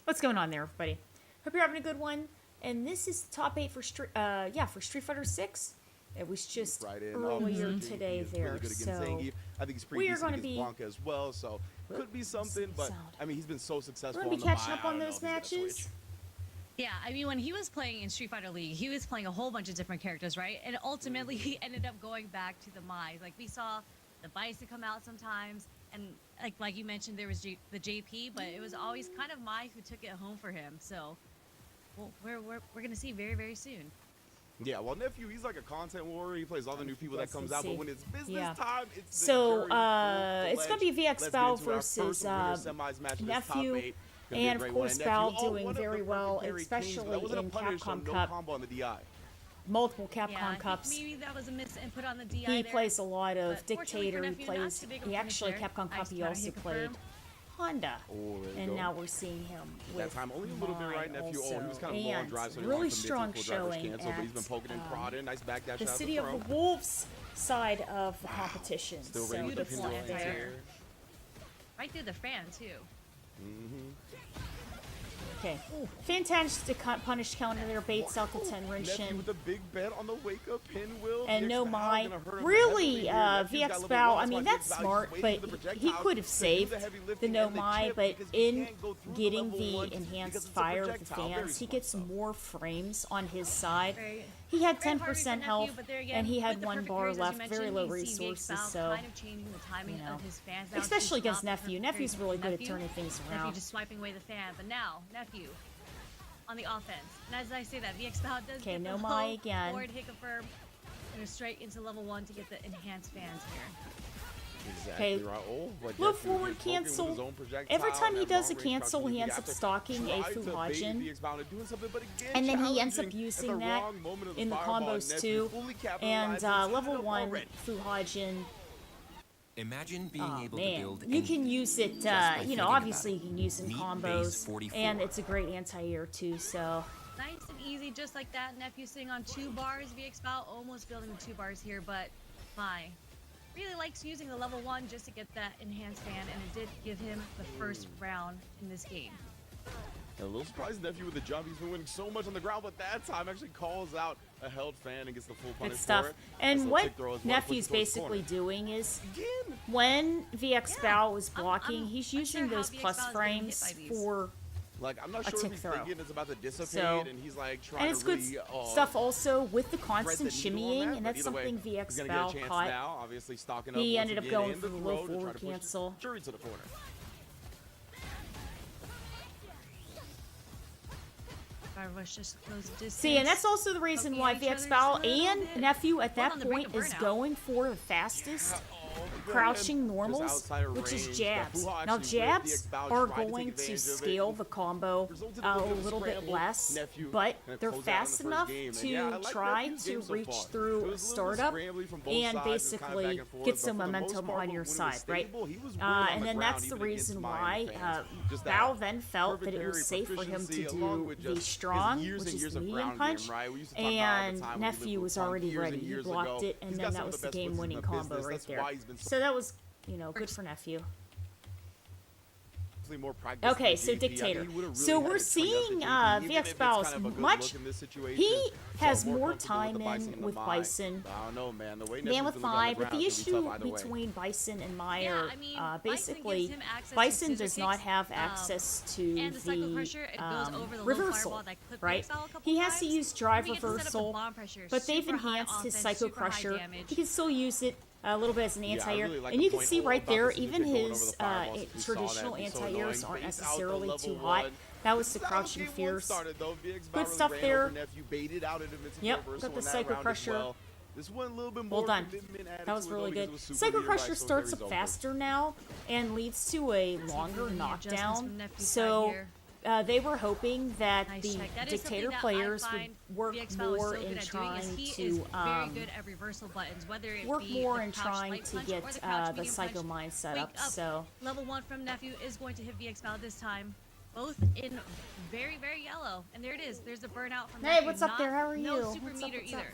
What's going on there, everybody? Hope you're having a good one. And this is the top 8 for Street Fighter 6. It was just right in. earlier JP today is there, really good against so Zangief. I think he's pretty we are decent going to against be Blanca as well, so could be something. But sound. I mean, he's been so successful. We're going to be on the catching Mai, up I on don't know those if he's gonna matches. switch. Yeah, I mean, when he was playing in Street Fighter League, he was playing a whole bunch of different characters, right? And ultimately, he ended up going back to the Mai. Like, we saw the Bison come out sometimes, and like you mentioned, there was the JP, but it was always kind of Mai who took it home for him. So, well, we're gonna see very, very soon. Yeah, well, Nephew, he's like a content warrior. He plays all the new people that Yes, comes let's out, but see. when it's business Yeah. time, it's the So, jury it's going to be VX Bow versus Nephew, and of course Bow doing very well, especially in Capcom Cup. On the DI. Multiple Yeah, Capcom Cups. maybe that was a miss input on the DI He there. plays a lot of But fortunately for Dictator. He Nephew, not plays. too big of a He punish actually there. Capcom Cup. Nice He counter also hit played confirmed. Honda, Oh, there you and go. now we're seeing him with That time only a little bit right, Nephew. also. Oh, he was kind of low on And drive, so he really wanted some strong mid-tempo drivers showing cancel, but he's been at, poking and prodding. Nice backdash the out of City the of the throw. Wolves side of the competition. Still so ready with the good pin stuff roll there. anti-air. Right through the fan too. Okay, fantastic punish counter there. Baits out the Nephew Tenrinshin. with a big bet on the wake-up pinwheel. And VX no Bow Mai. gonna hurt him Really, heavily here. Nephew's got VX level Bow, one, I mean, why that's VX Bow smart, is but waiting for the he projectiles could have to do saved the heavy the lifting no and Mai, chip but because he in can't go through getting level one the because enhanced it's a fire of the projectile. Very fans, he smart gets stuff. more frames on his side. Very, He had very hard for 10% Nephew, health, but there again, and he had with the 1 perfect bar parries, as you left, very mentioned, low you see VX resources, Bow so, kind of changing the timing you know, of his fans now to especially against stop the Nephew. perfect Nephew's parries really from good at Nephew. turning things Nephew around. just swiping away the fan, but now Nephew on the offense. And as I say that, VX Bow does Okay, get no the Mai low again. forward hit confirm and straight into level 1 to get the enhanced fans here. Exactly Okay. right. Oh, but Low Nephew forward is poking with cancel. his own projectile, Every time he and does a long range cancel, crouching he ends up after stalking a tried to bait Fuhajin. VX Bow into doing something, but again, And then he ends up challenging using at the that wrong moment of in the fireball. combos Nephew too. fully And capitalized on level it 1 already. Fuhajin. Imagine being Oh able to man, build you can anything use it. just by You thinking know, about obviously it. you can use it in Meet combos, base 44. and it's a great anti-air too. So Nice and easy, just like that. Nephew sitting on 2 bars. VX Bow almost building the 2 bars here, but Mai really likes using the level 1 just to get that enhanced fan, and it did give him the first round in this game. And a little surprised Nephew with the jump. He's been winning so much on the ground, but that time actually calls out a held fan and gets the full punish good stuff. for it. Nice And little what kick throw as well, Nephew's pushes towards the basically corner. doing is Again. when VX Yeah, Bow is I'm blocking, he's unsure using how those VX plus Bow is getting hit frames by these. for. Like, I'm not A sure if tick he's throw. thinking it's about to dissipate, So- and he's like trying And it's to good really, stuff also with the thread constant the needle on shimmying, that, and but that's either way, something he's VX gonna Bow get a chance caught. now, obviously stocking He up ended once up again going in for the low throw to try forward to push cancel. Jury to the corner. Barbush just close distance. See, and that's also the reason Poking why at each VX other Bow just a little and bit. Nephew at Well that on the brink point of is burnout. going for the fastest Oh, crouching just normals, outside of which is range. jabs. Fuha Now actually with jabs VX Bow are tried to take going to advantage of it. scale the combo Resulted in a bit of a little bit scramble. less, Nephew but gonna they're close out in the fast first enough game. And to yeah, I like try Nephew's to game so reach far. It through was a a little startup scrambly from both and sides. It was kind of back basically and forth, get but some for the most momentum part, on when your it was side, right? stable, he was winning on And the then ground, that's the even against reason Mai why and fans. Just that Bow then felt perfect that it was parry, safe for him to proficiency, along do with the just his strong, years which and is years the of medium ground punch, game, right? We used to talk about all the and time when we lived Nephew with was Punk already years and ready. He years blocked ago. it, and He's then got that some of was the the best puts in game-winning the combo business. right That's there. why he's been So that was, you know, good for Nephew. more practice Okay, than so JP. I think Dictator. he would've So really we're had to train up to seeing JP, even VX if it's Bow's kind of a good much. look in this situation. He has So more comfortable with time the Bison in than the with Mai. Bison I don't know, man. The way than Nephew's with been looking on Mai, the but the ground, it's gonna be issue tough either way. between Bison and Mai Yeah, are I mean, Bison basically gives him access to Bison scissor does not kicks, have access to and the cycle pressure, it goes the over the low reversal, fireball that clipped right? VX Bow a couple He has to times. use drive Then he gets to set up the reversal, bomb pressure, but they've super high enhanced his offense, Psycho super high Crusher. damage. He can still use it a little bit as an Yeah, I anti-air, really like and the you can point see right about there, the scissor even kick going over his the fireball, since we saw traditional that. It's so anti-airs annoying. aren't Base out the necessarily level too hot. one. That was the That's how crouching game one fierce. started, though. VX Bow Good really stuff ran there. over Nephew, baited out an invincible Yep, reversal got in the that Psycho round as Crusher. well. This one a little bit Well more done. commitment added That was to it, really though, because good. it was super Psycho nearby, Crusher so it starts carries up over. faster now and leads to a longer Any adjustments from knockdown. Nephew's So side here? they were hoping that Nice the check. That is something Dictator that I players find would work VX Bow is more so in good at doing is trying he is to very good at reversal buttons, whether it work be more the in crouch trying light to punch get or the crouch the medium Psycho punch. Mind set Wake up. up. So Level 1 from Nephew is going to hit VX Bow this time. Both in very, very yellow. And there it is. There's the burnout from Hey, Nephew. what's up there? How are No you? super What's up, meter what's up? either.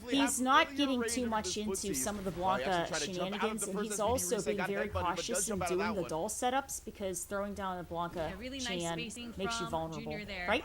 definitely he's have not really getting range too of much his into footsies. some of the Oh, he actually Blanca tried to jump out of shenanigans, the and first he's SVD also reset, being got very headbutted, but does cautious in jump out of doing that the one. doll setups, because throwing down a Blanca Yeah, really nice Chan spacing makes you from vulnerable, Junior there. right?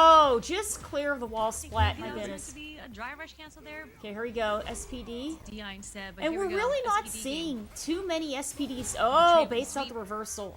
Oh, just clear of the wall Thinking splat, maybe my that was goodness. meant to be a dry rush cancel there. Okay, here we go. SPD. DI instead, but And here we're we go. really not SPD game. seeing too many SPDs. Oh, Trade baits out sweep. the reversal.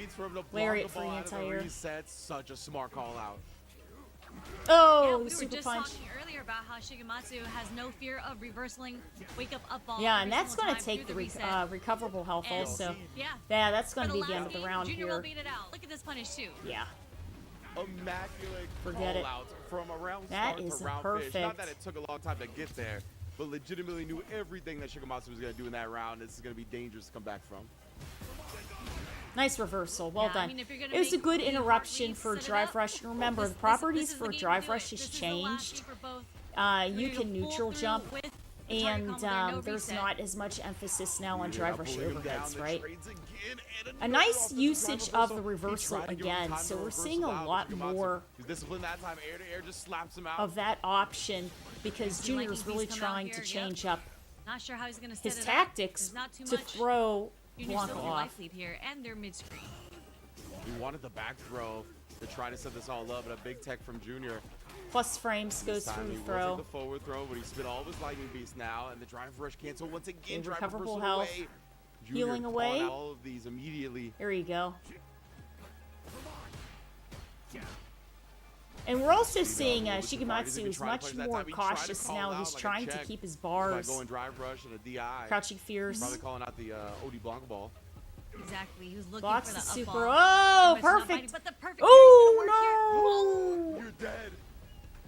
waits for him to block Lariat the for ball out of the anti-air. reset. Such a smart call out. Yeah, Oh, we were super just punch. talking earlier about how Shigematsu has no fear of reversing wake up ball. Yeah, every and that's single going time to take through the reset. recoverable health And- also. Yeah. Yeah, that's going For to the be the end last of the game, round Junior will here. beat it out. Look at this punish too. Yeah. Immaculate Forget it. call-outs from around That start is to round perfect. finish. Not that it took a long time to get there, but legitimately knew everything that Shigematsu was going to do in that round. This is going to be dangerous to come back from. Nice reversal. Well Yeah, I done. mean, if you're gonna It was a make good the heart interruption rate, for set it Drive up. Rush. And remember, This the properties is for the game to Drive do Rush it. has This is the last changed. game for both. You We're gonna can go full neutral through jump, with the target and combo there, no there's reset. not as much emphasis now on Weird, Drive now Rush pulling him down, overheads, the right? trades again, and A another nice offensive usage drive of the He reversal tried to give him again, time to so we're reversal seeing a out, lot but Shigematsu, more He's disciplined that time. Air to air just slaps him out. of that option because See, like, Junior's he's really come out trying here, to yep. change up Not sure how he's gonna set his it tactics up. There's not too to much. throw Junior's Blanca still the off. life lead here, and they're mid screen. He wanted the back throw to try to set this all up, but a big tech from Junior. Plus frames This goes time through he will throw. take the forward throw, but he spit all of his lightning beast now, and the drive rush cancel once again. Okay, Drive recoverable reversal health. away. Junior Healing calling away. out all of these immediately. There you go. And we're also seeing Shigematsu is much more cautious now. He's trying to keep his By bars. going drive rush and a DI. Crouching Fierce. Probably calling out the OD Blanca ball. Exactly. He was looking Blocks for the the super. up ball. Oh, He missed, not perfect. biting, but the perfect parry's Oh, gonna work here. You're dead.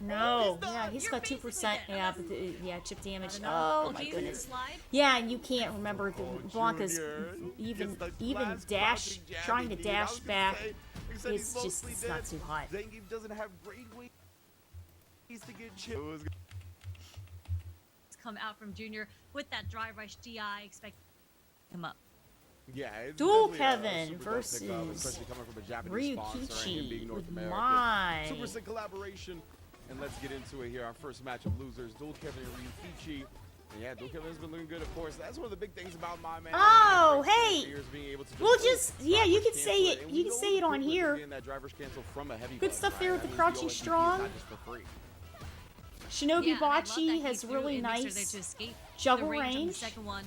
no. he's done. Yeah, he's You're got 2%. basically Yeah, dead. but yeah, chip damage. Another Oh my OG goodness. slide. Yeah, and you can't remember the Blanca's Junior even gets the even last dash crouching jab trying he to needed. I dash was gonna back. say, he said It's he's just mostly it's not dead. too hot. Zangief doesn't have great weight. He's to get chipped. Come out from Junior with that drive rush DI. Expect him up. Yeah, it's Dual definitely a Kevin super dope pickup, versus especially coming from a Japanese sponsor and him being Ryukichi North with American. my. Super sick collaboration. And let's get into it here. Our first match of losers, Dual Kevin and Ryukichi. And yeah, Dual Kevin has been looking good, of course. That's one of the big things about my man. Oh, hey. Being able to We'll pull just yeah, drive you rush can say cancel it. and You we can know say the it on privilege of here. getting that drive rush cancel from a heavy Good bug, stuff right? there with That the means crouching OSDP is strong. not just for free. Shinobi Yeah, and I love that Bachi he has threw really an elixir there nice to escape juggle the range on the range. second one.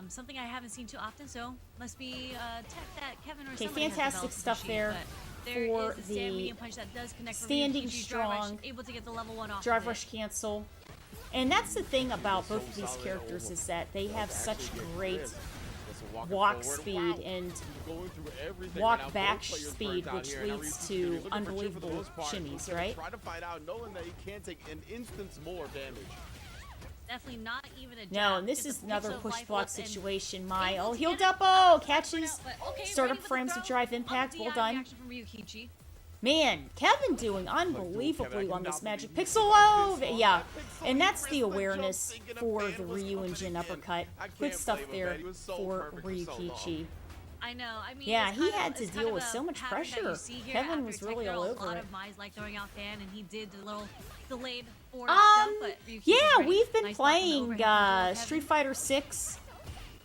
Something I haven't seen too often, so must be tech that Kevin or Okay, somebody has fantastic developed stuff machine, there but there for is a stand the medium punch that does connect for standing Ryukichi, drive rush, strong able to get the level 1 off drive of rush it. cancel. And that's the thing about both of these solid. characters is that they have such Actually get great rid. That's a walking walk forward. speed Wow. and Going through everything walk right now. back Both players speed, burnt out which here. Now leads Ryukichi's to looking for Chip for the unbelievable most part. shimmies, He's gonna right? Try to fight out, knowing that he can take an instance more damage. Definitely not even a no, jab, and this just is a another pixel of push life block up and situation. able My to healed get it. up. Not Oh, much for catches. now, but okay, Startup ready for the frames throw. of drive On the impact. Well DI done. reaction from Ryukichi. Man, Kevin doing Kevin, I unbelievably on cannot this magic believe pixel. you got Oh, this on yeah. that pixel. And He that's the risked jump, awareness thinking a for fan the was Ryu and coming Jin in. uppercut. I Good can't stuff blame him, there man. He was so for perfect for so long. Ryukichi. I know. I mean, Yeah, it's he kind of- had to it's deal kind with of so a much pattern that you pressure. see here Kevin after was Tech really Girl. all A over lot it. of Mai's like throwing out fan, and he did the little delayed forward jump, but Ryukichi's Yeah, great. we've been Nice block from the playing overhead from Kevin. Street Fighter 6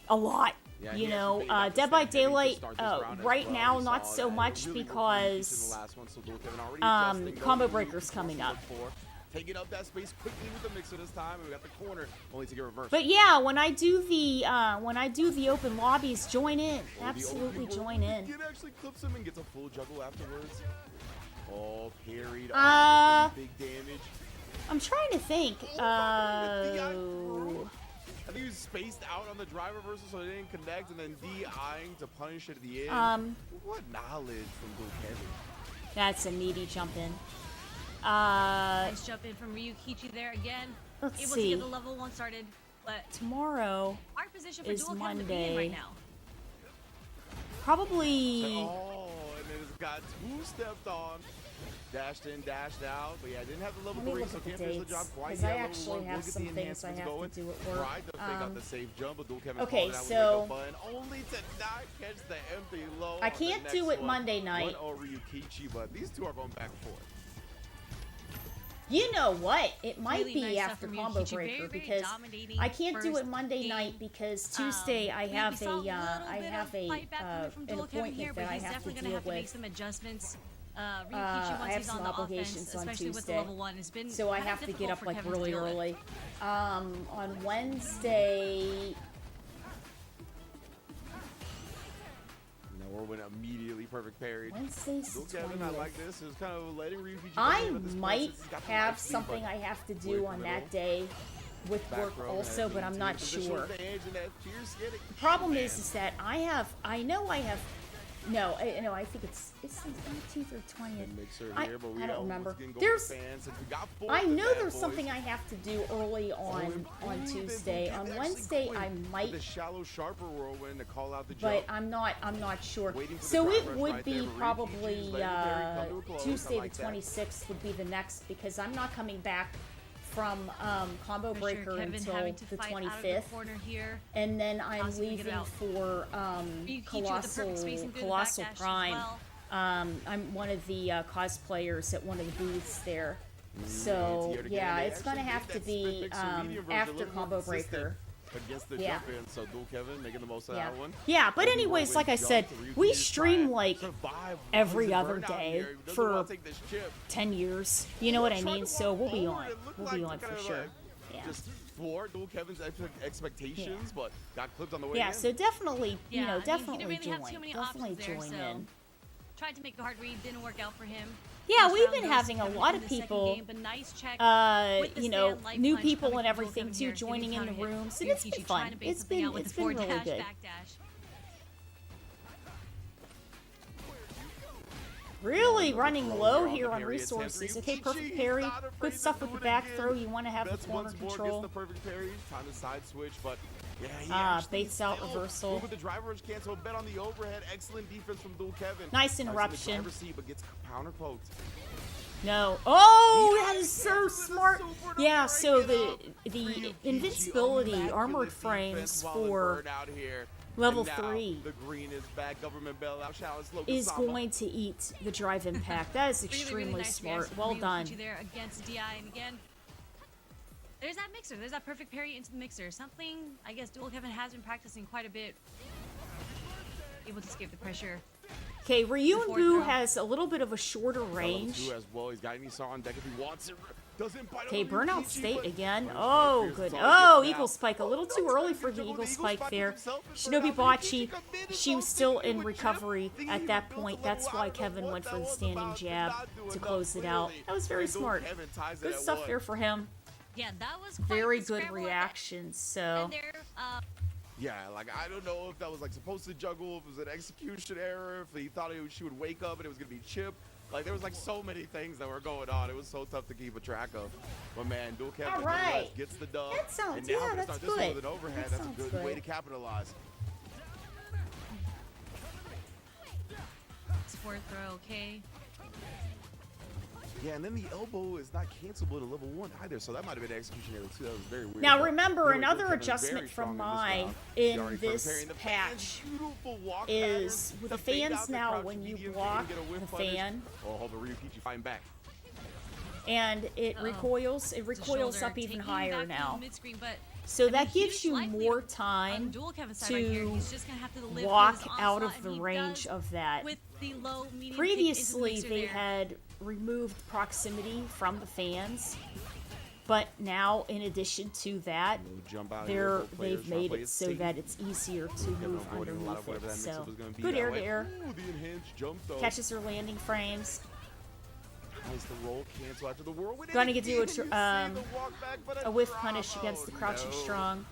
a lot. Yeah, You he know, actually made that Dead by mistake heavy to Daylight start this round as right well. now We not saw so that. much Really worked because in the last one, so Dual Kevin already adjusting, Combo going Breaker's to coming up. for. Taking up that space quickly with the mixer this time, and we got the corner only to get reversed. But yeah, when I do the open lobbies, join in. Absolutely join in. It actually clips him and gets a full juggle afterwards. Oh, parried. Big damage. I'm trying to think. I think he was spaced out on the drive reversal so it didn't connect, and then DIing to punish it at the end. What knowledge from Dual Kevin? That's a meaty jump in. Nice jump in from Ryukichi there again. Let's Able see. to get the level 1 started, but Tomorrow our position for is Dual Kevin to be in Monday. right now. Probably. Oh, and then it's got two-stepped on. Dashed in, dashed out, but yeah, didn't have the level Let me 3, look so at the can't finish the dates, job quite 'cause yet. I Level actually 1 will have get some the things I enhancements have to going. do at work. Tried to fake out the safe jump, but Dual Kevin Okay, called it out with so- a button, only to not catch the empty low. I on the can't next do it one. Monday night. 1-0 Ryukichi, but these two are going back and forth. You know what? It might Really be nice stuff after from Combo Ryukichi. Breaker Very, very because dominating I can't do first it Monday game. night because Tuesday I have we saw a little I bit have of a fight back coming from an Dual Kevin here, appointment but that I he's have to definitely going to deal have to make with. some adjustments. Ryukichi, I once have he's some on the obligations offense, on especially with the Tuesday. level 1, has been So I kind have of to get difficult up for like Kevin to really deal with. early. On Wednesday, Now Orwin immediately perfect parried. Wednesday's Dual the Kevin, I 20th. like this. It was kind of letting Ryu Fiji I come in at this point might since he's got the have light speed, something but I have to wait do for on the that middle. day with Back work row also, has but I'm the not positional sure. advantage, and that Fierce getting- The problem is that I know I have, I think it's the 19th or 20th. Mixer I here, but we don't know remember. what's getting going There's, with fans, since we got four I of the know bad there's boys. something I have to do early on Improved, Tuesday. and On actually Wednesday going I with might, the shallow, sharper whirlwind to call out the but jump. I'm not sure. Waiting for the So drive it rush would right be there, but Ryu probably Fiji's letting the parry come to a close. I Tuesday like the that. 26th would be the next, because I'm not coming back from Combo For Breaker sure, Kevin until having to the fight out of the 25th. corner here. And then I'm Possibly get leaving out. for Ryukichi with the perfect spacing through the Colossal backdash as Prime. well. I'm one of the cosplayers at one of the booths there. It's So here to get yeah, in. They it's gonna actually have did to that be split mixer medium version a after little more Combo consistent Breaker. against the Yeah. jump in, so Dual Kevin making the most of Yeah. that one. Yeah, but Looking anyways, whirlwind like I jump said, to Ryukichi's we try stream and like survive every his other burnout day here. He doesn't for wanna take this chip. 10 years. You know what I Tried mean? to So walk we'll be forward. on. It looked We'll like be he on for kinda, sure. like, Yeah. Just floored Dual Kevin's expectations, Yeah. but got clipped on the way Yeah, in. so definitely, Yeah, I mean, he definitely didn't really have too join. many Definitely options there, join so- in. Tried to make a hard read, didn't work out for him. Yeah, First we've round been goes having a Kevin lot in of the second people, game, but nice check with the stand light new punch people coming and from everything Kevin too, here, getting joining in counter the hit. rooms, and it's Ryukichi been trying fun. to bait It's something been out with it's the been forward really dash, good. back dash. Really running throw low here on here the on parry attempt. resources. Okay, Ryukichi perfect parry. not afraid Good to stuff do with the it back again. throw. You want to have the Betts corner once more control. gets the perfect parry. Time to side switch, but yeah, he Ah, actually baits out still reversal. went with the driver rush cancel. Bet on the overhead. Excellent defense from Dual Kevin. Nice In the interruption. driver's seat, but gets counter poked. No. Oh, that is so Yes, with a smart. super to Yeah, break so it the up. the Ryukichi, invincibility immaculate armored defense frames while in for burnout here. level And now 3 The green is back. Government bailout. Shout out Slogan is Samba. going to eat the drive impact. That is Really, extremely really nice smart. reaction Well from done. Ryukichi there against DI, and again, there's that mixer. There's that perfect parry into the mixer. Something I guess Dual Kevin has been practicing quite a bit. Able to escape the pressure. Okay, Ryu and Forward Boo throw. has a little bit of a shorter Level range. 2 as well. He's got Nisa on deck if he wants it. Doesn't bite Okay, on burnout Ryukichi, state but- again. But Oh, Fierce good. is all he Oh, gets Eagle now. Spike. A little Oh, too no, early trying to for the juggle Eagle the Spike Spike there. himself and Shinobi burnout. Bachi, Ryukichi got mid as she well, was still thinking in he would recovery chip, thinking at he that would build point. a That's level. why I don't know Kevin what went that for the was standing about. Did jab not do to enough, close it out. clearly. That was very And Dual smart. Kevin ties it Good at stuff one. there for him. Yeah, that was quite Very the good scramble. reactions. So And there, Yeah, like I don't know if that was like supposed to juggle, if it was an execution error, if he thought she would wake up and it was gonna be Chip. Like there was like so many things that were going on. It was so tough to keep a track of. But man, Dual Kevin All right. gets the dub. That sounds- and now yeah, we're gonna that's start this one good. with an overhead. That That's a sounds good good. way to capitalize. support throw, okay. Yeah, and then the elbow is not cancelable to level 1 either, so that might have been an execution error too. That was very weird. now but remember, really, another Dual Kevin very adjustment strong from in this Mai round. in Already this preparing the patch fans. Beautiful walk is pattern with the to fade fans out the now crouch when you medium, block get a whiff the punish. fan. Oh, hold on, Ryukichi fighting back. and it recoils. It It's a recoils shoulder, up even taking higher back to the now. mid-screen, but So I mean, that huge gives you likelihood more on time Dual Kevin's side right here. to He's just gonna have to live walk through this out onslaught, of the and he range does of that. with the low medium kick into the Previously, mixer they there. had removed proximity from the fans, but now, in addition to that, No jump out here. Both players they've trying to made play it so safe. that it's easier to Kevin move avoiding a lot underneath of whatever it. that mix-up So was gonna be good that air way. to air, Ooh, the enhanced jump though. catches her landing frames. Nice the roll cancel after the whirlwind. Gonna get And do again, you see the walk back, but A whiff drop. punish against the Oh, crouching no. strong.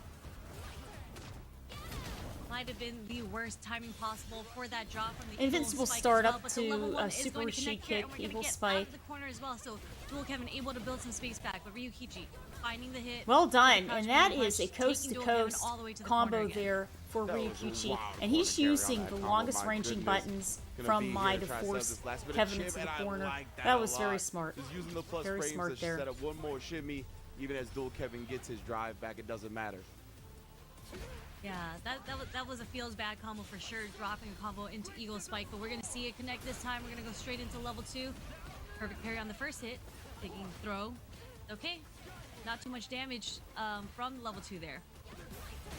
Might have been the worst timing possible for that drop from the Invincible Eagle Spike start as well, up but the level to one a is super going to Rishi connect here, and kick, we're gonna Eagle get out Spike. of the corner as well. So Dual Kevin able to build some space back, but Ryukichi finding the hit. Well done, the crouch and that medium is a punch, taking Dual Kevin coast-to-coast all the way to the combo corner again. there for That was a Ryukichi, wild and corner he's carry on using that the combo, longest my ranging goodness. buttons Gonna from be Mai here to try set force this last bit of Kevin chip, into and the I corner. like That a was very lot. smart. Just using the plus Very frames smart to there. set up one more shimmy, even as Dual Kevin gets his drive back, it doesn't matter. Yeah, that was a feels bad combo for sure, dropping a combo into Eagle Spike, but we're gonna see it connect this time. We're gonna go straight into level 2. Perfect parry on the first hit, taking throw. Okay, not too much damage from level 2 there.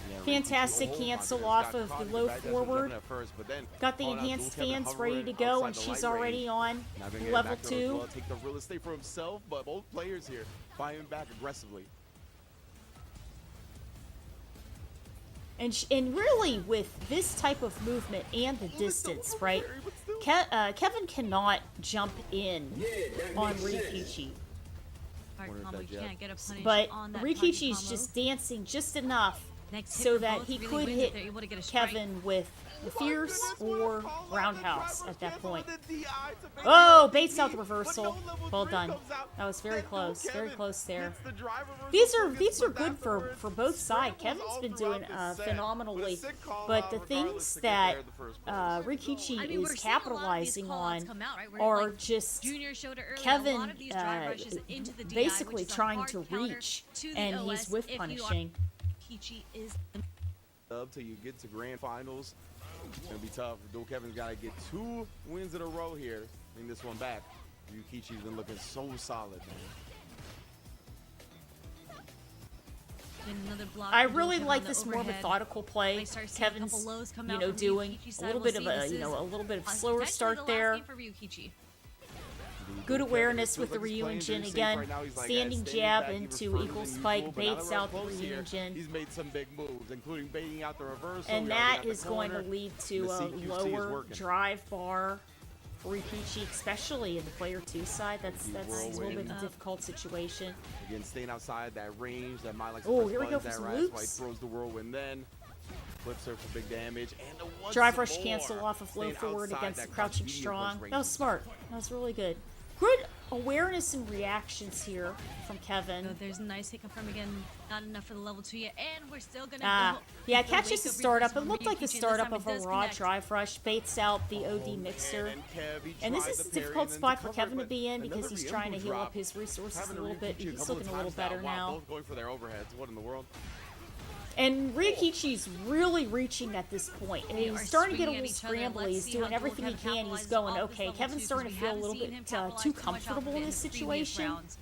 Yeah, Fantastic Ryukichi, oh my cancel goodness, off got of caught the in low back dash from forward. jumping at first, but then Got the calling out enhanced Dual Kevin fans ready to hovering go, outside and the she's light already range. on Now gonna get level back there as 2. well, take the real estate for himself, but both players here fighting back aggressively. And really, with this type of movement and the Oh, it's still distance, over right? there, but still Kevin cannot jump in on Rikichi. Hard Wonder if combo, that you jab- can't get a punish But on that Rikichi's combo. just dancing just enough Next hit so for that both he really could wins if hit they're able to get a strike. Kevin with the Fierce or Roundhouse at that point. Oh, Oh, baits out the reversal. Well done. That was very close. Very close there. These are good for both sides. Kevin's been doing phenomenally, but the things that Rikichi I mean, we're is seeing a lot of these capitalizing call-outs on come out, right? Where, are like, just Junior showed it earlier, a Kevin lot of these drive rushes into the DI, basically which is a trying hard to counter reach, to the and OS he's whiff if you are- punishing. Rikichi is Up till you get to grand finals. It's gonna be tough. Dual Kevin's got to get 2 wins in a row here. Bring this one back. Ryukichi's been looking so solid, man. another block. I for Dual really Kevin like on the this more overhead. methodical play. They start seeing a couple Kevin's, lows come you out know, from doing Ryukichi's a side. little We'll bit of see. a, This you know, is a little bit of potentially slower the start last there. game for Ryukichi. Good Dual awareness Kevin, with the it feels like he's Ryujin playing very safe again. right now. He's like, Standing standing jab back even into further equal than spike, usual, but now baits that we're out the close here, Ryujin. He's made some big moves, including baiting out the reversal. And We already that got the is going to corner. lead to The a CQC is lower working. drive bar for Rikichi, especially in the player 2 side. That's a little bit of a difficult situation. Again, staying outside that range that might like Oh, press here we go buttons for that some right. That's why he loops. throws the whirlwind then. Flips her for big damage. And the once Drive rush more. cancel off of low Staying forward outside against that the crouching medium strong. punch range. That was smart. That was really good. Good awareness and reactions here from Kevin. So there's a nice hit confirm again. Not enough for the level 2 yet, and we're still gonna. Yeah, go catches the startup. It looked like the Ryukichi. startup This of time a it does raw connect. drive rush, baits out the OD mixer. And this is a difficult spot for Kevin to be in because he's trying to heal up his resources a little bit. He's looking a little better now. Both going for their overheads. What in the world? And Ryukichi's really reaching at this point. And They he's are starting to get a swinging little at each other. scrambled. Let's He's see doing how Dual everything he Kevin can. He's capitalizes going, off this okay, level Kevin's 2, starting to because feel a we little haven't seen bit him capitalize too too much off of comfortable it in this the previous situation. rounds.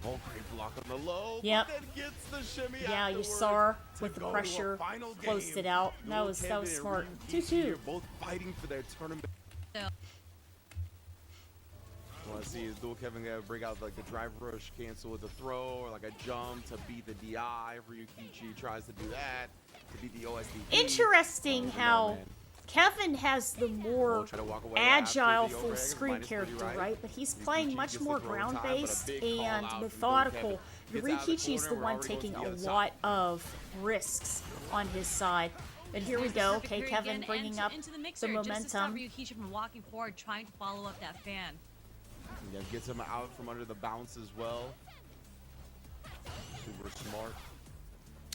Oh, great block on the low. Yep. But then gets the shimmy Yeah, you afterwards saw to with the go to a pressure, final closed game. it out. That Dual was Kevin and smart. Ryukichi 2-2. here, both fighting for their tournament. So, Want to see is Dual Kevin gonna break out like the drive rush cancel with a throw or like a jump to beat the DI. Ryukichi tries to do that to beat the OSD. Interesting how Kevin has the more Try to walk away after agile the full overhead, screen minus 30 character, right? right? But he's Ryukichi playing gets much the more throw in time, but a ground-based big call and out from Dual methodical. Kevin. Gets out of the Rikichi's the corner, we're one already going taking to the a other side. lot of risks on his side. And here we there's the go. perfect Okay, parry Kevin again bringing and up into the the mixer, just to stop momentum. Ryukichi from walking forward, trying to follow up that fan. Yeah, gets him out from under the bounce as well. Super smart.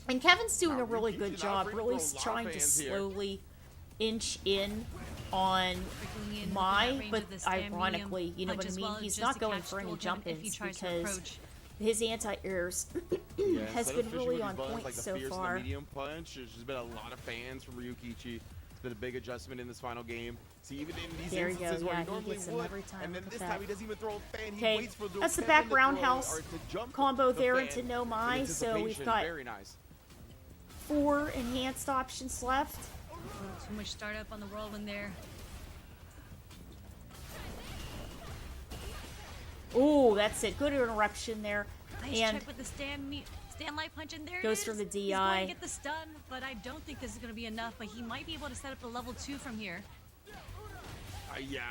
And Kevin's doing Wow, a really Ryukichi's good not job, afraid to really throw a lot of trying to fans here. slowly inch in on Quickly in my, within that range but of the stand medium ironically, you know punch what I as mean? well, He's just not to going catch for any Dual jump Kevin if he ins tries to because approach. his anti-airs Yeah, has instead been of fishing really with on these buttons, point like the so fierce and far. the medium punch. There's just been a lot of fans from Ryukichi. It's been a big adjustment in this final game. See, even in these There you go, instances where yeah, he he normally gets him would, every time, and then look at this that. time he doesn't even throw a fan. He Okay, waits for Dual that's the Kevin back to throw roundhouse or to jump combo the there fan into No in Mai, so we've anticipation. got Very nice. 4 enhanced options left. Too much startup on the whirlwind there. Oh, that's it. Good interruption there. Nice And check with the stand light punch, and there Goes it for is. the He's going DI. to get the stun, but I don't think this is going to be enough. But he might be able to set up a level 2 from here. Yeah,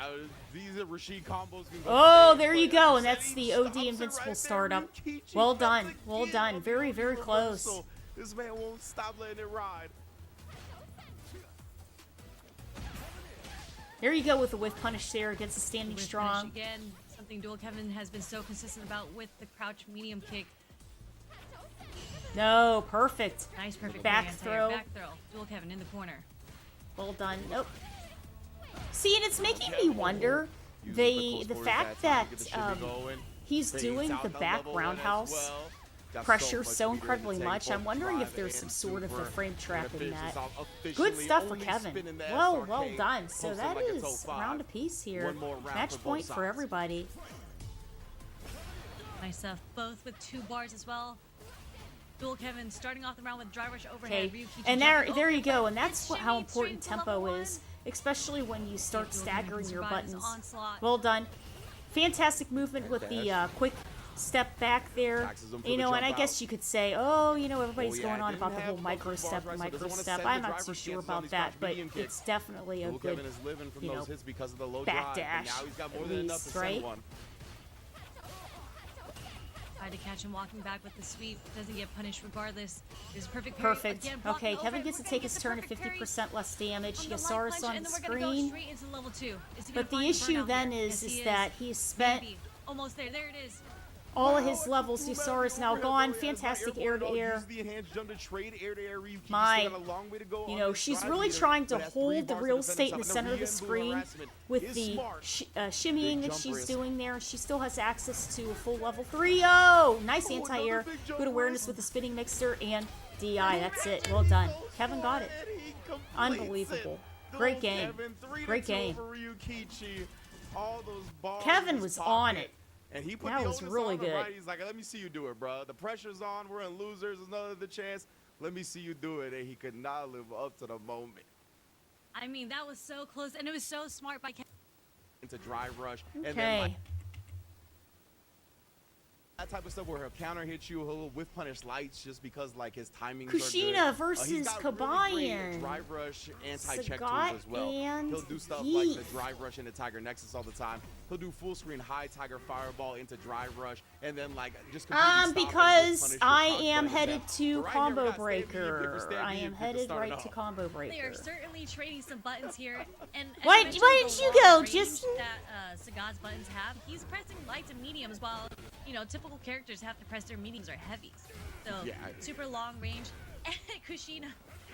these are Rashid combos. Can go oh, big, there you but go, and instead that's he the OD stops it invincible right there. startup. Ryukichi Well cuts done, well again done. on the Very, OD very close. reversal. This man won't stop letting it ride. There you go with the whiff punish there against the standing With strong. finish again, something Dual Kevin has been so consistent about with the crouch medium kick. No, perfect. Nice, perfect Back parry throw. Back throw. Dual Kevin in the corner. Well done. Nope. See, and it's making me wonder the fact that he's doing the back roundhouse pressure so incredibly much. I'm wondering if there's some sort of a frame trap in that. Good stuff for Kevin. Well done. So that is round apiece here. Match point for everybody. Nice stuff. Both with 2 bars as well. Dual Kevin starting off the round with dry rush Okay, overhead. Ryukichi and jumping there you over, go, but and that's it's how shimmied important straight to tempo level is, especially when you start Dual Kevin staggering your survives buttons. onslaught. Well done. Fantastic movement with the quick step back there. Taxes him for You the know, and jump I guess out. you could say, oh, you know, everybody's Oh, yeah, going on didn't about the have whole bumper micro bars, step, right, so doesn't wanna send the I'm not too driver's sure chances on about these that, crotch but medium kicks. it's definitely a Blue good Kevin is living from you those know, hits because of the low back drive, and dash, now he's got more at than enough to least, send right? one. Tried to catch him walking back with the sweep. Doesn't get punished regardless. Is perfect parry. Perfect. Again, blocking Okay, the Kevin overhead. gets to We're take gonna his get the turn at perfect parry 50% less damage. on the light Yasaurus punch, on and the then we're gonna go screen. straight into level 2. Is he But gonna the find issue burnout then here? is Yes, he that he's spent Maybe. Almost there. There it is. all of Wow, his it's levels. too bad Yasaurus the now overhead, gone. though, yeah, it's not Fantastic airborne at all. air-to-air. Use the enhanced jump to trade air-to-air. Ryuki's still My, got a long way to go you on know, this she's drive really leader, trying to but has 3 hold the bars to real defend estate in the himself. center of the Rian Blue screen harassment with is the smart. shimmying Big that jump she's risk. doing there. She still has access to a full level 3. Oh, nice Oh, anti-air. another big jump Good awareness risk. with the spinning mixer and DI. That's it. Well done. Kevin got it. And he completes Unbelievable. it. Great Go, game. Kevin. 3-2 Great game. over Ryukichi. All those balls Kevin in his was pocket. on it. And he put That the was onus really on him, good. right? He's like, let me see you do it, bro. The pressure's on. We're in losers. There's another chance. Let me see you do it. And he could not live up to the moment. I mean, that was so close, and it was so smart by Kevin. Into drive rush. And then Okay. like, that type of stuff where he'll counter hit you, he'll whiff punish lights just because like his timings Kushina are good. versus He's got really Kabayan. great drive rush, anti-check Sagat tools as well. and He'll do stuff like the Heath. drive rush into Tiger Nexus all the time. He'll do full screen high Tiger Fireball into drive rush, and then like just completely stop and whiff Because punish your I cross am button headed attack. to But right here, we Combo got Stan Lee and Pipper Breaker. Stan I Lee am and Pipper headed starting right to off. Combo They Breaker. are certainly trading some buttons here, and as Why- you mentioned, why the didn't you long go, range Justin? that Sagat's buttons have. He's pressing lights and mediums, while typical characters have to press their mediums or heavies. So Yeah. super long range. And Kushina. is And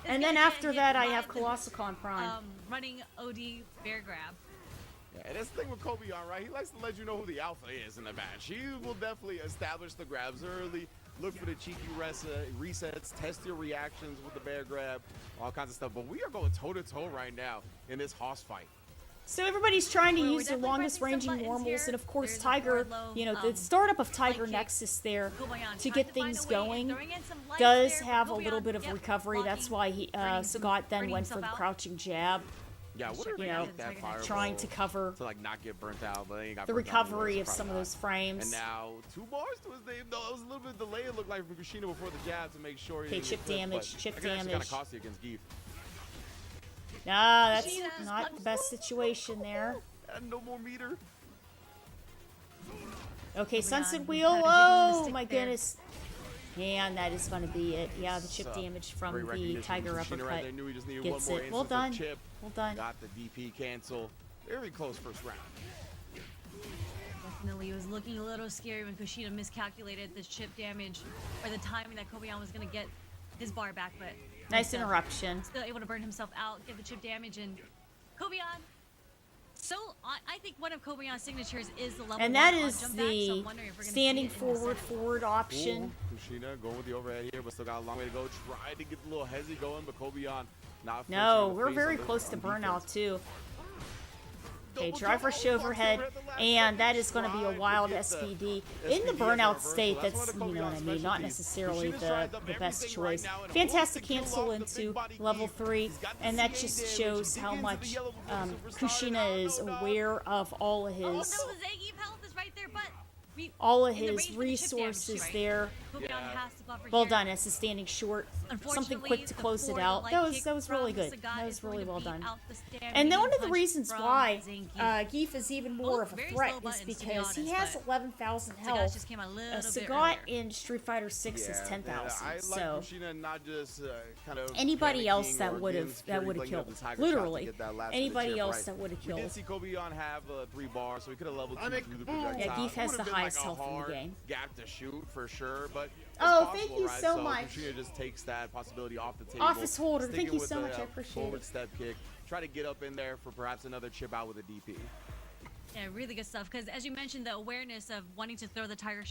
gonna then get after hit that, I by have the, Colossicon Prime. running OD bear grab. Yeah, and that's the thing with Kobe on, right? He likes to let you know who the alpha is in the match. He will definitely establish the grabs early, look for the cheeky resets, test your reactions with the bear grab, all kinds of stuff. But we are going toe-to-toe right now in this Hoss fight. So everybody's trying to Well, we're use the definitely longest pressing some ranging buttons normals, here. and of course There's a Tiger, forward low, the startup of Tiger light kick. Nexus there Kobayan to trying get find things a way, going throwing in some lights does there, have but a little Kobayan, bit of yep, recovery. That's why he burning some- Sagat then burning went for the himself out. crouching jab, Yeah, what if You we know, get that trying fireball trying to cover to like not get burnt out, but they ain't got the burnt out recovery anyway, of so some of probably those not. frames. And now 2 bars to his name. Though it was a little bit of delay. It looked like from Kushina before the jab to make sure. he Okay, didn't chip get clipped, damage, but chip that could actually damage. kind of cost you against Geef. Nah, that's Kushina's not the best situation there. And no more meter. Okay, Sunset he's Wheel. kinda jiggling the Oh stick my there. goodness. And that is going to be it. Yeah, the chip So, damage from great the recognition. Tiger Kushina uppercut right there knew he just needed gets one more it. Well instance done. of chip. Well done. Got the DP cancel. Very close first round. Definitely, it was looking a little scary when Kushina miscalculated the chip damage or the timing that Kobayan was going to get his bar back, but Nice instead, interruption. still able to burn himself out, get the chip damage, and Kobayan. So I think one of Kobayan's signatures is the level And that 1 on is jump back, so the I'm wondering if we're gonna standing see it in the forward, set. forward option. Ooh, Kushina going with the overhead here, but still got a long way to go. Tried to get the little hezzy going, but Kobayan not. No, flinching in the we're face very on the- close to on burnout defense. too. Okay, Double driver jump, overhead, at the last and second, that is going to be a tried to wild get the SPD. SPD In the as a burnout reversal. state, That's that's, one of you know what I Kobayan's mean, not specialties. necessarily Kushina's tried the up best everything right choice. now and hopes Fantastic to kill cancel off the into big body level Geef. 3, He's got the and that CA just damage. shows He how digs into the much yellow blue superstar. Kushina is No, no. aware of all of Oh no, his the Zangief health is right there, but all of in the his range for the chip damage, resources right? there. Kobayan Yeah. has to buffer Well here. done. As is standing short. Something Unfortunately, quick to the close it forward out. light That kick was really from good. Sagat That is was going really to well beat done. out the stand And medium one of the punch reasons from why Zangief. Geef is even more of a very threat slow is buttons, to be because he honest, has but 11,000 Sagat health. just came a little bit Sagat earlier. in Street Fighter 6 is Yeah, 10,000. I like So Kushina not just kind of anybody else panicking that or would getting have security blanket killed. up the Tiger shot to Literally, get that last anybody chip else right. that would have We did killed. see Kobayan have 3 bars, so he could have leveled 2 Onic, through the boom. projectile. Yeah, Geef has It the would've been highest like a health in the hard game. gap to shoot for sure, but it's Oh, possible, thank you right? so much. Kushina just takes that possibility off the table. Office holder, thank sticking you with so the, much, I appreciate forward it. step kick. Try to get up in there for perhaps another chip out with a DP. Yeah, really good stuff. Because as you mentioned, the awareness of wanting to throw the Tiger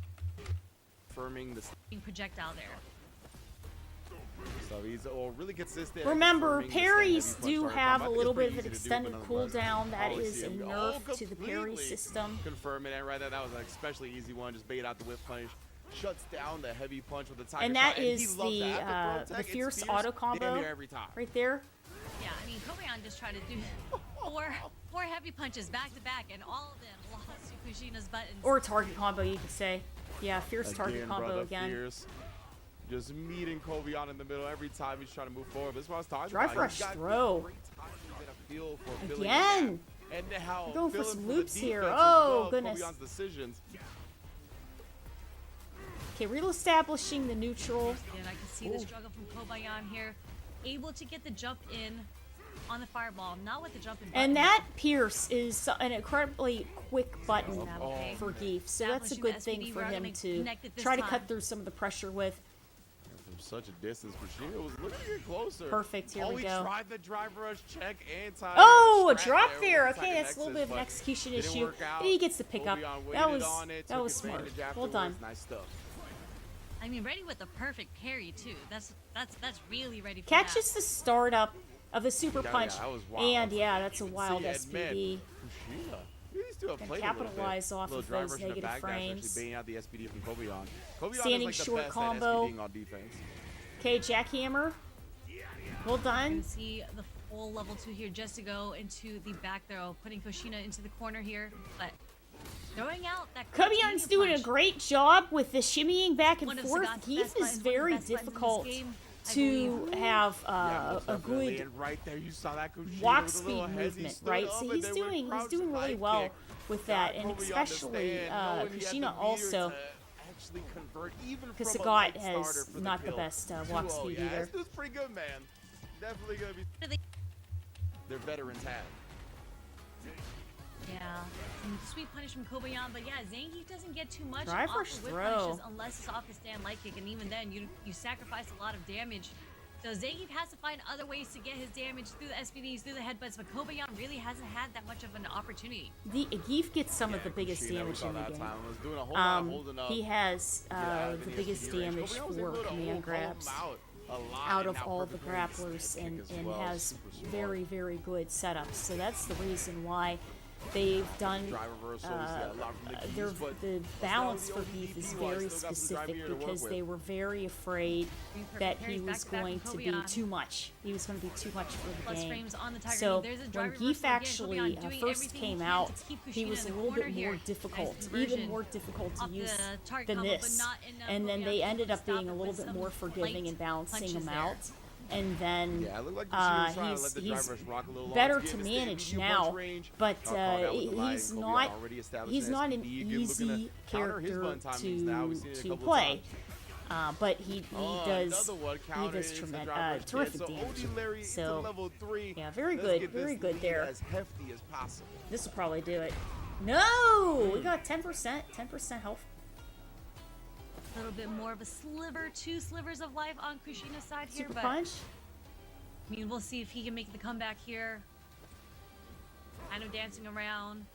Confirming the projectile there. so he's really consistent. at Remember, confirming the parries stand heavy do punch target have combo. I a think little it's bit pretty of an easy to do, extended but nonetheless, cooldown. That always is see a him go, nerf to the parry completely system. Confirming it right there. That was an especially easy one. Just bait out the whip punish. Shuts down the heavy punch with the Tiger And that shot, he is loves the, that. After Pro Tech, the it's fierce fierce auto damn combo near every time. right there. Yeah, I mean, Kobayan just tried to do four heavy punches back to back, and all of them lost to Kushina's buttons. Or target combo, you could say. Yeah, fierce target Again, combo brother, again. Fierce. Just meeting Kobayan in the middle every time he's trying to move forward. This is what I was talking Drive about. rush He's got throw. great timing and a feel for filling Again. the gap. And how We're going for filling some the loops here. defense as Oh, well, goodness. Kobayan's decisions. Okay, reestablishing the neutral. And I can see the struggle from Kobayan here, able to get the jump in on the fireball, not with the jump in button. And that Pierce is an incredibly quick button Okay. for Geef, so that's a Establishing good the thing SPD, for we are him gonna to connect it this try to time. cut through some of the pressure with. From such a distance, Kushina was looking to get closer. Perfect, here we go. He tried the drive rush check anti. Oh, a strat drop with there. the Okay, second that's a little bit of an Nexus, execution but didn't issue. work out. And he gets the pickup. Kobayan That waited was on it, that took was smart. advantage Well done. afterwards. Nice stuff. I mean, ready with the perfect parry too. That's really ready for Catches the startup of the super Yeah, punch, that was wild. and yeah, that's a wild See, SPD. Kushina. These two have Can played a little bit. capitalize off Little of drive those rush in the negative back dash, frames. actually baiting out the SPD from Kobayan. Kobayan Standing is like short the best combo. at SPDing on defense. Okay, jackhammer. Well You done. can see the full level 2 here just to go into the back throw, putting Kushina into the corner here, but throwing out that Kobayan's Kushina doing a punch. great job with the shimmying back and One of forth. Sagat's Geef best is buttons, one of the very best buttons in this difficult game, I to believe. have Yeah, most a definitely. good And right there, you saw that Kushina walk with a speed little hezzy movement, stood right? up So and he's then went doing crouch really dive well kick. with that, Got and Kobayan to especially stand, knowing he had the Kushina meter also. to actually convert even Because from a Sagat light has starter for not the kill. best walk 2-0, speed yeah, either. This dude's pretty good, man. Definitely gonna be. Really- Their veterans have. Yeah, some sweet punish from Kobayan, but yeah, Zangief doesn't get too much Drive off rush the whip throw. punishes unless it's off the stand light kick, and even then, you sacrifice a lot of damage. So Zangief has to find other ways to get his damage through the SPDs, through the headbutts, but Kobayan really hasn't had that much of an opportunity. The Geef gets some of the biggest Kushina, we damage saw in the that game. time, was doing a whole lot of holding up. He has get out of the the biggest SPD range. damage Kobayan was for able to command hold grabs him out a lot, out and of now all the perfectly grapplers, kick and, as and well. has Super smart. very, very good setups. So that's the reason why they've done Drive reversals, yeah, a lot from the their, Geefs, but the still balance the for ODP Geef is wise, very still got some drive specific here to work because with. they were very afraid that he Parries was back-to-back going from to be Kobayan. too much. He was going to be too much for the Plus game. frames on the Tiger So Knee. There's a when drive Geef reversal again. actually Kobayan doing first everything came he can out, to keep he Kushina was a in the little corner bit here. more Nice difficult, conversion even more difficult to off the use target than combo, but this. not enough. And then Kobayan they able ended to up stop being it a little with bit some more forgiving light and balancing punches him there. out. And then Yeah, it looked like Kushina was trying to he's let the drive rush rock a little better longer. to Getting the manage medium now, punch range. but Got called out with the light. he's Kobayan not already established he's an not an SPD, again, looking easy to counter his character button timings now. We've seen it a to couple of play. times. But he does Another one he counter does into drive rush hit. terrific So damage. OD Larry into So level 3. yeah, very Let's good, get this very good lead there. as hefty as possible. This will probably do it. No, we got 10% health. A little bit more of a sliver, 2 slivers of life on Kushina's side here, Super but punch. I mean, we'll see if he can make the comeback here. I know dancing around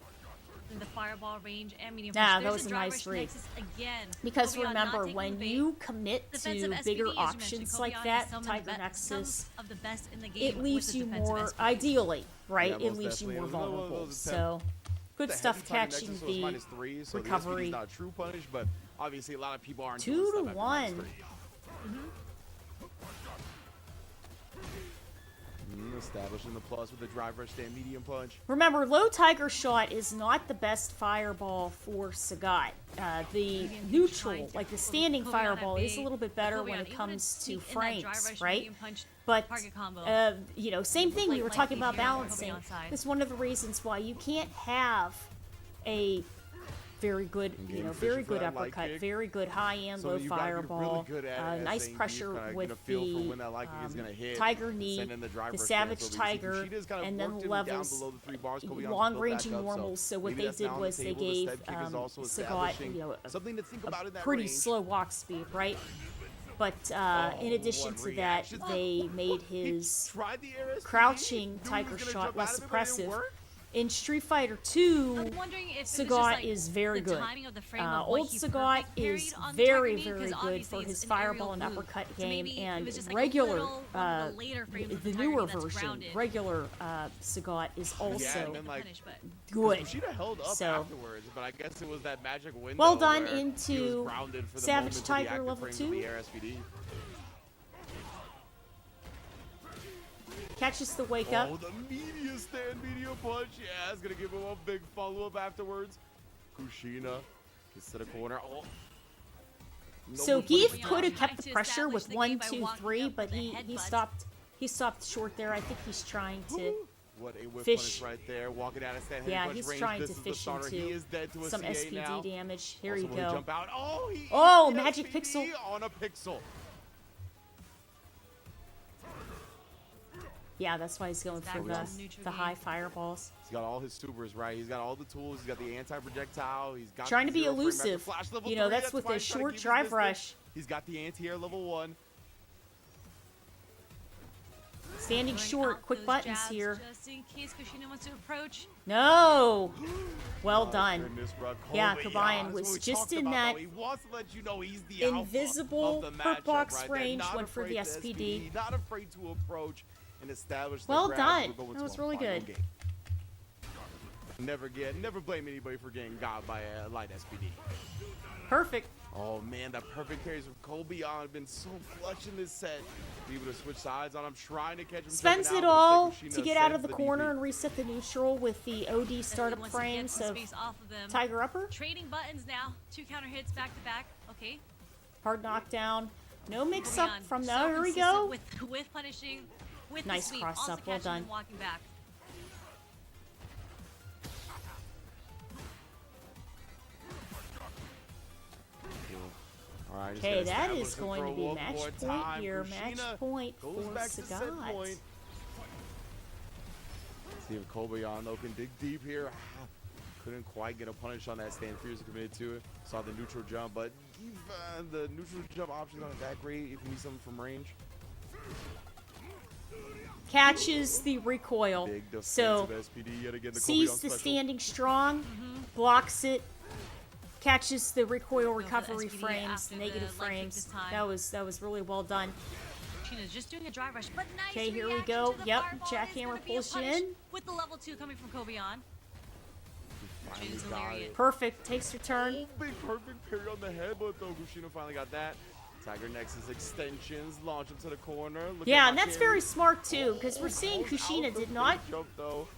in the fireball range and medium. Yeah, punch. that There's was a drive nice rush read. nexus again. Because Kobayan not remember, taking when the bait. you commit Defensive to SPD, bigger as you options mentioned, like Kobayan that, is some of Tiger the Nexus, some of the best in the game it with leaves the you defensive more, SPD. ideally, right? Yeah, It most leaves you definitely. more It was one of vulnerable. those So, good The stuff heavy Tiger catching Nexus was the -3, so recovery. The SPD is not a true punish, but obviously a lot of people aren't 2 doing to stuff at 1. -3. Establishing the plus with the drive rush stand medium punch. Remember, low Tiger Shot is not the best fireball for Sagat. The neutral, like the standing Kobayan fireball, at is a bay. little bit better Kobayan when it able comes to sneak in that drive frames, rush, right? medium punch, But, target combo. you know, same thing, we Like were talking lightly about here on balancing. Kobayan's side. It's one of the reasons why you can't have a very good, you know, Getting very fishing for good that light uppercut, kick. very good high and low Something you gotta be fireball, really good at nice Zangief, pressure kinda with get a feel for when that the light kick is gonna hit, Tiger Knee, send in the drive the rush Savage cancel. Tiger, Kushida's kinda and then worked him down levels, below the 3 bars. Kobayan's long built range back and up, normals. So what maybe they that's did now on the was they table. The gave step kick is also Sagat, establishing you know, something to think about in that pretty range. slow walk speed, right? But in addition what to that, reaction. they made He his tried the air SPD, crouching knew he Tiger was gonna Shot jump less out of it, but it didn't suppressive. work. In Street Fighter 2, I'm wondering if it was Sagat just, like, is very the good. timing of the frame of what Old he Sagat perfect parried is on the very, Tiger Knee, 'cause very good obviously for it's his an fireball and aerial move. uppercut So game, maybe it and was just, like, a regular, little, one of the later frames of the the Tiger newer Knee that's version, grounded. regular Sagat is also Yeah, and then, like, Punish, but good. Kushida held up So- afterwards, but I guess it was that magic window. Well done where he into was grounded for the Savage moment to the Tiger active level frames of 2. the air SPD. Catches the wake up. Oh, the media stand, media punch. Yeah, it's gonna give him a big follow-up afterwards. Kushina gets to the corner. Oh. So No he one could have Trying kept the to pressure establish with the 1, game by 2, walking 3, up but with a he headbutt. stopped. He stopped short there. I think he's trying to What a whip fish. punish right there. Walking out of stand. Yeah, heavy punch he's range. trying This to is the fish starter. into He is dead to a some CA SPD now. damage. Here Also, you will he go. jump out? Oh, he Oh, hit magic SPD pixel. on a pixel. Yeah, that's why he's going for Back to neutral the game. high fireballs. He's got all his supers, right? He's got all the tools. He's got the anti-projectile. He's got Trying the to be zero frame after elusive. flash level You know, 3. that's with why a he's trying to short keep his drive distance. rush. He's got the anti-air level 1. Standing Throwing short, out quick those buttons jabs here. Just in case Kushina wants to approach. No! Well Oh, done. goodness, bro. Yeah, Kobe, Kabayan that's was what we just talked in about, that though. He wants to let you know he's the alpha invisible of the hurt matchup box right there. range, Not went for the afraid to SPD. Not afraid to approach and establish the Well grab. done. We're going That to was a really final good. game. Never blame anybody for getting got by a light SPD. Perfect. Oh man, that perfect carries from Kobe on been so clutch in this set. Be able to switch sides on him, trying to catch him. Spends jumping it out, all but instead to Kushina get out of sends the corner DP. and reset the neutral with the OD startup Wants to get frames some of space off of them. Tiger Upper. Trading buttons now. 2 counter hits back to back. Okay. Hard knockdown. No mix Moving up on. from So there. Here we consistent go. With punishing, with Nice the sweep, cross also up, well catching done. and walking back. All right, just Okay, gonna that establish is him going for to be one match more point time. here. Kushina Match point goes for back to set Sagat. point. See if Kobayan though can dig deep here. Couldn't quite get a punish on that stand. Fierce committed to it. Saw the neutral jump, but the neutral jump option not that great if you need something from range. Catches the recoil. Big defensive So SPD yet again. The sees Kobayan the special. standing strong, blocks it, catches the recoil for the recovery SPD frames, after the negative light kick frames. this time. That was really well done. Kushina's just doing a drive rush, but nice. Okay, here we reaction go. to the Yep, fireball. jackhammer It is gonna be a pulls you punish in. with the level 2 coming from Kobayan. Finally Kushina's got hilarious. it. Perfect. Takes your turn. Oh, big perfect parry on the head, but though Kushina finally got that. Tiger Nexus extensions launch him to the corner. Look Yeah, at and my that's carry. very smart too, because we're Oh, seeing calls out Kushina the did big not jump, though,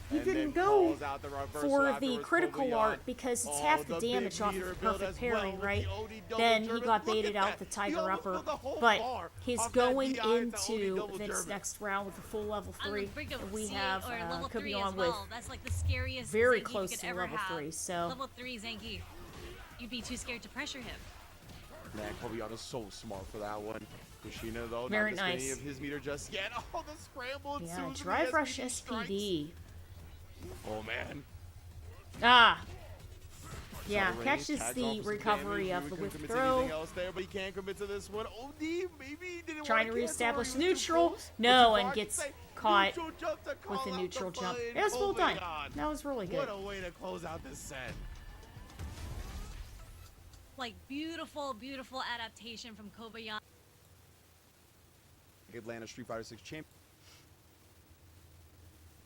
he and didn't then go calls out the reversal for the afterwards. critical Kobayan. art because it's half the big damage off meter of build perfect as well parry, with right? the OD double Then he German. got Look baited at out that. the Tiger He almost Upper, put the whole but bar he's off that going DI to OD into double this German. next round with a full level On the 3. brink of And we CA have or level 3 Kobayan as with well. That's like the scariest very Zangief close you could to ever level have. 3, so Level 3 Zangief. You'd be too scared to pressure him. Man, Kobayan is so smart for that one. Kushina, though, Very not missing any nice. of his meter just yet. Oh, the scramble. yeah, ensues with the drive rush strikes. SPD. Oh, man. Ah, Saw yeah, the range, catches tags the off for some recovery damage. of the Maybe couldn't whip commit to anything throw. else there, but he can't commit to this one. OD, maybe he didn't Trying to want reestablish cancel, or he was too neutral. close, No, but and you gets say caught neutral jump to with call a out neutral the jump. fun. It was well done. Kobayan. That was really good. What a way to close out this set. Like beautiful, beautiful adaptation from Kobayan. Atlanta Street Fighter 6 champion.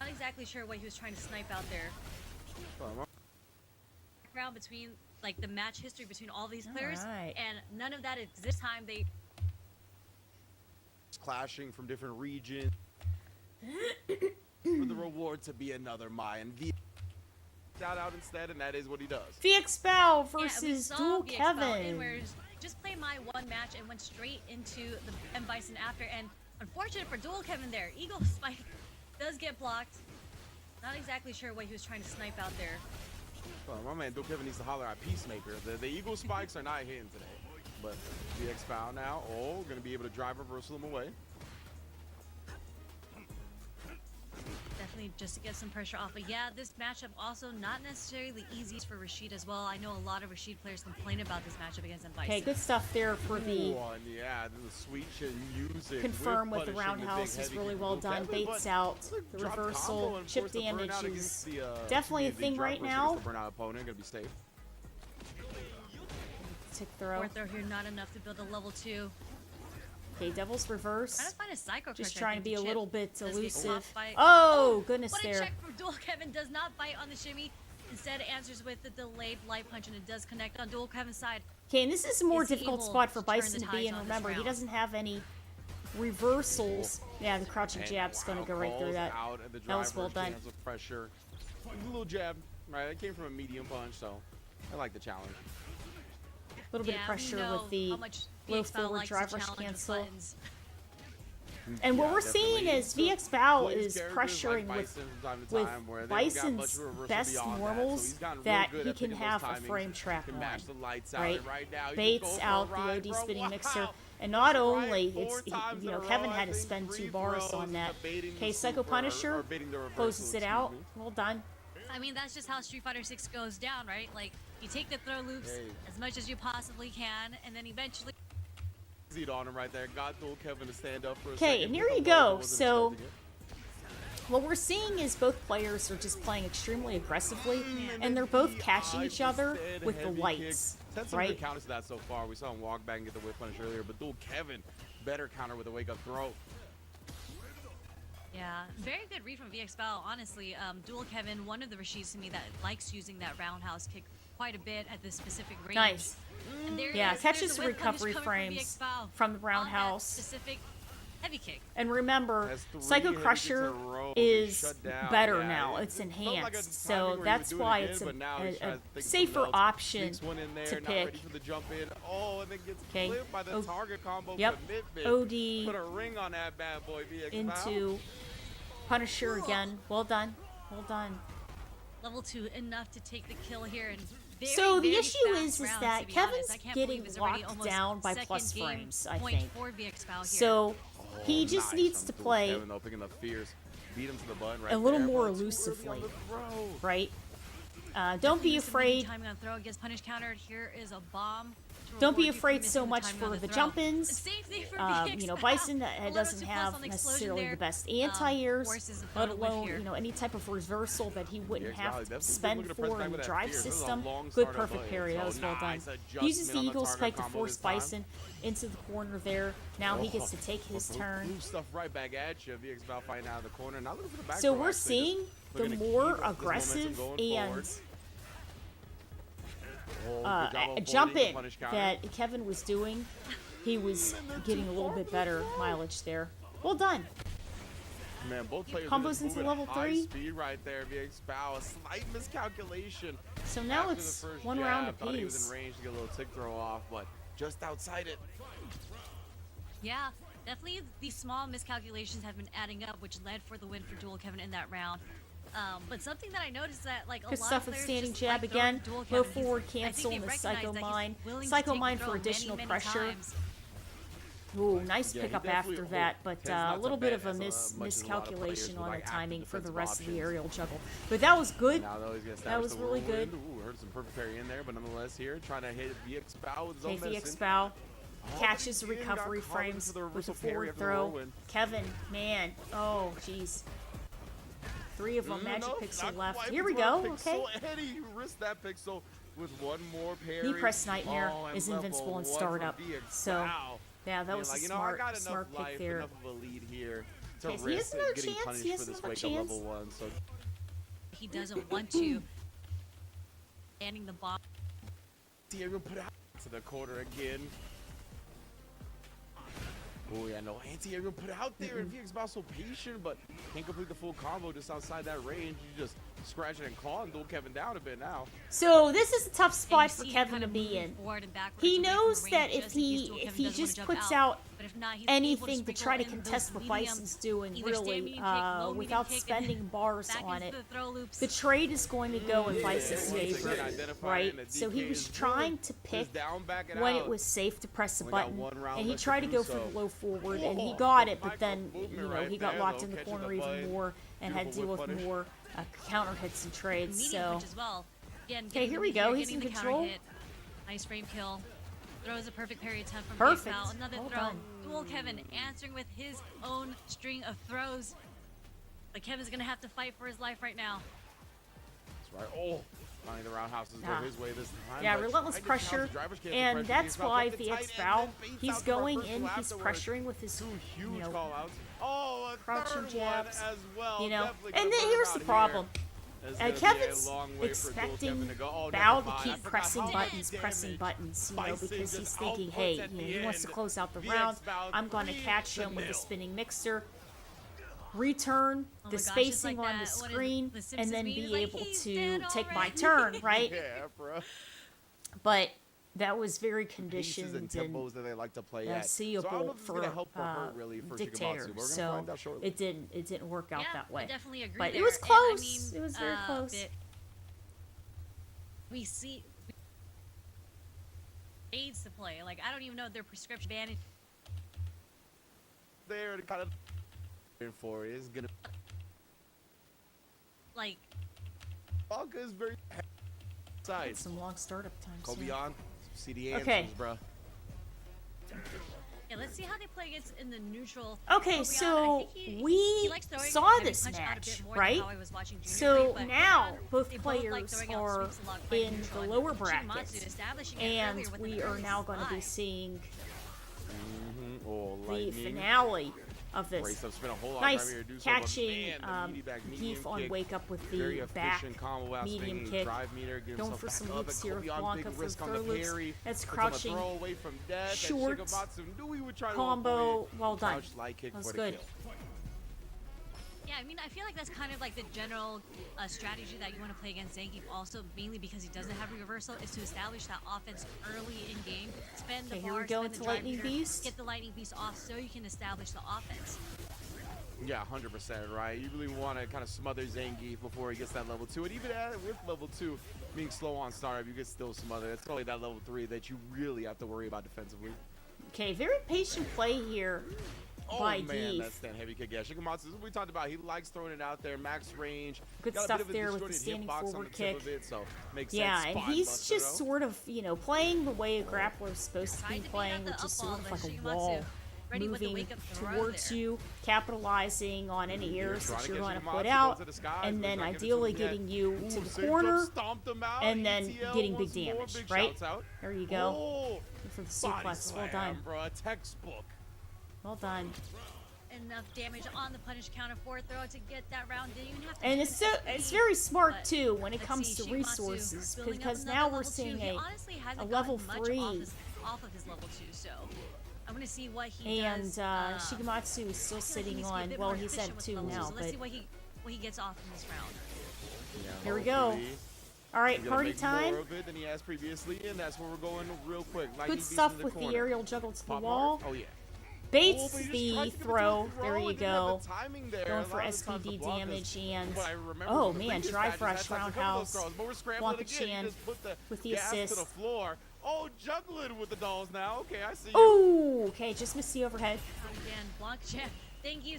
Not exactly sure what he was trying to snipe out there. Background between like the match history between all these players, Alright. and none of that exists. This time they Clashing from different regions. For the reward to be another Mayan. Shout out instead, and that is what he does. VX Bow we versus saw Dual VX Bell in Kevin. where just play my one match and went straight into the M Bison after. And unfortunate for Dual Kevin there, Eagle Spike does get blocked. Not exactly sure what he was trying to snipe out there. Oh, my man Dual Kevin needs to holler at Peacemaker. The Eagle Spikes are not hitting today. But VX foul now. Oh, gonna be able to drive reversal them away. Definitely just to get some pressure off. But yeah, this matchup also not necessarily the easiest for Rashid as well. I know a lot of Rashid players complain about this matchup against M Bison. Okay, good stuff there for the Ooh, and yeah, the sweet shit music. confirm with the punishing roundhouse big is heavy really kick well from Dual done. Kevin, Baits but out the drop combo reversal. and Chip force the damage burnout is against the, definitely a the thing drop right versus now. The burnout opponent gonna be safe. Tick throw. Fourth throw here, not enough to build a level 2. Okay, Devil's Reverse. Trying to find a psycho Just crush, I trying to think, be a Chip. little bit Does get elusive. stopped by- Oh, goodness What a there. check from Dual Kevin. Does not bite on the shimmy. Instead answers with the delayed light punch, and it does connect on Dual Kevin's side. Okay, and this is a more Is he difficult able spot for to turn Bison the to be tides in. on this Remember, he round? doesn't have any reversals. Yeah, the crouching jab's gonna go right through that. Out and the That was well driver done. lands with pressure. A little jab, right? It came from a medium punch, so I like the challenge. A little bit of Yeah, pressure we know with the how much low VX Bao forward likes to driver's challenge with cancel. buttons. And what Yeah, we're seeing definitely. is VX Bao Plays is characters pressuring like with Bison from time to with time, where they don't got much Bison's reversal best beyond normals so he's gotten real that good he at can picking those have a timings, frame track can on, match the lights out, right? and right now, you Baits go for a out the ride, OD bro. spinning Wow. mixer, and not only Right, four it's times you in know a Kevin row, had I to think, spend 2 three bars throws on that. debating the Okay, Psycho super, or Punisher baiting the reversal, closes it excuse out. me. Well done. I mean, that's just how Street Fighter 6 goes down, right? Like, you take the throw loops Hey. as much as you possibly can, and then eventually Easy on him right there. Got Dual Kevin to stand up for a Okay, second. and Pick here you up low, go. wasn't So expecting it. what we're seeing is both players are just playing extremely aggressively, and they're both catching each other with the lights, Had some right? good counters to that so far. We saw him walk back and get the whip punish earlier, but Dual Kevin, better counter with a wake up throw. Yeah, very good read from VX Bao. Honestly, Dual Kevin, one of the Rashids to me that likes using that roundhouse kick quite a bit at this specific range. Nice. And there Yeah, is, catches there's a whip punish recovery coming frames from, VX Bao from the on that roundhouse. specific heavy kick. And remember, Has 3 Psycho heavy kicks Crusher in a row, is shut down. better Yeah, now. it It's felt like a enhanced. timing So where he that's would do it why again, it's but now he's trying to think of safer something else. option Sneaks one in there, to not pick. ready for the jump in. Oh, and then gets Okay. clipped by the Oh, target combo yep. commitment. OD Put a ring on that bad boy, VX Bao. into Punisher again. Well done. Well done. Level 2, enough to take the kill here. And very, So the very issue fast is rounds, that to be Kevin's honest. I can't getting believe it's already locked almost down by second plus game frames, I point think. for VX Bao here. So he just Nice needs from to Dual play Kevin, though, picking the fierce. Beat him to the button right a little there, more but too early on elusively, the throw. right? Don't be Use the afraid. timing on throw gets punish countered. Here is a bomb. to Don't be reward you for afraid missing so the much timing on for the throw. jump-ins. Same thing for You know, VX Bison Bao. A little doesn't too close have on the explosion necessarily there. the best anti-airs, Forces the let throw whiff alone, here. you know, any type of reversal that he wouldn't VX Bao have definitely to spend looking to press for back in the with that drive fierce. This is a system. long Good startup perfect button, parry. That so was well done. nice He uses adjustment the on the Eagle target Spike to combo force this time. Bison into the corner there. Now he gets to take his Blew turn. stuff right back at you. VX Bao fighting out of the corner. Not looking for the back So throw, we're actually, just seeing the looking to more keep this momentum aggressive going and forward. Oh, good job avoiding the jumping punish counter. that Kevin was doing, he was getting a little bit better mileage there. Well done. Man, both players Combos are just into moving level high 3. speed right there. VX Bao, a slight miscalculation. So now After it's the first one jab, round thought he was apiece. in range to get a little tick throw off, but just outside it. Yeah, definitely these small miscalculations have been adding up, which led for the win for Dual Kevin in that round. But something that I noticed that like a Good lot stuff of with players standing just jab like throwing again. Dual Low Kevin. forward I think cancel they and the recognize Psycho that he's Mine. willing to Psycho take the Mine throw for many, additional many pressure. times. Ooh, nice Yeah, he pickup definitely after that, but tends a not to little bit bet of a as much as a lot of miscalculation players on with, the like, active timing for the defensive rest of the options. aerial juggle. But that was good. Now though, he's gonna That establish was the really good. whirlwind. Ooh, heard some perfect parry in there, but nonetheless here, trying to hit VX Bao with his Okay, own VX medicine. Bao Oh, catches the again, got recovery caught into frames the with a reversal parry forward after the throw. whirlwind. Kevin, man, oh jeez. 3 of them, Magic No, Pixel not left. quite Here we with go, one okay. pixel. Eddie risked that pixel with one more parry. He pressed Nightmare, Oh, and is level invincible in 1 startup. for VX So, Bao. yeah, that Being was like, a you know, I got smart enough life, pick there. enough of a lead here to Okay, so he has risk another getting chance, punished he has for this another wake chance. up level 1. So He doesn't want to. Landing the bomb. Diego put out to the corner again. Oh yeah, no, anti-aerial put out there, and VX Bao so patient, but can't complete the full combo just outside that range. You just scratching and clawing, Dual Kevin down a bit now. So this is a tough And spot you for see him Kevin kind to of be moving in. forward and backwards He away from knows the that range if just in case Dual he Kevin doesn't wanna just jump puts out. out But if not, he's able anything to sprinkle try to in those contest what medium, Bison's doing, either stand really, medium kick, low medium without kick, and spending bars back on into it, the throw loops. the trade is going to go in Bison's once favor, again, identifying right? that So he DK was is trying really to just pick down, backing when out. it was safe to press the We got button, one round and he left to tried to do go for so. the low forward, and he Whoa, got it, but Michael then, movement you know, right he got there, locked though, in the catching corner the even bite. more and had to deal Beautiful with whip more counter hits and trades. Medium So punch as well. Again, Okay, getting here the we lead go. He's getting in the counter control. hit. Nice frame kill. Throws a perfect parry attempt from Perfect. VX Bao. Another Well throw. done. Dual Kevin answering with his own string of throws. But Kevin's gonna have to fight for his life right now. That's right. Oh, finally the roundhouses Yeah. go his way this time. yeah, but relentless tried to pressure, challenge the driver's cancel and pressure. that's VX Bao why kept it VX tight and Bao, then baits he's out the going reversal in, he's afterwards. pressuring with his, Two huge you know, call outs. Oh, a crouching third jabs, one as well. you know. Definitely And could've then put him here's out the here. problem. It's gonna be a Kevin's long way for Dual expecting Kevin to go. Oh, Bao never to mind. I keep forgot pressing how buttons, much pressing damage buttons, Bison because he's just thinking, outputs hey, at the he wants to end. close out the VX round. Bao I'm going to 3 catch to him with a 0. spinning mixer, return Oh the my gosh, it's spacing like on the that- what is screen, The and Simpsons then meme? be It's like, able "He's to dead take my already." turn, right? Yeah, bro. But that was very Pieces conditioned and tempos that they like to play at. So I don't know seeable if it's gonna for help or hurt really for Shigematsu. Dictator. But we're gonna So find out shortly. it didn't work out Yeah, that way. I definitely agree But there. it was And, close. It was very close. We see aids to play. Like, I don't even know if their prescription ban. There to kind of for is gonna. Like, Blanca is very side. Some long startup times. Kobe yeah. on CDA Okay. answers, bro. yeah, let's see how they play against in the neutral. Okay, Kobe, I so think he we likes throwing saw heavy this punch out a match, bit more than right? how I was watching Junior So play, but now Kobe, both they both like players throwing out are sweeps a lot, playing in neutral, the and lower Shigematsu brackets, establishing it and earlier with we an are early now going to be slide. seeing Oh, the lightning. finale of this. Brace up, spin a whole lot Nice right here, do so, but catching man, the meaty back medium Heath on kick, wake up with very the back efficient combo out medium swinging, kick. drive meter, get Going himself for back some up, loops and here. Kobe on Blanca big for risk on throw the loops. parry. That's Puts him a crouching. throw away from death. Short And Shigematsu knew he would try to combo. avoid it. Well done. Crouch light kick That was for the good. kill. Yeah, I mean, I feel like that's kind of like the general strategy that you want to play against Zangief. Also, mainly because he doesn't have a reversal, is to establish that offense early in game. Spend the Okay, here bar, we go spend the into drive Lightning meter, Beast. get the lightning beast off, so you can establish the offense. Yeah, 100%, right? You really want to kind of smother Zangief before he gets that level 2. And even with level 2 being slow on startup, you can still smother. It's only that level 3 that you really have to worry about defensively. Okay, very patient play here Oh by man, Heath. that's that heavy kick. Yeah, Shigematsu, we talked about, he likes throwing it out there, max range. Good Got a stuff bit of a there with the distorted standing hitbox on forward the tip kick. of it, so makes Yeah, sense. and Spine he's buster, just though. sort of, playing the way a grappler is supposed to Tried be to beat playing, out the which is up sort of wall, like but a Shigematsu wall, ready with the moving wake-up throw towards there. you, capitalizing on any errors trying that to you're get going to Shigematsu, put goes out, to the skies, and but then he's not gonna ideally do it yet. getting you Ooh, to the Sig corner, Jump stomped him out. and then ETL getting big once more, damage, big right? shouts out. There you go. Oh, For the body suplex, well slam, done. bro, a textbook. Well done. Enough damage on the punish counter for throw to get that round. Didn't even have to And do it's an it's SP, very smart but too when it let's comes see, to Shigematsu resources, building up because another now we're level two. seeing He a honestly hasn't level gotten much 3. off of his level 2, so I'm gonna see what he and does. Shigematsu is still I feel like he sitting needs to be a on, bit well, more he's efficient at with 2 level now, so let's but see what he gets off in this round. Yeah, here we go. hopefully All right, he's gonna party make time. more of it than he has previously, and that's where we're going real quick. Lightning Good Beast stuff in with corner. the aerial juggle to the Pop wall. Mart? Oh yeah. Baits Oh, but he just the tried to give it to throw. him, There bro, you and didn't have go. the timing there. Going A for lot of the times SPD the Blanca's- damage and what I remember oh from the man, previous dry matches, fresh had to cover those roundhouse. throws, but we're scrambling Blanca again. He Chan just put the with the gas to assist. the floor. Oh, juggling with the dolls now. Okay, I see you. Oh, okay, just missed the overhead. Again, Blanca Chan, thank you.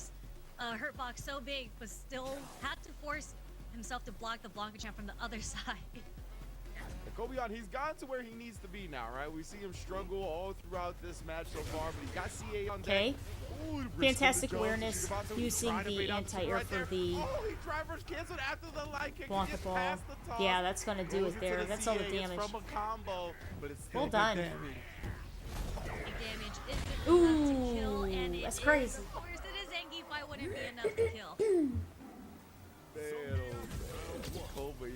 Hurt box so big, but still had to force himself to block the Blanca Chan from the other side. And Kobe on, he's gotten to where he needs to be now, right? We see him struggle all throughout this match so far, but he's got CA on deck. Okay. Ooh, risking Fantastic the jump. awareness, Shigematsu using trying to the bait out the anti-air right for there. the Oh, he drivers canceled after the light kick. He Blanca gets ball. past the top. Yeah, that's gonna do Goes it into there. the That's all the CA. It's damage. from a combo, but it's still Well good done. damage. Big damage is good enough to kill, and it that's is, crazy. Of course, it is Zangief. Why wouldn't it be enough to kill? Kobe,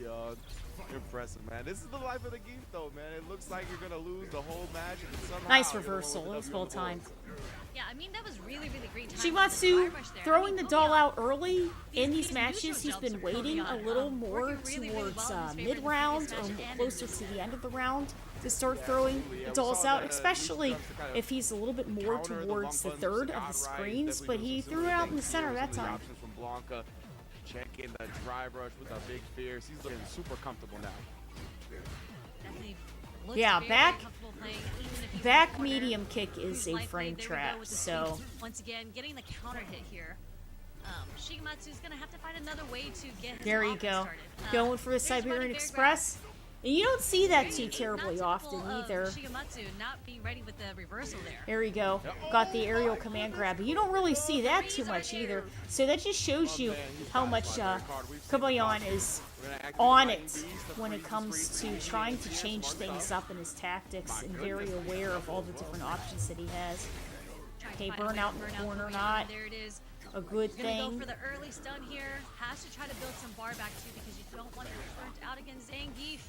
impressive, man. This is the life of the game, though, man. It looks like you're gonna lose the whole match, and somehow Nice you're gonna reversal. win It the was W well on the board. timed. Yeah, I mean, that was really, really great timing. with the Shigematsu dry rush there. throwing the doll Kobe out early in these these matches. neutral He's jumps been are Kobe waiting a on, little working more really, really towards well in his favor in the mid-round previous or match and closer in to the end of the round to start throwing absolutely. Yeah, the we dolls saw out, that, especially jumps to kind of if he's a little bit more counter the towards long the buns, third got of the right, screens, definitely but doing he some threw it similar out in the things center here. that Some of the time. options from Blanca, checking the drive rush with a big fierce. He's looking super comfortable now. Definitely looks Yeah, very, back- very comfortable playing, even if he's in Back the corner. medium kick is Who's a life frame lane? There we go trap, with the so sweep. Once again, getting the counter hit here. Shigematsu's gonna have to find another way to get his there you offense go. started. Going for the there's running Siberian very Express. And you don't see that Very too terribly not often typical of either. Shigematsu not being ready with the reversal there. There you go. Got the aerial command grab. You don't really see that too much either. So that just shows you how much Kabayan is on it when it comes to trying to change things up in his tactics and very aware of all the different options that he has. Trying to Okay, find a way to burnout in the burn out corner, Kobe, not. and there it is. a good He's gonna go thing. for the early stun here. Has to try to build some bar back too because you don't want to get burnt out against Zangief.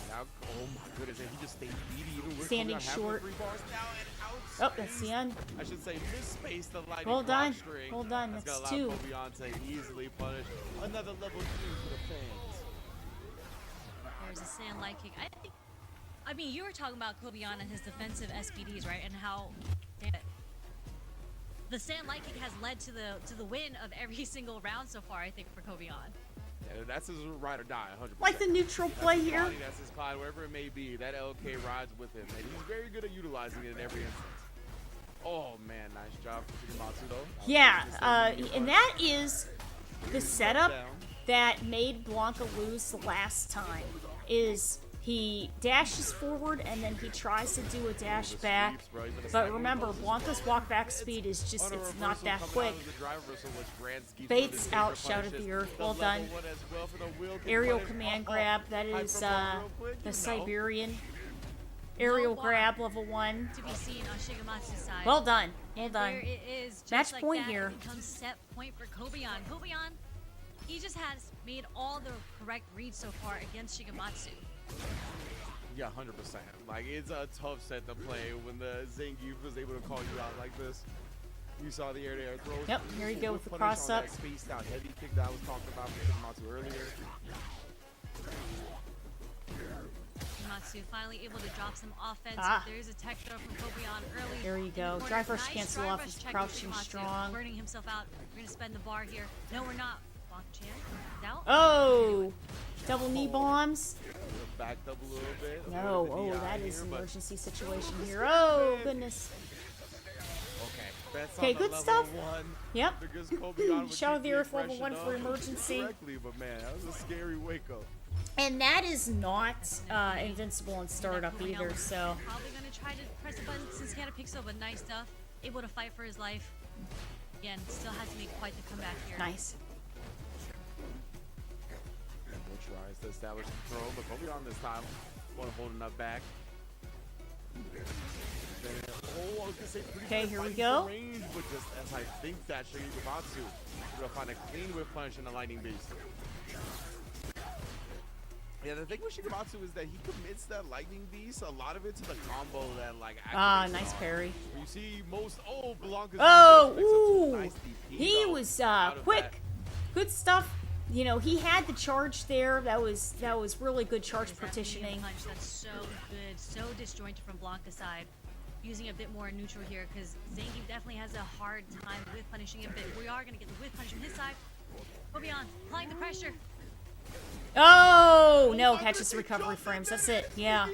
Now, oh my goodness, and he just stayed beady even with Standing Kobe on short. having 3 bars now and Oh, that's the end. I should say misspaced the lightning Well done. block string. Well done. That's That's gonna 2. allow Kobe on to easily punish another level 2 for the fans. There's a sand light kick. I mean, you were talking about Kobeon and his defensive SPDs, right? And how damn it, the sand light kick has led to the win of every single round so far. I think for Kobeon. Yeah, that's his ride or die, 100%. Like the neutral play That's his here. body, that's his Clyde, wherever it may be. That LK rides with him, and he's very good at utilizing it in every instance. Oh man, nice job for Shigematsu though. Yeah, and that is the setup that made Blanca lose the last time. Is he dashes forward and then he tries to do a dash back, but remember Blanca's walk back speed is just, it's not that quick. Bates outshouted the earth. Well done. Aerial command grab. That is the Siberian aerial grab level 1. To be seen on Shigematsu's side. Well done. Well And done. there it is. Just Match like point that, here. It becomes set point for Kobeon. Kobeon, he just has made all the correct reads so far against Shigematsu. Yeah, 100%. Like, it's a tough set to play when the Zangief was able to call you out like this. You saw the air-to-air throws. Yep, here you go with the Punish cross on up. that spaced out heavy kick that I was talking about from Shigematsu earlier. Shigematsu finally able to drop some offense. Ah. There's a tech throw from Kobeon early. There you in the go. corner. Drive rush Nice cancel drive off rush his check from crouching Shigematsu, strong. burning himself out. We're gonna spend the bar here. No, we're not. Blanca-chan. Now. Oh! Double knee bombs. Backed up a little bit. No, avoided the oh, that DI is here, an but- emergency situation here. Oh, goodness. Okay, that's Okay, on the good level stuff. 1. Yep. Because Kobeon would Shadow keep of the the Earth level aggression 1 for up emergency. correctly, but man, that was a scary wake up. And that is not invincible in startup Kobeon either, was so. Probably gonna try to press the button since he had a pixel, but nice stuff. Able to fight for his life. Again, still has to make quite the comeback here. Nice. We'll try to establish the throw, but Kobeon this time one holding up back. Oh, I was gonna say pretty Okay, good here we fighting go. for range, but just as I think that Shigematsu is gonna find a clean whip punch in the lightning beast. Yeah, the thing with Shigematsu is that he commits that lightning beast, a lot of it to the combo that like Ah, activates nice on. parry. You see most Blanca's Oh, just picks up some ooh. nice DP, He though, was out of quick. that. Good stuff. You know, he had the charge there. That was really good charge There's that partitioning. medium punch that's so good, so disjointed from Blanca's side. Using a bit more neutral here because Zangief definitely has a hard time with punishing him, but we are going to get the whip punch from his side. Kobeon applying the pressure. Oh, no, catches recovery frames. That's it. Yeah.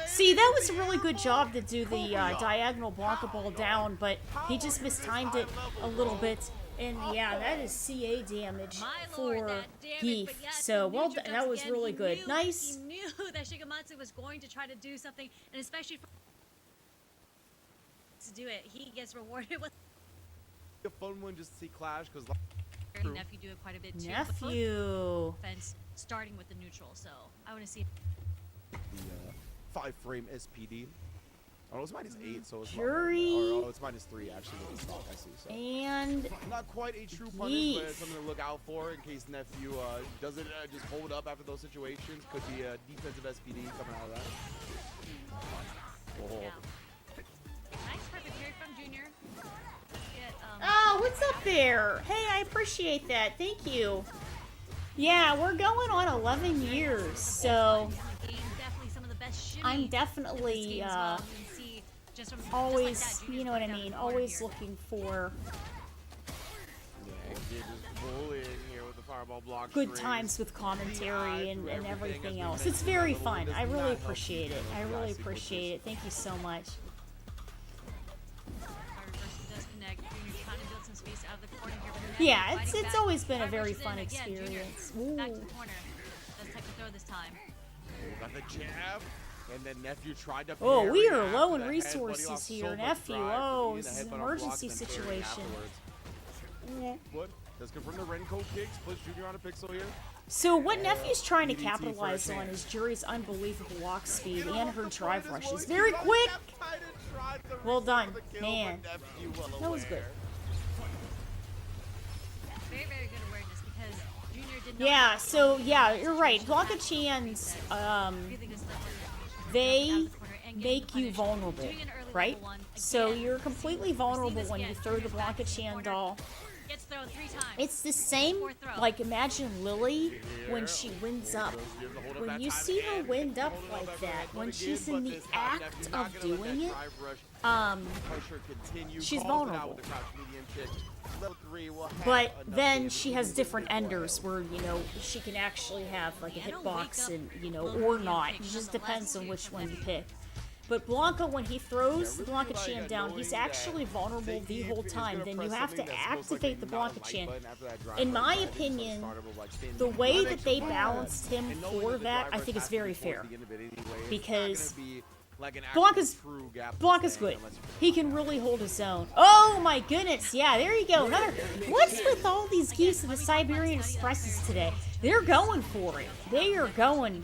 See, that was a really good job to do the diagonal Blanca ball down, but he just mistimed it a little bit. And yeah, that is CA damage My for lord, that damage, Geef. but yes, So, the well, neutral that jumps was again. really He good. knew- Nice. He knew that Shigematsu was going to try to do something, and especially to do it, he gets rewarded with A fun one just to see Clash because Nephew do it quite a bit too. But both Nephew. offense starting with the neutral, so I want to see. the 5-frame SPD. Oh, it's -8, so it's Fury. Oh, it's -3 actually with the stock. I see. So And not quite a true punish, Yeet. but it's something to look out for in case Nephew doesn't just hold up after those situations. Could be a defensive SPD coming out of that. Oh. Yeah. Nice perfect carry from Junior. Get, oh, what's up there? Hey, I appreciate that. Thank you. Yeah, we're going on 11 years, so definitely some of the best shimmy I'm in this definitely game as well. You can see just from always, just like that, you know what I mean, always looking for Yeah, kid just bullying here with the fireball block. good strings. times with commentary and Everything everything has else. been It's very mentioned. fun. Does I really not help appreciate you it. in I those really last appreciate sequences. it. Thank you so much. Our reversal does connect. Junior trying to build some space out of the corner here. But Nephew Yeah, fighting it's back. always been a Fire very rushes in fun again. Junior experience. back to Ooh. the corner. Does take the throw this time. Got the jab, and then Nephew tried to. Oh, we parry are after low in the head, but he resources lost so here. much Nephew, drive from oh, getting the this is an headbutt on block emergency and then parrying situation. afterwards. But does confirm the Renko kick, splits Junior on a pixel here. So what Nephew's trying to DDT capitalize first on hand. is Jury's unbelievable walk speed You know and what her the drive point is, rushes. Roy? Very He quick. got tight and tried to Well reset done, the kill, man. but Nephew well That was good. aware. Yeah, so yeah, you're right. Blanca Chan's they make you vulnerable, right? So you're completely vulnerable when you throw the Blanca Chan doll. Gets thrown 3 times. It's the same, like imagine Lily when she winds up. When you see her wind up like that, when she's in the act of doing it, she's vulnerable. But then she has different enders where, you know, she can actually have like a hitbox and, you know, or not. It just depends on which one you pick. But Blanca, when he throws the Blanca Chan down, he's actually vulnerable the whole time. Then you have to activate the Blanca Chan. In my opinion, the way that they balanced him for that, I think is very fair. Because Blanca's good. He can really hold his own. Oh my goodness, yeah, there you go. Another. What's with all these geese and the Siberian Expresses today? They're going for it. They are going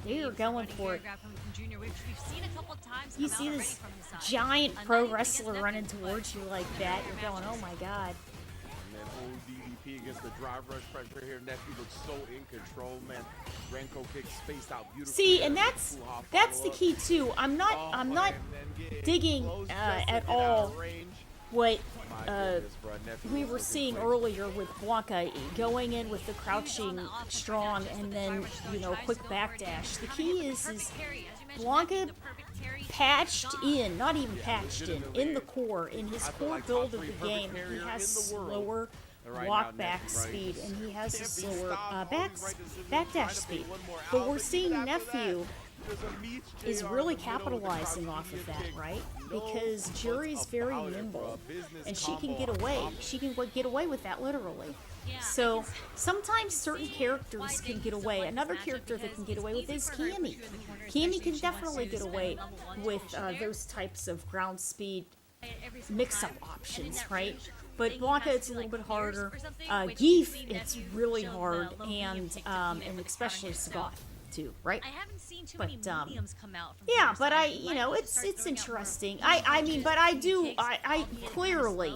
for it. You see this giant pro wrestler running towards you like that, you're going, oh my god. And then ODDP against the drive rush pressure here. Nephew looks so in control, man. Renko kick spaced out beautifully. See, and that's the key too. I'm not digging at all what we were seeing earlier with Blanca going in with the crouching strong and then, you know, quick backdash. The key is Blanca patched in, not even patched in the core, in his core build of the game, he has slower walk back speed and he has a slower backdash speed. But we're seeing Nephew is really capitalizing off of that, right? Because Juri's very nimble and she can get away. She can get away with that literally. So sometimes certain characters can get away. Another character that can get away with is Cammy. Cammy can definitely get away with those types of ground speed mix-up options, right? But Blanca, it's a little bit harder. Geef, it's really hard, and especially Sagat too, right? I haven't seen too many mediums come out from yeah, but you know, it's interesting. I mean, but I clearly,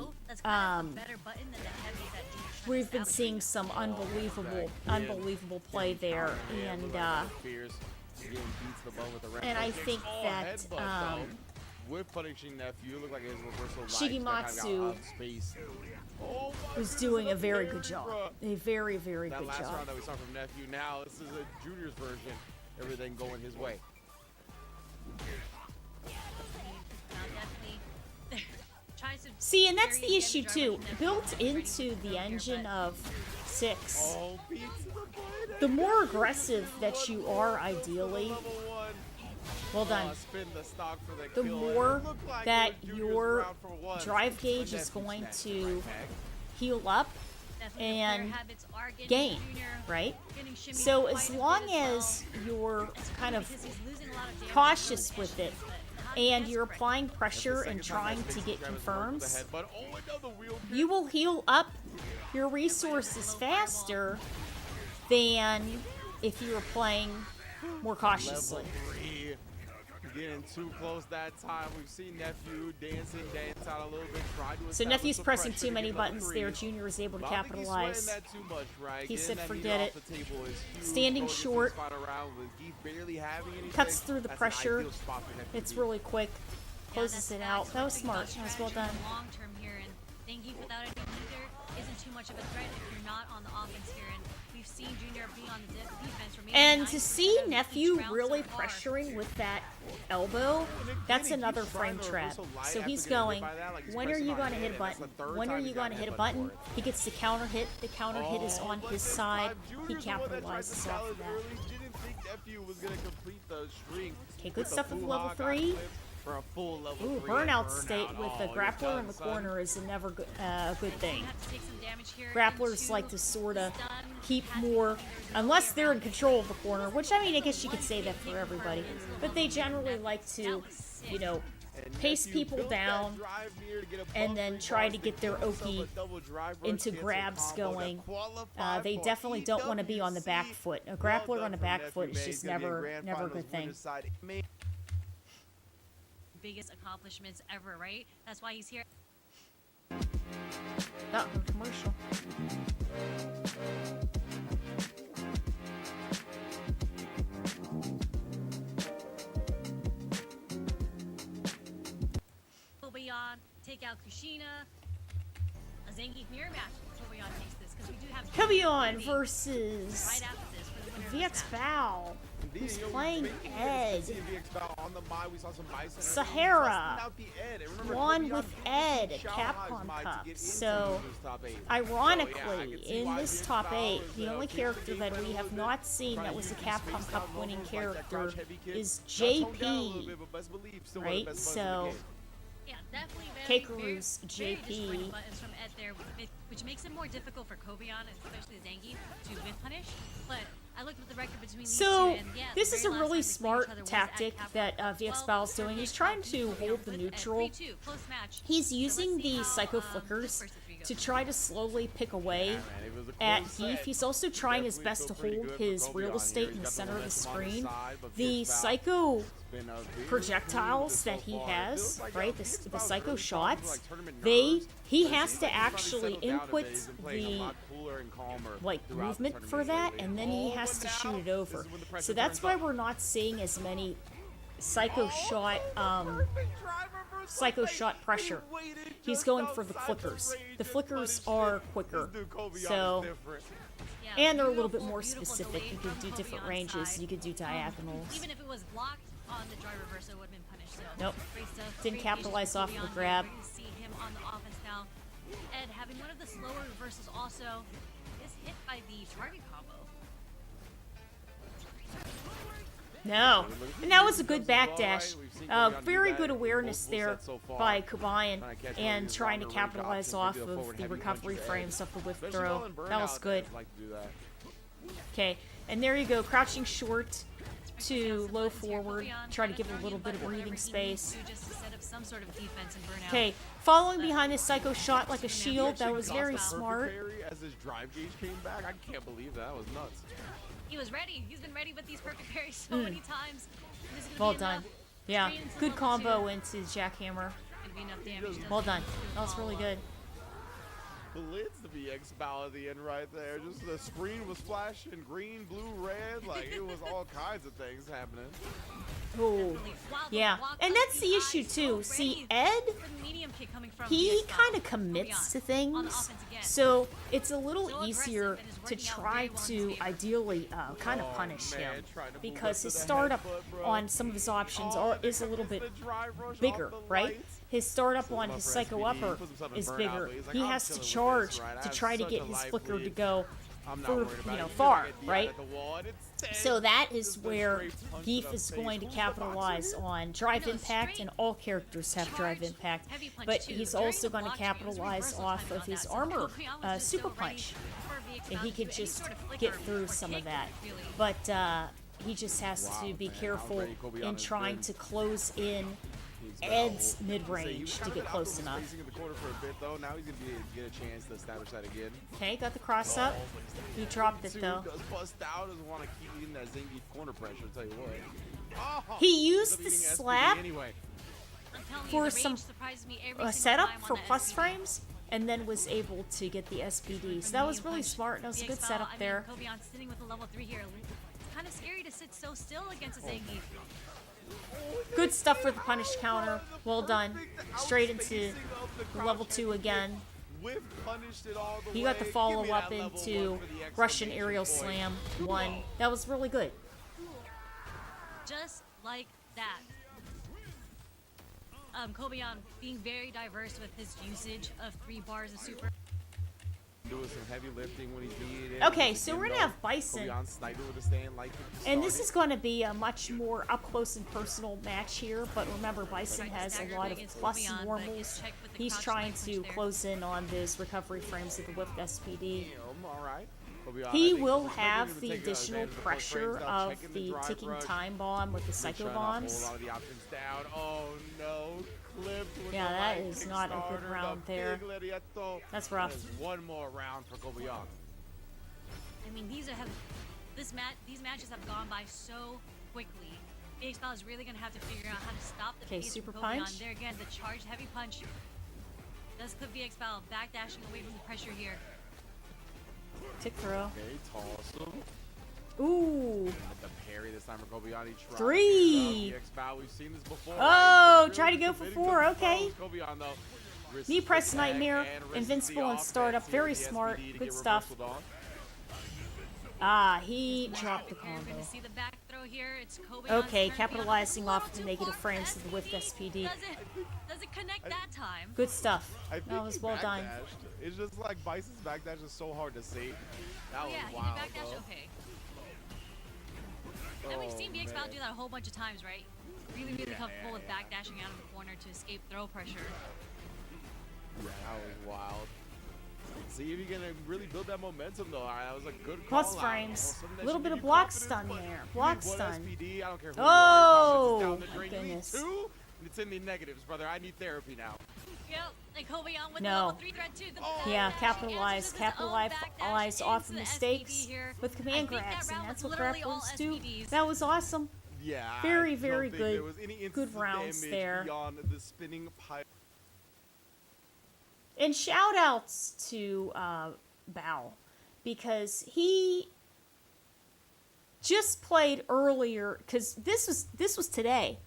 we've been seeing some unbelievable play there, and I think that with punishing Nephew, look like his reversal Shigematsu was doing a very good job. A very, very good job. That last round that we saw from Nephew, now this is a Junior's version. Everything going his way. See, and that's the issue too. Built into the engine of 6, the more aggressive that you are, ideally, well done, the more that your drive gauge is going to heal up and gain, right? So as long as you're kind of cautious with it and you're applying pressure and trying to get confirms, you will heal up your resources faster than if you were playing more cautiously. Getting too close that time. We've seen Nephew dance out a little bit. So Nephew's pressing too many buttons there. Junior is able to capitalize. He said, forget it. Standing short. Cuts through the pressure. It's really quick. Closes it out. That was smart. That was well done. Long term here, and Zangief without any leader isn't too much of a threat if you're not on the offense here. And we've seen Junior be on the defense. And to see Nephew really pressuring with that elbow, that's another frame trap. So he's going, when are you going to hit a button? When are you going to hit a button? He gets the counter hit. The counter hit is on his side. He capitalizes off of that. Okay, good stuff with level 3. For a full level Ooh, burnout state with a grappler in the corner is never a good thing. Grapplers like to sort of keep more, unless they're in control of the corner, which, I mean, I guess you could say that for everybody, but they generally like to, you know, pace people down and then try to get their Oki into grabs going. They definitely don't want to be on the back foot. A grappler on the back foot is just never a good thing. Biggest accomplishments ever, right? That's why he's here. Oh, commercial. take out Kushina. A Zangief mirror match. Kobion takes this because we do have Kobion right versus after this for the winner of VX this match. Val, who's playing Ed. Sahara. Sahara won with Ed at Capcom Cup. So, ironically, in this top 8, the only character that we have not seen that was a Capcom Cup winning character is JP, right? So, Yeah, definitely Kakeru's very JP. disappointing buttons from Ed there, which makes it more difficult for Kobion, especially Zangief, to whiff punish. But I looked at the record between these two, So, and yeah, this the is a very last really time they played smart each other was tactic at that Capcom VX 12 Val's doing. for He's VX trying Val to Kobion hold the with at neutral. 3-2, close match. He's So using let's see the how, Psycho this Flickers first three goes. to try to slowly pick away at Heath. He's also trying his best to hold his real estate in the center of the screen. The Psycho projectiles that he has, right, the Psycho shots, he has to actually input the like movement for that, and then he has to shoot it over. So that's why we're not seeing as many Psycho shot pressure. He's going for the flickers. The flickers are quicker, so, Yeah, and they're a little bit beautiful, more beautiful specific. delay You can do from different Kobion's ranges. side. You could do diagonals. Even if it was blocked on the dry reverse, it would have been punished. So Nope. great stuff. Didn't Great capitalize patience off from the Kobion. grab. We're going to see him on the offense now. Ed having one of the slower reverses also is hit by the target combo. No. And that was a good backdash. Very good awareness there by Kobion and trying to capitalize off of the recovery frames of the whiff throw. That was good. Okay, and there you go. Crouching short to low forward. Try to give a little bit of breathing space. Just to set up some sort of defense and burnout. Okay, following behind this Psycho shot like a shield. That was very smart. As his drive gauge came back, I can't believe that. That was nuts. He was ready. He's been ready with these perfect parries so many times. This is gonna Well be done. enough. Yeah, Straight into good level combo 2. into Jackhammer. Gonna be enough damage. Well done. That was really good. Blitz the VX bow at the end right there. Just the screen was flashing green, blue, red. Like, it was all kinds of things happening. Oh, yeah. And that's the issue too. See, Ed, he kind of commits to things, so it's a little easier to try to ideally kind of punish him, because his startup on some of his options is a little bit bigger, right? His startup on his Psycho Upper is bigger. He has to charge to try to get his flicker to go for, far, right? So that is where Geef is going to capitalize on drive impact, and all characters have drive impact, but he's also going to capitalize off of his armor super punch, and he could just get through some of that. But he just has to be careful in trying to close in Ed's mid-range to get close enough. Now he's gonna get a chance to establish that again. Okay, got the cross up. He dropped it though. Does bust out, doesn't want to keep in that Zangief corner pressure. I'll tell you what. He used the WSPD slap anyway. for some setup for plus frames, and then was able to get the SPD. So that was really smart. That was a good setup there. Kobion sitting with a level 3 here. It's kind of scary to sit so still against a Zangief. Good stuff for the punish counter. Well done. Straight into level 2 again. He got the follow up into Russian aerial slam 1. That was really good. Just like that. Kobion being very diverse with his usage of 3 bars of super. Doing some heavy lifting when he's needed. Okay, so we're gonna have Bison. And this is going to be a much more up close and personal match here, but remember, Bison has a lot of plus normals. He's trying to close in on those recovery frames of the whipped SPD. He will have the additional pressure of the ticking time bomb with the Psycho Bombs. Oh no. Yeah, that is not a good round there. That's rough. One more round for Kobion. I mean, these matches have gone by so quickly. VX Val is really gonna have to figure out how to stop the pace super from punch. Kobion. There again, the charged heavy punch does clip VX Val backdashing away from the pressure here. Tick throw. Okay, toss him. Ooh. The parry this time for Kobion. 3. VX Val, we've seen this before. Oh, right? try to go for 4. Okay. Kobion though. risks Knee the press tech Nightmare, and risks invincible the and startup. offense Very here for the smart. SPD to Good get stuff. reversaled on. Ah, he dropped the You're combo. gonna see the back throw here. It's Kobe Okay, on capitalizing off the too negative far frames for of the Whiff SPD. Doesn't connect that time. Good stuff. I think That was he well done. backdashed. It's just like Bice's backdash is so hard to see. That Oh was yeah, he wild, did backdash. though. Okay. And we've seen BX Val man. do that a whole bunch of times, right? Really comfortable with backdashing out of the corner to escape throw pressure. Yeah, that was wild. See if you can really build that momentum, though. That was a good call Plus out. frames. Something that Little should bit give of you block confidence, stun but there. you Block need one stun. SPD. I don't care who Oh, you are. Your confidence is down the drain. You need goodness. 2, and it's in the negatives, brother. I need therapy now. Yep, and Kobe on with No. the level 3 threat too. Yeah, backdash. capitalize Answers his own capitalize backdash off into of the mistakes SPD here. with command I think grabs, that and round that's was what literally all grapplers do. SPDs. That was awesome. Yeah, Very, I don't very think good. There was any Good instant rounds damage there. beyond the spinning pipe. And shout outs to Bao, because he just played earlier, because this was today.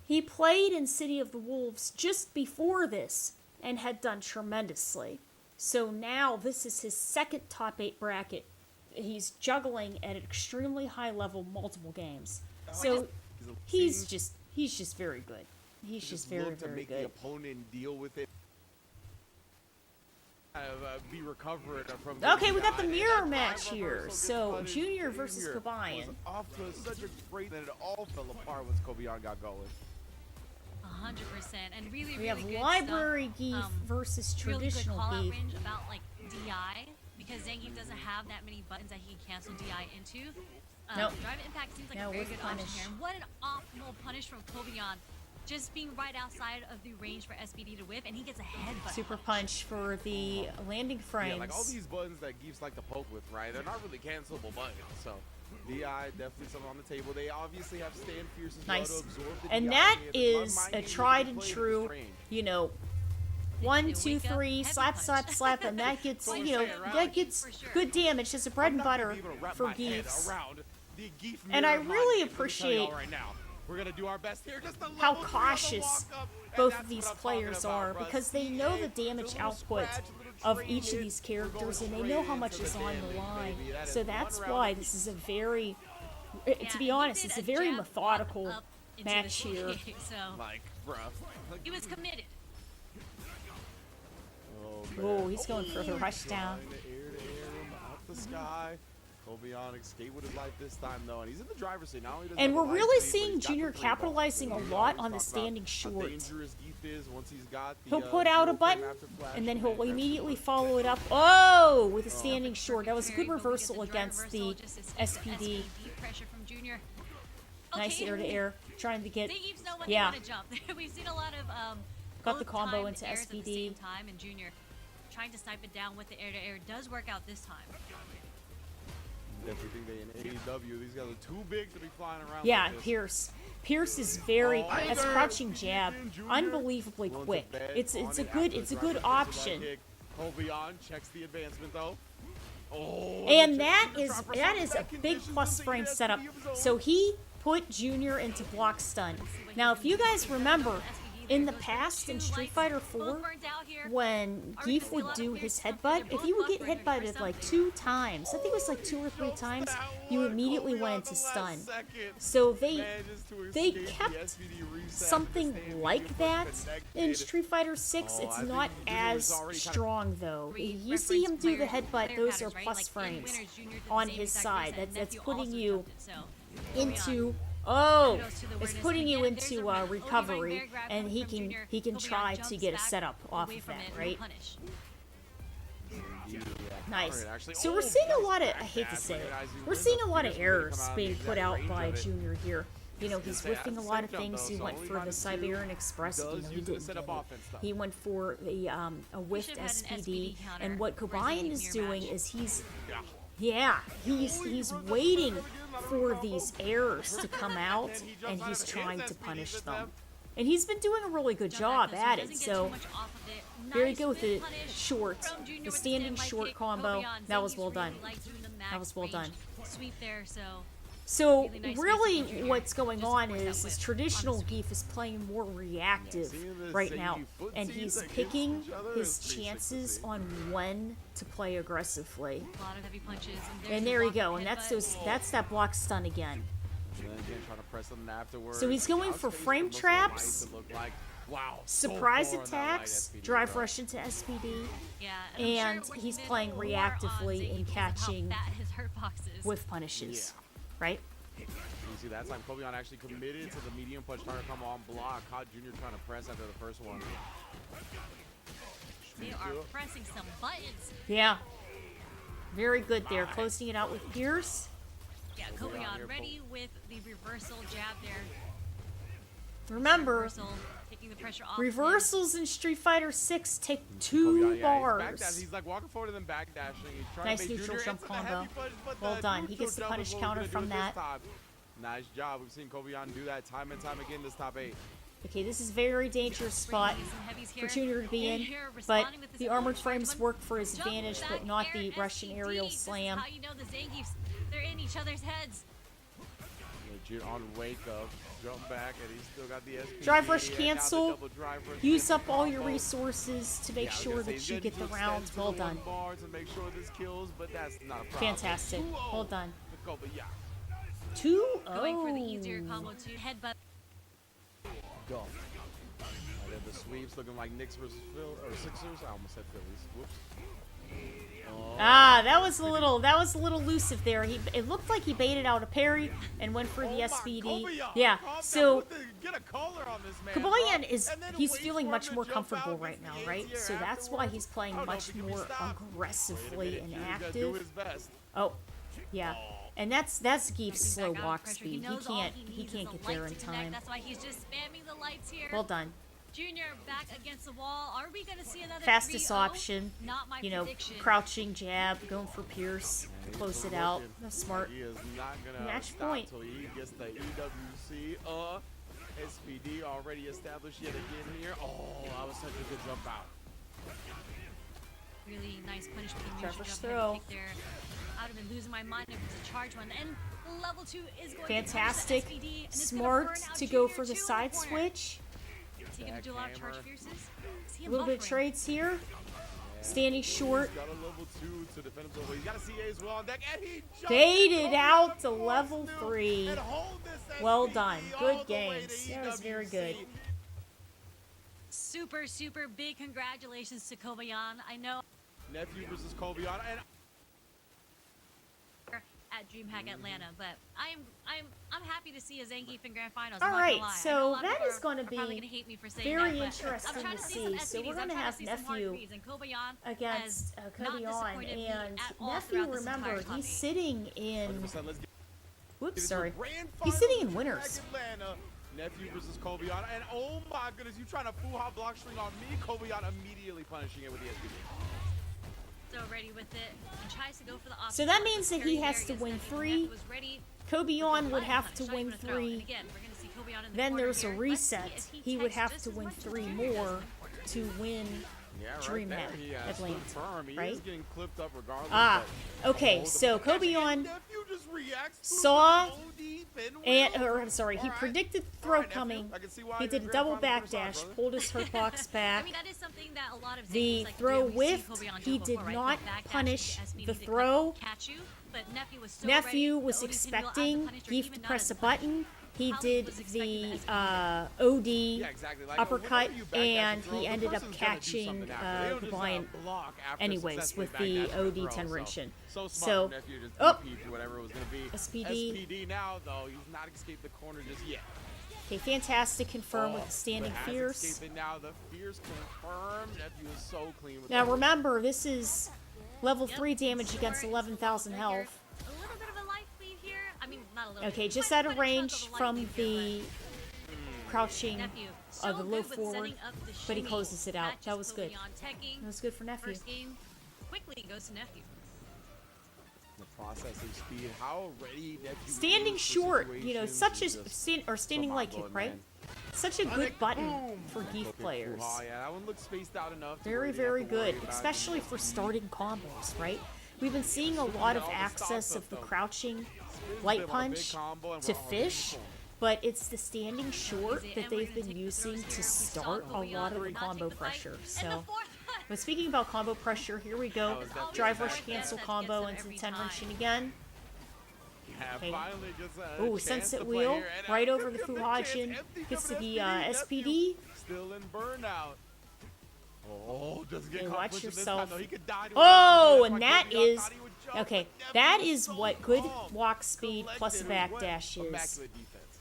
He played in City of the Wolves just before this and had done tremendously. So now this is his second top 8 bracket. He's juggling at an extremely high level multiple games. So he's just very good. He's just very, look to very make the good. opponent deal with it. Be recovered from. Okay, we got the and mirror that match drive here. reversal So, gets punished. Junior versus Junior Kabayan. was off to such a great that it all fell apart once Kobeon got going. 100%, and really, We have good library stuff. Geef versus Really good traditional call out Geef. range about like DI because Zangief doesn't have that many buttons that he can cancel DI into. Nope. Drive Impact seems like No, a very with good option punish. here. And what an optimal punish from Kobeon. Just being right outside of the range for SPD to whip, and he gets a headbutt. Super punch for the landing frames. Yeah, like all these buttons that Geefs like to poke with, right? They're not really cancelable buttons. So DI definitely something on the table. They obviously have Stand Fierce as well Nice. to absorb the And DI. that It's a is mind a game tried that and you can play true, with range. you know, 1, They 2, wake up, 3, heavy slap, punch. slap, slap, and that gets, Well, you know, saying, right? that gets For sure. good damage. It's a bread and I'm not butter gonna be able to wrap for my head Geefs. around the Geef And I mirror mind really games. Let me tell y'all appreciate right now, we're gonna do our best here. Just to how level 3 on the cautious walk-up, and both that's of these what I'm players talking are, about, bruh. because they know the CA, damage little output scratch, little of trade each of hit, these we're characters, going and they know how straight much into is the on the damage, line. baby. That So is that's one why round. this is a very, Yeah, to be he honest, did it's a very jab methodical up into match the here. So Like, bruh. Like, he was committed. Oh, he's going for the rush down. Flying the air to air, out the sky. Kobeon escaped with his life this time, though, and he's in the driver's seat now. He doesn't And have we're a life really lead, but seeing he's got Junior the free ball. capitalizing a We lot always on the talk about standing how short. dangerous Geef is once he's got the, He'll put out a 0 frame button, after flash and then command he'll grab immediately super. follow it up. Oh, with a standing short. That was a good Very, but we get reversal drive against the reversal, just escape the SPD. pressure from Junior. Nice Okay. air to air, trying to get. Zangief's know when Yeah. they want to jump. We've seen a lot of Got the both combo timed into airs at the SPD. same time, and Junior trying to snipe it down with the air to air does work out this time. Definitely think they in AEW, these guys are too big to be flying around. Yeah, like this. Pierce. Pierce is very. Oh, That's there. crouching jab, Junior. unbelievably Willing to quick. bet It's on a it good after it's a the good driver option. kick. Kobeon checks the advancement though. Oh, And the that Junior is drop that reversal is a back big conditions plus to frame the setup. SPD of his own. So he put Junior into block stun. Now, if you guys remember, in the past in Street Fighter 4, when Geef would do his headbutt, if he would get headbutted like 2 times, I think it was like 2 or 3 times, you immediately went into stun. So they kept something like that in Street Fighter 6. It's not as strong though. You see him do the headbutt; those are plus frames on his side. That's putting you into. Oh, it's putting you into recovery, and he can try to get a setup off of that, right? Nice. So we're seeing a lot of, I hate to say it, we're seeing a lot of errors being put out by Junior here. You know, he's whiffing a lot of things. He went for the Siberian Express. You know, he didn't get it. He went for a whiffed SPD. And what Kobayan is doing is he's waiting for these errors to come out, and he's trying to punish them. And he's been doing a really good job at it. So here you go with the short, the standing short combo. That was well done. That was well done. Sweep there, so So Really nice really Mason Jr. what's going Just on worked out is with traditional on the Geef is playing more reactive seeing the right same now, foot and scenes he's against picking each other his is pretty sick to chances see. on when to play aggressively. A lot of heavy punches. there's And the there you block go, and headbutt. that's that block stun again. And then again, trying to press something afterwards. So he's going Now for space frame most of the lights traps, that look like, wow, so surprise far on that light attacks, SPD, drive bro. rush into SPD, Yeah, and I'm sure he's working playing more on reactively Zangief and because of how catching fat his hurt box is. with punishes, right? You see that time Kobeon actually committed to the medium punch, trying to come on block. Caught Junior trying to press after the first one. They are pressing some buttons. Yeah. Very good there, closing it out with Pierce. Yeah, Kobeon ready with the reversal jab there. Remember, Reversal, taking the pressure off. him. reversals in Street Fighter 6 take Kobeon, 2 yeah, he's bars. He's like walking forward and then backdashing. He's trying Nice to make neutral Junior jump into the combo. heavy punch, but Well the done. He neutral gets the jump is punish what we're counter gonna do from this that. time. Nice job. We've seen Kobeon do that time and time again this top 8. Okay, this is a very dangerous spot Bringing some heavies here. for Junior to be in, And here, but responding with this the armored charge frames one. work for his Jump advantage, back but not air the Russian SPD. aerial This is slam. how you know the Zangiefs, they're in each other's heads. Legit on wake up, jump back, and he's still got the SPD. Drive rush and now the cancel. double drive rush Use cancel up all your combo. resources to Yeah, make I was sure gonna say, that he's you getting get the to rounds. extend Well to the done. one bar to make sure this kills, but that's not a problem. Fantastic. 2-0 Well done. to Kobeon. 2-0. Going for the easier combo to headbutt. Go. And then the sweeps looking like Knicks versus Sixers. I almost said Phillies. Whoops. Oh, Ah, that was a little elusive there. It looked like he baited out a parry and went for the my SPD. Kobeon, Yeah. calm down. So Get a color on this man, Kobayan bro. is And then he's wait feeling for him much to more jump comfortable out right against now, the right? ATR So that's why he's afterwards. playing I don't know much if he can be more stopped. aggressively Wait a and minute, Junior's gotta do active. his best. Oh, yeah. And that's Geef's slow Back out of walk pressure. speed. He knows all can't needs get is a there light in to connect. time. That's why he's just spamming the lights here. Well done. Junior back against the wall. Are we going to see another Fastest 3-0? option. Not my You know, prediction. crouching jab, going for Pierce, close it out. That's smart. He is not gonna Match stop point. till he gets the EWC. SPD already established yet again here. Oh, that was such a good jump out. Really nice punish being Trevor's used. throw. I would have been losing my mind if it was a charge one. And level 2 is going Fantastic. to punish the SPD, and it's gonna Smart burn out to go Junior for the too in side corner. switch. Is he going to do a lot of charge Jackhammer. fierces? Is he A little bit of buffering? trades here. Standing short. He's got a level 2 to defend himself. He's got a CA as well on deck, and he jumped Baited over out the to force level still 3. and hold this Well SPD done. all Good the way games. to That was very EWC. good. Super, super big congratulations to Kobayan. I know Nephew versus Kobeon, and at DreamHack Atlanta, but I'm happy to see a Zangief in Grand Finals. All I'm not right, gonna lie. I so know a lot of that people is gonna are probably be gonna hate me for saying very that, but interesting I'm trying to to see. see. Some So SPDs. we're I'm gonna trying have to see some hard Nephew reads, and Kobayan against has Cody not on, disappointed me and at all Nephew, throughout this entire remember, top he's eight. sitting in. 100%, let's get Whoops, into sorry. grand He's finals sitting in of winners. Atlanta. Nephew versus Kobeon, and oh my goodness, you trying to full-hop block string on me? Kobeon immediately punishing it with the SPD. So ready with it and tries to go for the So that means that he has to win 3. Kobeon would have to win 3. Then there's a reset. He would have to win 3 more to win Yeah, right DreamHack there, he has Atlanta, confirmed. He right? is getting clipped up regardless. Ah, but- okay, Oh, the- so Actually, Kobeon Nephew just reacts to saw the OD pinwheel. or I'm sorry, he Alright. predicted the throw Alright, nephew, coming. I can see why He you're did a grand double final first time, backdash, brother. pulled his hurt box I back. mean, that is something that a lot of The Zangiefs like to throw do. We've seen whiffed. Kobeon He do did before, right? not The backdash punish to SPD the to throw. catch you, but Nephew was so Nephew ready. was The OD pinwheel as a expecting punisher, Geef even to not press as a punished. button. He How did was expecting the the OD Yeah, exactly. Like, uppercut, whenever you backdash and throw, he the ended up person's gonna do catching something after. They don't just, Kobayan block after anyways successfully with the backdashing OD throw, 10 so- Rinshin. So smart So, Nephew just oh. DP for whatever it was going to be. SPD. SPD now, though, he's not escaped the corner just yet. Okay, fantastic. Confirmed with Oh, the standing but has fierce. escaped it now. The fierce confirmed. Nephew is so clean with Now the- remember, this is level Yep, 3 damage sure, against it's 11,000 a little bit health. here. A little bit of a life lead here. I mean, not a little Okay, bit, just quite- out of quite a chunk range of a life from lead here, the crouching, Nephew, the so low good with forward, setting up the but he shimmy. closes it out. Catches That was good. Kobeon teching. That was good for Nephew. First game quickly goes to Nephew. the processing speed. How ready Nephew Standing is for short, you know, situations such a is just standing like kick, mind-blowing, right? man. Such a good button Boom! for Geef Okay, players. Puha, yeah, that one looks spaced out enough. to Very, where they have very to worry good, about it. especially for starting combos, right? we've been seeing a lot of access of the crouching light punch to fish, but it's the standing short that they've been using to start a lot of the combo pressure. So, but speaking about combo pressure, here we go. Drive rush cancel combo into the 10 ring shin again. Okay. Ooh, sunset wheel right over the Fuhajin. Gets to the SPD. Still in burnout. Oh, doesn't get Okay, caught watch pushing this yourself. time, though. He could die to Oh, it. and that Kobe Young is thought he would jump, okay. but That never is was what good calm. walk speed plus a Collected backdash is. immaculate defense.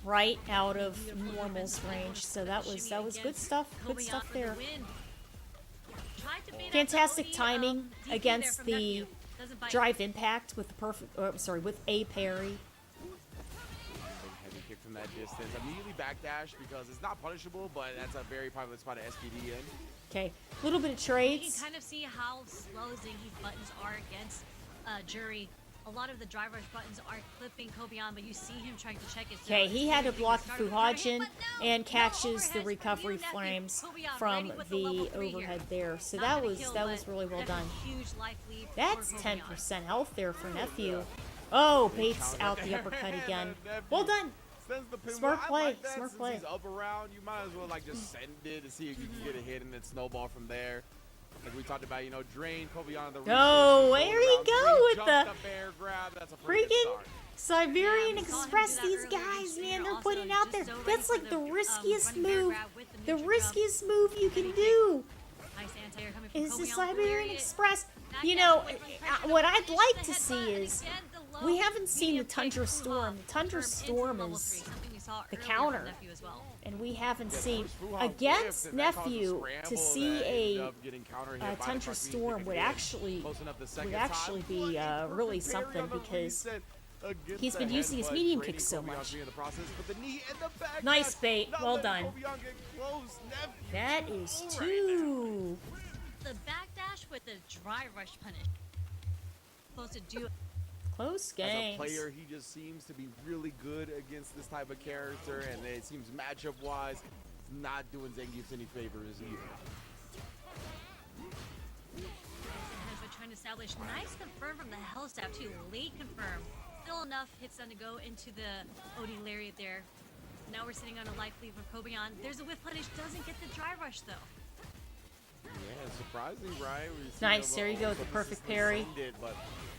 Right out of normal's range. So that was good stuff. Good stuff there. Fantastic timing against the drive impact with the perfect. Oh, sorry, with a parry. Heavy kick from that distance. Immediately backdash because it's not punishable, but that's a very popular spot to SPD in. Okay, a little bit of You trades. can kind of see how slow Zangief's buttons are against Jury. A lot of the drive rush buttons are clipping Kobion, but you see him trying to check it. Okay, he had to block the Fuhajin and catches the recovery flames from the overhead there. So that was really well done. That's 10% health there for Nephew. Oh, baits out the uppercut again. Well done. Sends the pin. Smart I play, like that. smart Since play. He's up around, you might as well like just send it to see if you can get a hit and then snowball from there. Like we talked about, you know, drain Kobe on the Oh, there you go with the bear grab. That's a pretty good freaking start. Siberian Yeah, we saw him Express. do that These earlier. guys, You've seen man, it they're also putting out there. just so That's ready like for the the, riskiest running bear move. grab with the The neutral jump. riskiest move you can Heavy do Nice anti-air coming from is the Kobion. Siberian Very- Express. Back You down know, away from pressure, what the I'd finish, like the to headbutt, see and is again, the we low haven't seen the medium kick Tundra from Storm. The Tundra confirmed into Storm level is 3, something we saw the earlier from counter. Nephew as well. and we haven't Yeah, seen Bruce Fuhawk against whiffed, and that caused a Nephew scramble to see that ended a up getting counter-hit by the Tundra front being Storm kicked would in. actually Close enough the second would actually time. be What a really perfect parry something on the because reset against he's the been using his headbutt, medium draining kicks so Kobe much. in the process, but the knee and the back Nice dash, bait. not Well letting done. Kobe get close. Nephew That is right two. The backdash with the dry rush punish. Supposed to do Close As a games. player, he just seems to be really good against this type of character, and it seems matchup-wise, not doing Zangief any favors either. Hezbollah trying to establish nice confirm from the Hellstaff too. Late confirm. Still enough hits done to go into the OD Lariat there. Now we're sitting on a life lead from Kobion. There's a whiff punish, doesn't get the dry rush though. Yeah, surprising, right? We see Nice, him, there you go with the perfect consistently parry. send it, but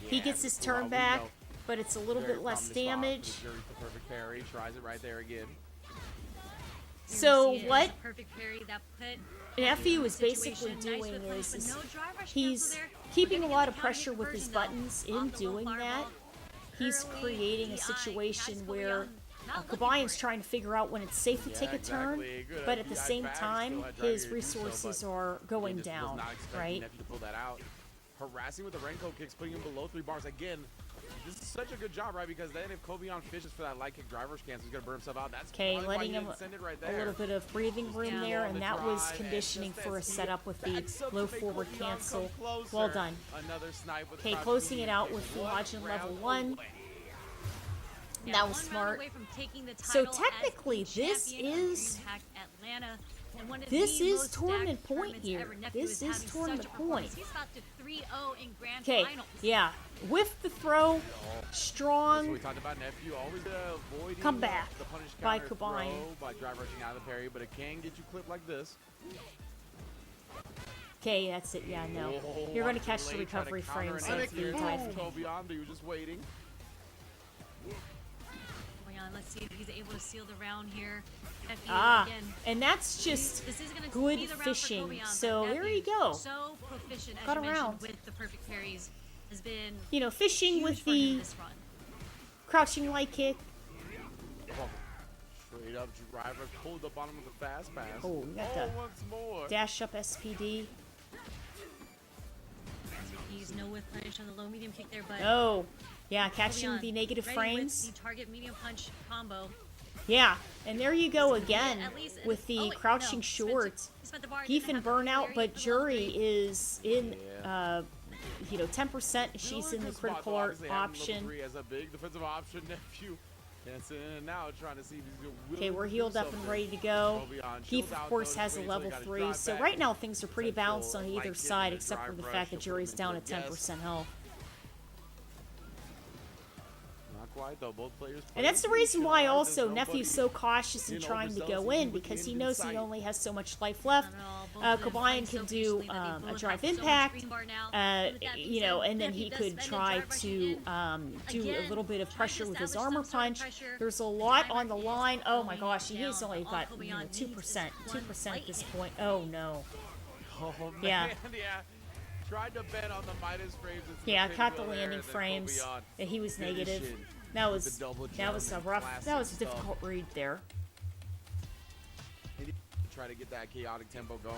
He yeah, gets his Fuhawk, turn we back, know, but it's a little very bit less prominent spot for damage. the Jury for perfect parry. Tries it right there again. Here we So see it as what a perfect parry that put Nephew is situation. basically Nice doing whiff punish, is, but no dry rush he's cancel there. keeping We're a gonna lot get of the pressure counter with his conversion, though, buttons in off the low doing that. fireball. He's Early creating a DI. situation Nice where Kobion. Not looking Kabayan's for it. trying to figure out when it's safe to Yeah, take a turn, exactly. Good but at the DI same back, time, still had drive his here to do so, resources but are going just was down, not expecting right? Nephew to pull that out. Harassing with the Renko kicks, putting him below 3 bars. Again, this is such a good job, right? Because then if Kobion fishes for that light kick driver cancel, he's going to burn himself out. That's Okay, probably why letting he him didn't send it right a there. little bit of breathing room Yeah. there, On the and that was drive, and conditioning just for a as he setup with the backs up low to make forward Kobion come cancel. closer. Well done. Another snipe with Okay, crouch closing medium it out kick. with One Fuhajin level round 1. away. Yeah, That was one round smart. away from taking the So title as technically, the this champion of is- DreamHack Atlanta. And one of this the is most tournament stacked point tournaments here. ever. Nephew This is is having such tournament a performance. point. He's about to 3-0 in grand Okay, finals. yeah. With the throw, So we strong. talked about Nephew always avoiding Come back the punish by counter Kabine. throw by drive rushing out of the parry, but it can get you clipped like this. Okay, that's it. Yeah, no. Oh, You're going to watch catch the Lane try to recovery counter frames an of the anti-air. dive kick. Kobion, but he was just waiting. Going on, let's see if he's able to seal the round here. Nephew, Ah, again, and that's just this is gonna good be the round fishing. For Kobion, So but there you Nephew, go. So proficient, as Got you around. mentioned, with the perfect parries, has been fishing huge with for him the this run. crouching light kick. Oh, straight up driver pulled the bottom of the fast pass. Oh, we got the once more. dash up SPD. He's no whiff punish on the low medium kick there, but Oh, yeah, catching Kobion the negative ready frames. With the target medium punch combo. Yeah, and there you go again At least with the oh, wait, crouching no, short. he spent the bar, Geef didn't and have the burnout, parry but for the level Jury 3. is in, Yeah. 10%. She's in the critical art option. As a big defensive option, Nephew Dancing in and out, trying to see if he's willing Okay, we're to do healed up and something. ready to go. Kobeon Heath, chills of out, course, though, has just a waiting till level he gotta 3, drive so back. right now things are pretty Potential balanced on light either hit side, and a except for drive the rush fact that will put Jury's him down into at a guess. 10% health. Not quite though. Both players. And that's the play reason why patient. also There's Nephew's nobody so cautious in in trying to overzealous go and in with because the he end knows in he sight. only has so much life left. Both of them Kabayan playing can so do patiently that they both a have drive so much impact, green bar now. With that being you know, said, and then Nephew he does could spend a try drive rushing to in. do a Again, little bit of trying to pressure with his establish armor some sort of punch. pressure. There's a The lot timer on the is line. Oh my going gosh, he's down. only All got Kobeon you know, needs 2%, is 2% one at this light point. Oh no. Oh man, Yeah. yeah. Tried to bet on the Midas frames. Yeah, I caught the landing frames. And he was negative. That was a rough. That was a difficult read there. Try to get that chaotic tempo going.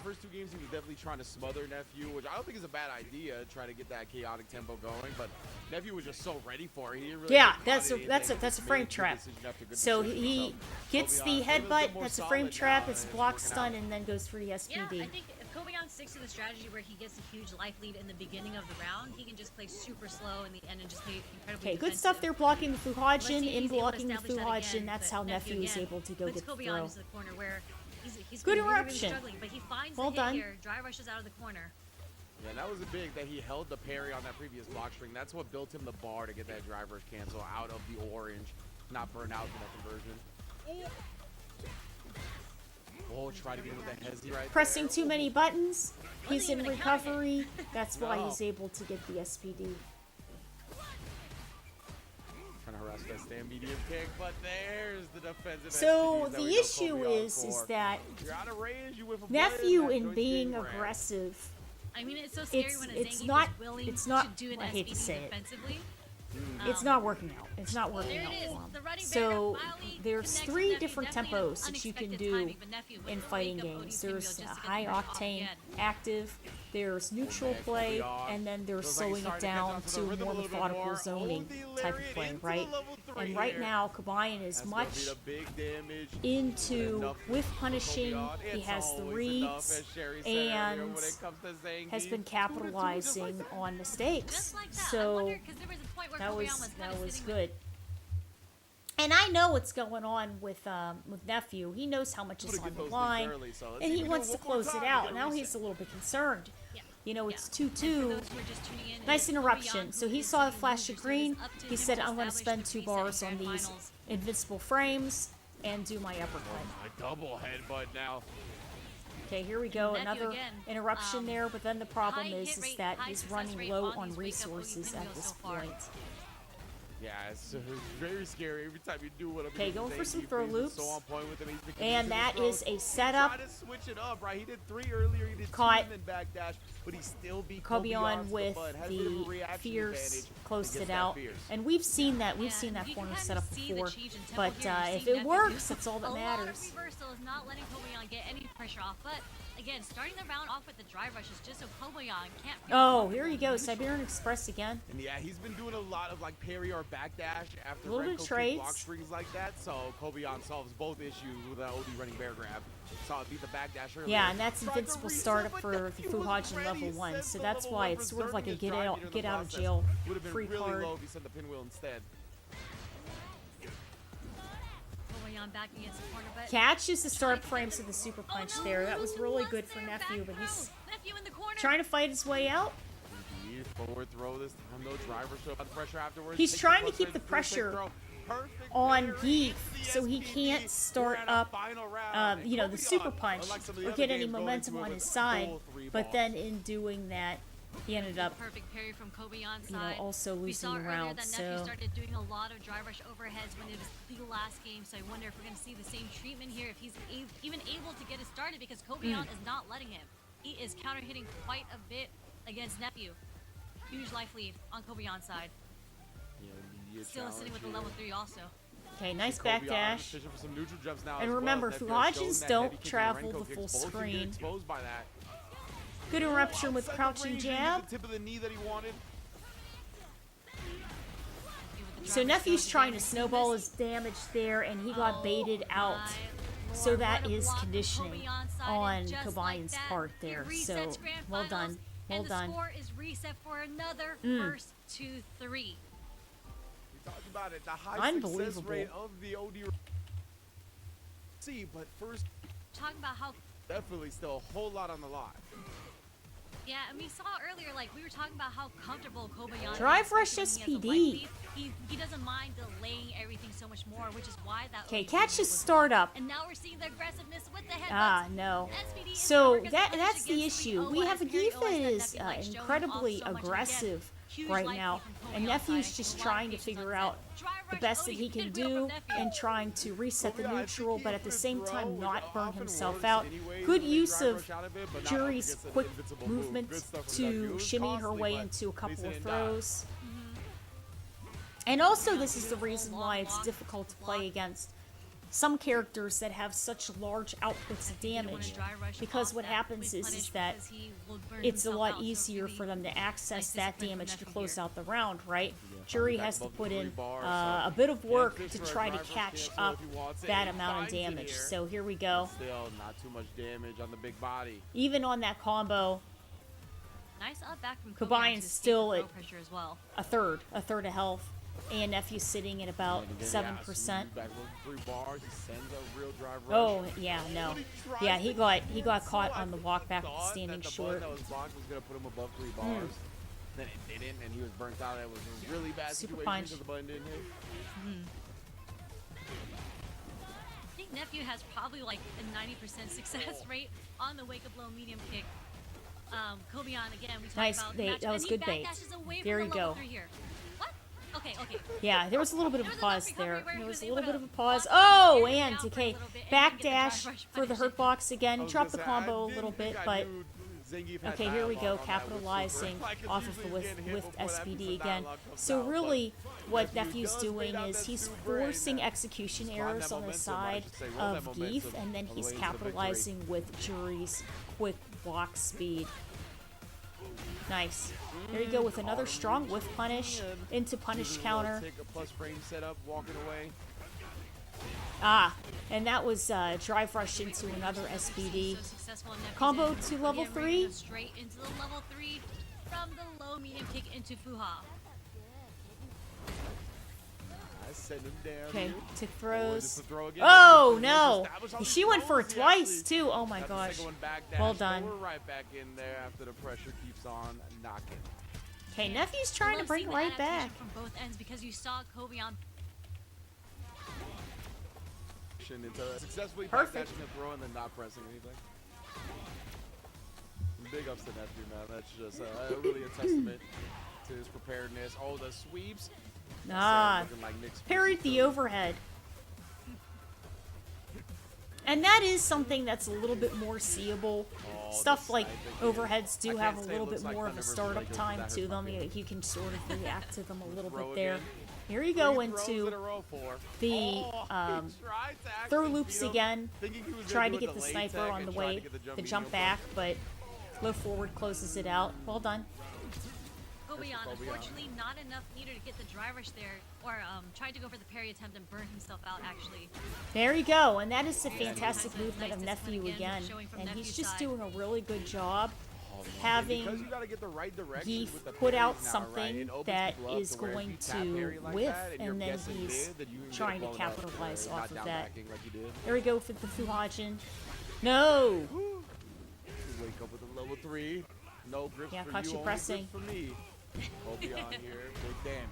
First two games, he was definitely trying to smother Nephew, which I don't think is a bad idea. Try to get that chaotic tempo going, but Nephew was just so ready for it. He didn't really Yeah, think that's about a it. that's a He that's a just frame made a good trap. decision after good So decision. he gets Kobeon the is a little bit headbutt. more That's a frame solid trap. now, It's and block working stun out. and then goes for the Yeah, SPD. I think if Kobeon sticks to the strategy where he gets a huge life lead in the beginning of the round, he can just play super slow in the end and just play incredibly Okay, good stuff there blocking the Let's see Fuhajin. if In he's able to blocking the establish that Fuhajin, again, that's but how Nephew is again able to go puts get the Kobeon throw. into the corner where he's Good been really, really eruption. struggling, but he finds Well the hit done. here. Dry rushes out of the corner. Yeah, that was a big that he held the parry on that previous block string. That's what built him the bar to get that driver's cancel out of the orange, not burn out for that conversion. Oh, try to get him with the hezzy right Pressing there. too many buttons. He's Wasn't in even a counter hit. recovery. That's why No. he's able to get the SPD. Trying to harass that stand medium kick, but there's the defensive So SPDs that the we know issue Kobeon is for. that You're out of range, you whiff a Nephew button, that in joint's being getting rammed. aggressive. I mean, it's so scary when a it's Zangief not- is willing it's not- to do an I hate to SPD say it. defensively. It's not working out. It's not working There out it is. for him. The running So back finally there's connects 3 with different Nephew. Definitely an tempos that you can unexpected do timing, but Nephew with in the fighting wake-up games. OD There's just to get the high pressure off octane again. active, there's neutral man, play, Kobeon. and then there's Feels like he's slowing it starting to catch down on to the to rhythm a more little bit methodical more. zoning Oh, the type of lariat play, into the right? level 3 And right here. now, Kabayan is That's gonna be much the big damage. into Enough with for punishing. Kobeon. He It's has the always enough, reads as Sherry said earlier, and when it comes to Zangief. has been 2-2 just like capitalizing that. on mistakes. Just like that. I So wonder, 'cause there was a point where that Kobeon was was kinda that was sitting good. And I know what's going on with Nephew. He knows how much is Wanna on get the those line, things early, so let's and see he if we wants do to it one more close it time. out. Get a Now reset. he's a little bit concerned. Yeah. You know, Yeah. it's And 2-2. for those who are just tuning in, Nice Kobeon, interruption. who So he is saw a the flash loser, of so it is green. up to He him said, to I'm going to establish spend the 2 preset bars in on grand these finals. invincible frames and do my uppercut. A double headbutt now. Okay, here we go. Nephew Another again, interruption there, but then the problem high is hit rate, that high he's success running rate low on on these wake-up resources OD at pinwheels this so far. point. Yeah, it's very scary every time you do one. Okay, going for some throw He's been loops. So on point with him. He's been And continuing that to throw. is a setup. He tried to switch it up, right? He did 3 earlier. He did 2 Caught. and then backdash, but he still beat Kobeon to the with butt. Has a bit of a the reaction fierce advantage closed against it that out. fierce. And we've seen that. We've Yeah, seen that you corner can set up kind of see the before. change in tempo But here. You're if seeing it Nephew works, do that's all that a matters. lot of reversal is not letting Kobeon get any pressure off. But again, starting the round off with the drive rushes just so Kobeon can't feel Oh, here you comfortable go. in neutral. Siberian Express again. And yeah, he's been doing a lot of like parry or backdash after Little bit Renko of kick trades. block strings like that. So Kobeon solves both issues with that OD running bear grab. Saw it beat the backdash earlier. Yeah, and that's Tried to invincible reset, startup but for the Nephew was Fuhajin ready. level 1. Sent So the that's level why one, it's sort of like a preserving his drive in the get out of process. jail Would have been free really card. low if he sent the pinwheel instead. Kobeon back against the corner, but Catches the startup frames of the super punch there. That was really good for Nephew, but he's Nephew in the corner. trying to fight his way out. Indeed, forward throw this time. No driver show about the pressure afterwards. He's Takes trying to punch keep right the through, pressure throw. Perfect on parry Geef, into the so he SPD. can't start We're at a up, final round, and you know, the Kobeon, super punch unlike some of the or other get any games, going momentum into it on with his a side. full 3 But ball. then in doing that, he ended up, Perfect parry from Kobeon's you know, side. also We losing saw the earlier round. that Nephew So started doing a lot of dry rush overheads when it was the last game. So I wonder if we're going to see the same treatment here, if he's even able to get it started, because Kobeon is not letting him. He is counter hitting quite a bit against Nephew. Huge life lead on Kobeon's side. Yeah, immediate Still sitting with the challenge level 3 also. okay, nice here. Kobeon backdash. fishing for some neutral jumps now And as remember, well. Nephew has shown Fuhajins that don't heavy kick and travel Renko the kicks full both can get screen. exposed by that. Good interruption with Outside the crouching range, he used jab. The tip of the knee that he wanted. So Nephew's trying to snowball his damage there, and he got baited out. So that is conditioning on Kobayin's part there. So well done, well and done. The score is reset for another first 2-3. Talk about it. The high success Unbelievable. rate of the OD. See, but first, Talking about how definitely still a whole lot on the line. Yeah, and we saw earlier, like, we were talking about how comfortable Kobayashi is. Drive Rush especially when SPD. he has a light lead. He doesn't mind delaying everything so much more, which is why that. Okay, OD catch his was startup. And now we're seeing the aggressiveness with the headbutts. Ah, no. SPD is So gonna work as a punish that's the against issue. the We OS have a carry Geef OS that is Nephew, like, showing incredibly off so much. And aggressive again, huge right light now, lead from and Kobayashi Nephew's side. just A lot of trying to patience figure on out set. Drive the rush best that OD he can hit real do from Nephew. and trying to reset the Kobayashi, I neutral, think but he at the could same throw, time which not burn often himself works out. anyway, Good when they use drive of rush out of it, but not Jury's against an quick invincible move. movement Good stuff from to Nephew. It was shimmy her costly, way but into a at couple least of it didn't die. throws. And also, this is the reason why it's difficult to play against some characters that have such large outputs of damage, because what happens is that it's a lot easier for them to access that damage to close out the round, right? Jury has to put in a bit of work to try to catch up that amount of damage. So here we go. Still not too much damage on the big body. Even on that combo, Nice up back from Kobayin's Kobayashi to escape still the at throw pressure as well. a third of health, and Nephew's sitting at about 7%. Back with 3 bars, he sends a real drive rush. Oh yeah, no, yeah, he got caught on the walk back with Thought standing that the short. button that was blocked was gonna put him above 3 bars. Then it didn't, and he was burnt out. It was a really bad Super situation punch. because the button didn't hit. I think Nephew has probably like a 90% success rate on the wake up low medium kick. Kobayan again. We talked Nice about bait. match, That was and he good bait. backdashes away There from you the level go. 3 here. What? Okay. Yeah, there was a little bit of a There was enough pause recovery there. where he There was was a little able bit of a to pause. walk Oh, him and down for a okay, little bit and then get the backdash drive rush for the punish. hurt box I again. was Drop the gonna say, I combo a didn't little think bit, I but knew Zangief had okay, here we go, dialogue on that with capitalizing Super. Like, 'cause off of usually the he's getting hit with before that piece SPD of again. dialogue comes So out, but really, what Nephew Nephew's does doing bait out is that he's super and forcing that- execution climb errors that on the momentum, I side should say, roll of that Geef, momentum and then on the he's way into the victory. capitalizing with Jury's quick block speed. Nice. There you go with another strong whiff punish into punish Usually counter. they'll Take a plus frame setup, walking away. Ah, and that was drive rush into another SPD. So successful in Nephew's Combo end. to level Again, bringing 3. him straight into the level 3 from the low medium kick into Fuha. I send him down. Okay, here. took Oh, throws. just a throw again. Oh That's no! established on She the went for it throws, twice actually. too. Oh my Got the gosh. second one back Well dash, done. but we're right back in there after the pressure keeps on knocking. Okay, Nephew's I trying to love bring seeing it the right back. adaptation from both ends because you saw Kobayan Into successfully Perfect. backdashing a throw and then not pressing anything. Big ups to Nephew, man. That's just really a testament to his preparedness. Oh, the sweeps. Ah, Looking like Nick's parried the overhead. And that is something that's a little bit more seeable. Oh, Stuff the like snipe again. overheads do I have can't a say it little bit looks like more of a Thunderbird startup Lego, 'cause time that to hurts my them. feelings. You can sort of react to them a little Throw bit there. again. Here you go 3 throws in into a row for. the Oh, he um, tried to actually throw loops beat him, again. thinking he was gonna Tried do to a get the delay sniper tech on and the tried to way, get the the medium jump punch. back, but low forward closes it out. Well done. Kobayan, Kobayan. unfortunately, not enough needed to get the dry rush there, or tried to go for the parry attempt and burn himself out, actually. There you go, and that is the Yeah, fantastic nice movement of discipline Nephew again, again, showing from and he's Nephew's just side. doing a really good job Because you having gotta get the right direction Geef with the put out parries now, right? something It opens that people up is to where if going you tap to parry like whiff, that you're and then guessing he's mid, then you can get trying to blown up, capitalize not off of down that. backing like you did. There we go for the Fuhajin. No! Wake up with a level 3. No grips Yeah, for caught you, you only pressing. grips for me. Kobayan here, big damage.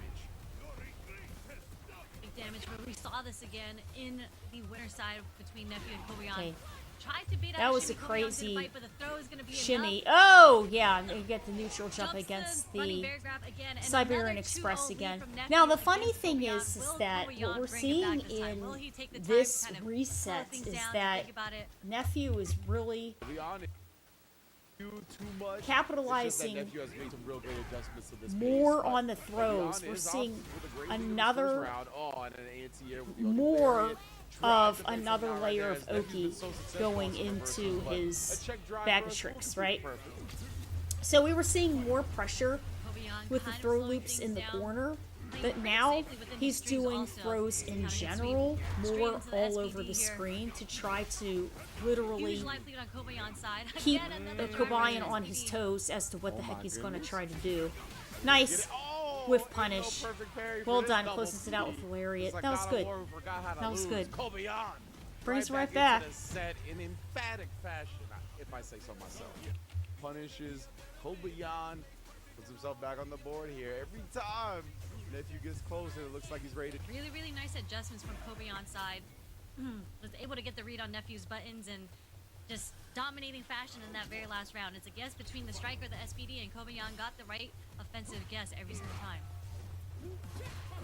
Big damage, but we saw this again in the winner side between Nephew and Kobayan. Okay. Tried to bait out That was shimmy. a Kobayan crazy didn't fight, but the throw is gonna be Shimmy. enough. Oh, yeah, and you get the neutral jump Jumps against running the bear grab again, and Siberian another Express 2-0 lead again. from Nephew Now, the funny against thing Kobayan. is Will that Kobayan what we're bring it back seeing this time? in Will he take the time this to kind of reset slow things is down, that think about it? Nephew is really To be honest, too much. capitalizing Nephew has made some real great adjustments to this more pace, on the but to be throws. honest, We're off seeing with a great lead in the first another round. Oh, and an anti-air with the more Lariat. Tried of to play another something out layer right of there, as Nephew's been Oki so successful going on some into reversals, but his a check drive bag of rush tricks, will be right? perfect. So we were seeing more pressure Kobayan with the kind of throw slowing loops things in the down, corner, playing but pretty now safely within he's his strings doing also, throws in counting a sweep general straight more into the all SPD over the here. screen to try to literally Huge life lead on Kobayan's side. keep Again, another drive rush Kobayan on SPD. his toes as to what the Oh heck my he's going to goodness. try to do. Nice. Oh, With punish. No perfect parry for Well this done. double Closes it out with P. a lariat. It's like That was God of good. War who forgot how to That was lose. good. Kobayan Brings right into back. the set in emphatic fashion, if I say so myself. Punishes Kobayan, puts himself back on the board here. Every time Nephew gets closer, it looks like he's ready to. Really, really nice adjustments from Kobayan's side. Was able to get the read on Nephew's buttons and just dominating fashion in that very last round. It's a guess between the striker, the SPD, and Kobayan got the right offensive guess every single time.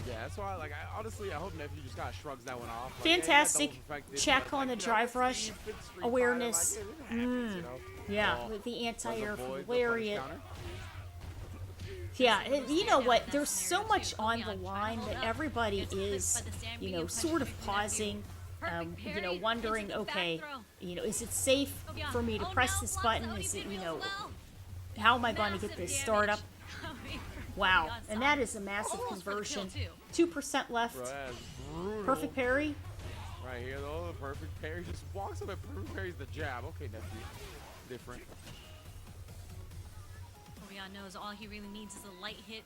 Yeah, that's why. Like, honestly, I hope Nephew just kind of shrugs that one off. Like, Fantastic yeah, he got double perfected, check but, on the like, drive rush. Steve, it's Street Awareness. Fighter, like, it happens, you know? Yeah, Oh, with the anti-air was from avoid the the punish lariat. counter. Yeah, Just a little you know stare down what? in that There's so scenario, much too. on the Kobayan trying to line hold that up. everybody Gets clipped is, by the Sam you know, medium sort punch of from Nephew. pausing. Perfect You parry know, into wondering, the back okay, throw. you know, is it safe Kobayan. for me to Oh, press no, this blocks button? out. He Is it, did you really know, well. how am I going to get Massive this damage startup? coming from Wow, Kobayan's and side. that is a massive Almost for the kill, conversion. too. 2% left. Bro, that is brutal. Perfect parry. Right here, though, the perfect parry just walks up and perfect parries the jab. Okay, Nephew. Different. Kobayan knows all he really needs is a light hit.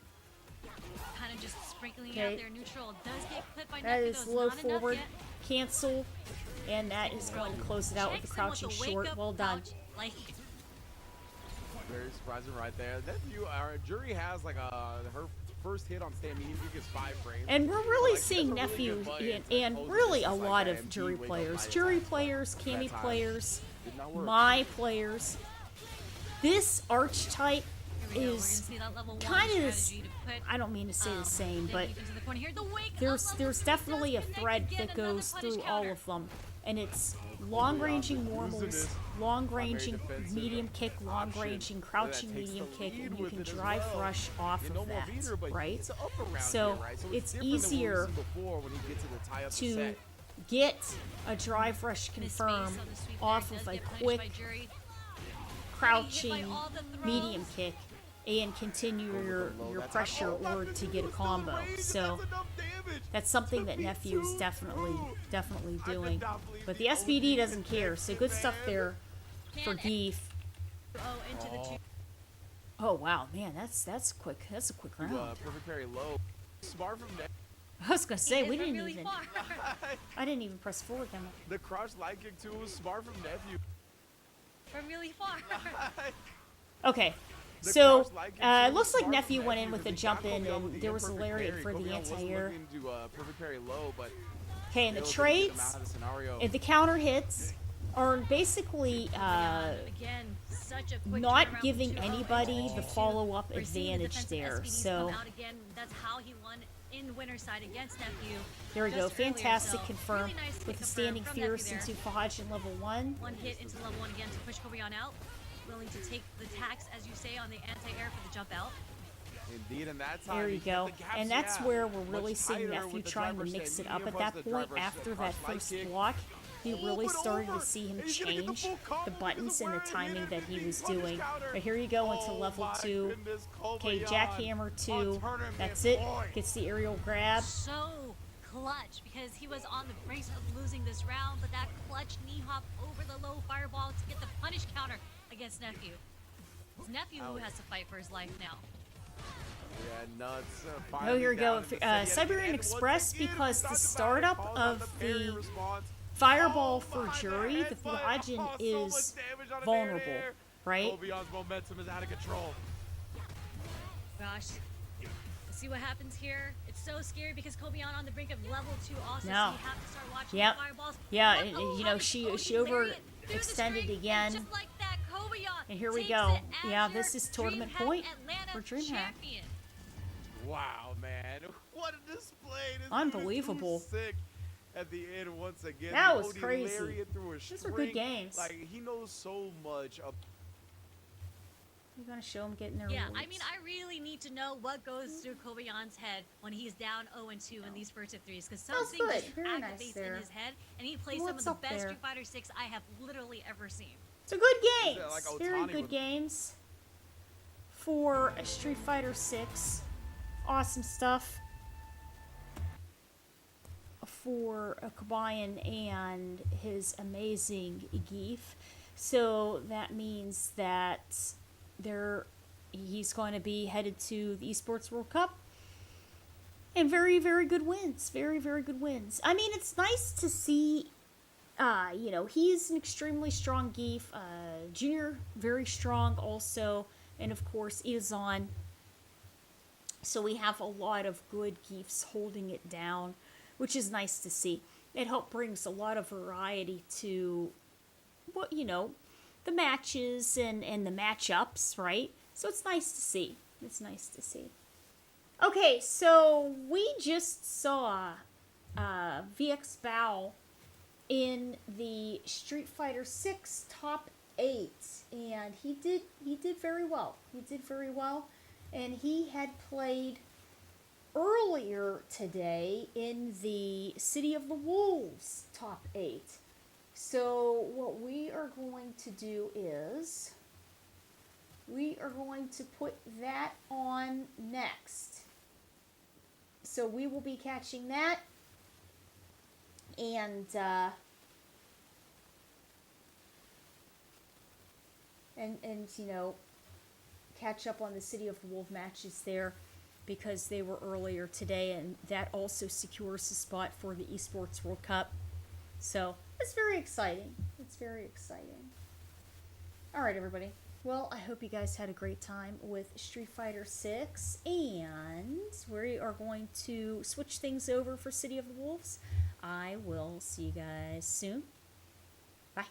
Kind of just sprinkling Okay. out there neutral. Does get clipped by That Nephew, is though. It's low not enough forward. yet. Cancel. And that is going to close it out with the Checks him crouching the short. wake-up Well done. crouch, Like, Very surprising right there. Nephew, our jury has like her first hit on Stan Medium kick is 5 frames. And we're really Like, she seeing has a really Nephew good play. and, It's and opposed to really just a like lot that of MG jury wake up players. by Jury attack. players, That Cammy time players, did not work. my players. This archetype here we go. We're gonna is see that level 1 kind of, strategy to put I don't mean to say the same, but Nephew into the corner here. The wake up there's level 2 definitely a does thread connect that again, goes another punish through all counter. of them. And it's long-ranging normals, this. long-ranging defensive medium kick, option. long-ranging That crouching takes medium the kick, lead and you with can it as drive well. rush off You of know, that, Beater, but right? he's up around So here, right? So it's different than what we've easier seen before when he gets to the tie-up the to set. get a drive rush This space confirm on the sweep off there of does a get punished quick by Jury. crouching all the throws. medium kick and continue your pressure or to get a combo. So that's something that Nephew is definitely doing. But the SPD doesn't care, so good stuff there for Geef. Oh, into the two. Oh wow, man, that's quick. That's a quick round. Perfect parry low. Smart from Nephew. I was gonna say we From didn't really even. far. I didn't even press forward. Then. The crouch light kick too was smart from Nephew. From really far. Okay. The So, crouch light kick it too looks was like smart Nephew from went in Nephew with a because he jump got in, Kobayan with and the there was a perfect lariat parry. for the Kobayan wasn't anti-air. looking to perfect parry low, but Okay, and the able to get him trades, out of the scenario. and the counter hits are basically Again, such a quick not turnaround giving from 2-0 anybody into the 2-2. follow-up We're seeing the advantage defensive there. SPDs So come out again. That's how he won in winner's side against Nephew. there we go. just earlier, Fantastic so confirm really nice to with the confirm standing from fierce Nephew into there. Fahaj in level 1. One hit into level 1 again to push Kobayan out. Willing to take the tax, as you say, on the anti-air for the jump out. Indeed, and that's how There he you kept go. the gaps, And that's yeah. where we're really Much seeing tighter Nephew with the trying to driver mix set. it up Medium at punch, that the point. driver After set, that crouch light first kick. block, he really but started over. to see him He's gonna get the change full combo the because buttons and the of where he timing hit that it. he was Punish doing. counter. But here you go into Oh level my 2. goodness, Okay, Kobayan, jackhammer a 2. tournament That's it. point. Gets the aerial grab. So clutch because he was on the brink of losing this round, but that clutch knee hop over the low fireball to get the punish counter against Nephew. It's Nephew who has to fight for his life now. Yeah, nuts. Oh, here we go. Finally down in the set yet Siberian again. Once Express, again, because the Dr. startup Bauer calls out of parry the response. Fireball Oh for my, Jury, the headbutt. Fahajin Oh, so is much damage on an vulnerable, air-to-air. right? Kobayan's momentum is out of control. Gosh. Let's see what happens here. It's so scary because Kobayan on the brink of level 2 also, No. so you have to start watching Yep. the fireballs. Yeah, What- and, oh, you how know, did she OG lariat through the overextended string, again. and just like that, Kobayan And here we takes go. it as Yeah, your this is tournament DreamHack point Atlanta for DreamHack. champion. Wow, man. What a display. This Unbelievable. dude is too sick at the end once again. That The was OD crazy. lariat through a These were good string. games. Like, he knows so much of You gonna show them getting their Yeah, I rewards. mean, I really need to know what goes through Kobayan's head when he's down 0-2 in these first of threes, because That was something good. just Very nice activates there. in his head, and he plays some of What's the up best there? Street Fighter 6 I have literally ever seen. So good games. Yeah, like Very Otani good would- games for a Street Fighter 6. Awesome stuff for Kobayan and his amazing Geef. So that means that he's going to be headed to the Esports World Cup And very, very good wins. Very, very good wins. I mean, it's nice to see, you know, he's an extremely strong Gief. Junior, very strong also. And, of course, Izan. So we have a lot of good Giefs holding it down, which is nice to see. It helps brings a lot of variety to, what, you know, the matches and the matchups, right? So it's nice to see. It's nice to see. Okay, so we just saw VX Bao in the Street Fighter 6 top 8, and he did very well. He did very well, and he had played earlier today in the City of the Wolves top 8. So what we are going to do is we are going to put that on next. So we will be catching that, and you know, catch up on the City of the Wolf matches there, because they were earlier today, and that also secures a spot for the Esports World Cup. So it's very exciting. It's very exciting. All right, everybody. Well, I hope you guys had a great time with Street Fighter 6, and we are going to switch things over for City of the Wolves. I will see you guys soon. Bye.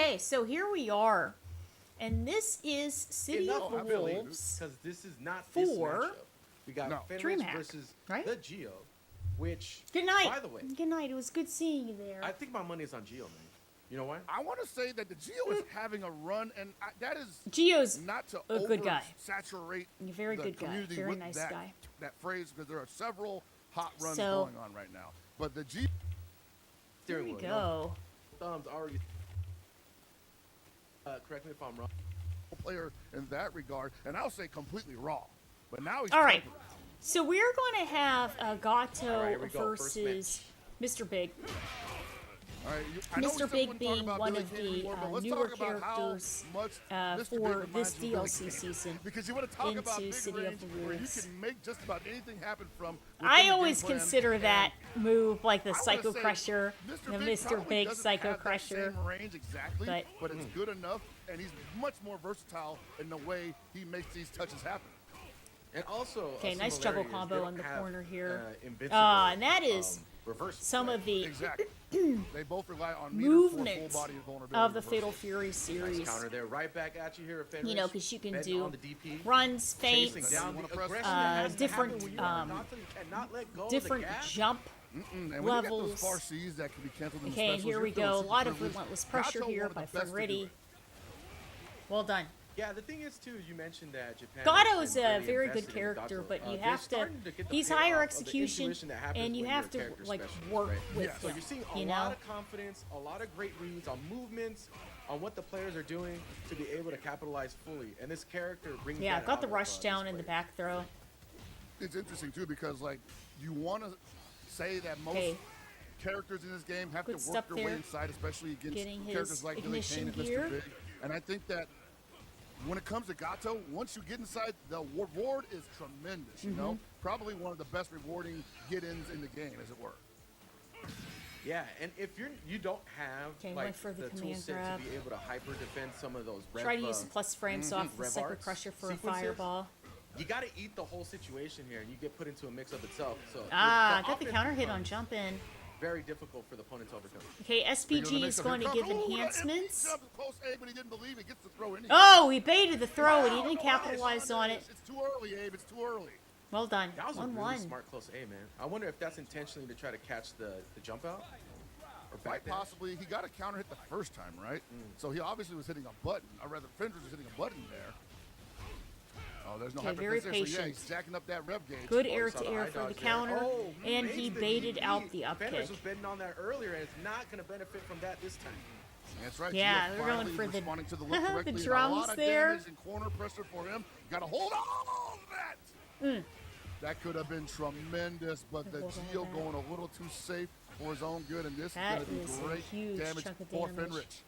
Okay, so here we are. And this is City Enough of Billy, Wolves. because this is not this for matchup. We got Fenris DreamHack, versus right? the Geo, which, Good night. by the way, Good night. It was good seeing you there. I think my money is on Geo, man. You know why? I want to say that the Geo is having a run, and that is Gio's not to a good guy. oversaturate a very the good guy. community Very with nice that, guy. that phrase, because there are several hot runs So- going on right now. But the Geo Here Steering we wheel, go. no thumbs already. Correct me if I'm wrong. player in that regard, and I'll say completely raw. But now he's All right. tempered. So we're going to have Gato All right, here we go. First versus Mr. Big. All right, I know we Mr. still Big wouldn't talk being about one Billy of Kane the anymore, but let's newer talk about how characters much Mr. Big for reminds this you of Billy DLC Kane. season Because you want to talk about into big City of range the where you Wolves. can make just about anything happen from. I within the always game plan, consider and that move like the I wanna Psycho say Crusher, the Mr. probably Big doesn't Psycho have that Crusher. same range exactly, but- it's good enough, and he's much more versatile in the way he makes these touches happen. And also, Okay, a nice similarity juggle is combo they don't in the have, corner here. invincible, And that is reverse. some of the Exactly. They both rely on meter movement for full body vulnerability of the reversal. Fatal Fury Nice series. counter there, right back at you here, Fenris. You know, because you can Betting do on the DP, runs, chasing feints, down You the wanna press aggression it? that has to different, happen when you are not to- you cannot let go of different the gas. jump. And when you get levels. those far C's that can be canceled in the Okay, and specials, here you're we feeling go. A super lot of privileged. relentless pressure Gato, here one of by the best to do Fenretti. it. Well done. Yeah, the thing is too, you mentioned that Japan. Gato has is been a really very good invested in character, Gato. but you They're have to. starting get the He's payoff higher of the execution, intuition that happens and you when have you're a to character like specialist, work right? with Yeah. So him. you're seeing a You lot know. of confidence, a lot of great reads on movements, on what the players are doing to be able to capitalize fully. And this character brings Yeah, that got out the of, rush these down in the players. back throw. It's interesting too because like you want to say that most Okay. characters in this game have Good to stuff work their way there. inside, especially against Getting his characters like Billy ignition Kane and gear. Mr. Big. And I think that when it comes to Gato, once you get inside, the reward is tremendous. You know, Mm-hmm. probably one of the best rewarding get-ins in the game, as it were. Yeah, and if you don't have Okay, like went for the tool command set grab. to be able to hyper defend some of those rev, Try to use the plus frames off the rev Psycho arts Crusher for a sequences. fireball. you got to eat the whole situation here, and you get put into a mix of itself. So Got the offense counter hit on becomes jump in. very difficult for the opponent to overcome. Okay, Because of the SPG mix is of going to here give comes- Ooh, that enhancements. jump is close, Abe, but he didn't believe it. Gets the throw anyway. Oh, he baited the throw and he Wow, didn't no, capitalize on it. It's too early, Abe. It's too early. Well done. That was a 1-1. really smart close A, man. I wonder if that's intentionally to try to catch the jump out or back Quite there. possibly. He got a counter hit the first time, right? So he obviously was hitting a button. Or rather, Fenris was hitting a button there. Oh, there's no Okay, very hypertension. So yeah, patient. he's jacking up that rev gauge. Good Oh, air he saw to the air high for the dodge there. counter, Oh, and he made the baited DP. out the up Fenris kick. was betting on that earlier, and it's not going to benefit from that this time. That's right. Yeah, Gio they're going finally for the- responding to the, the look correctly. A drums lot of there. damage and corner pressure for him. Got to hold on to that. That could have been tremendous, but the Hold on Geo that. going a little too safe for his own good, and this That is going to is be a great huge damage chunk of for damage. Fenrich.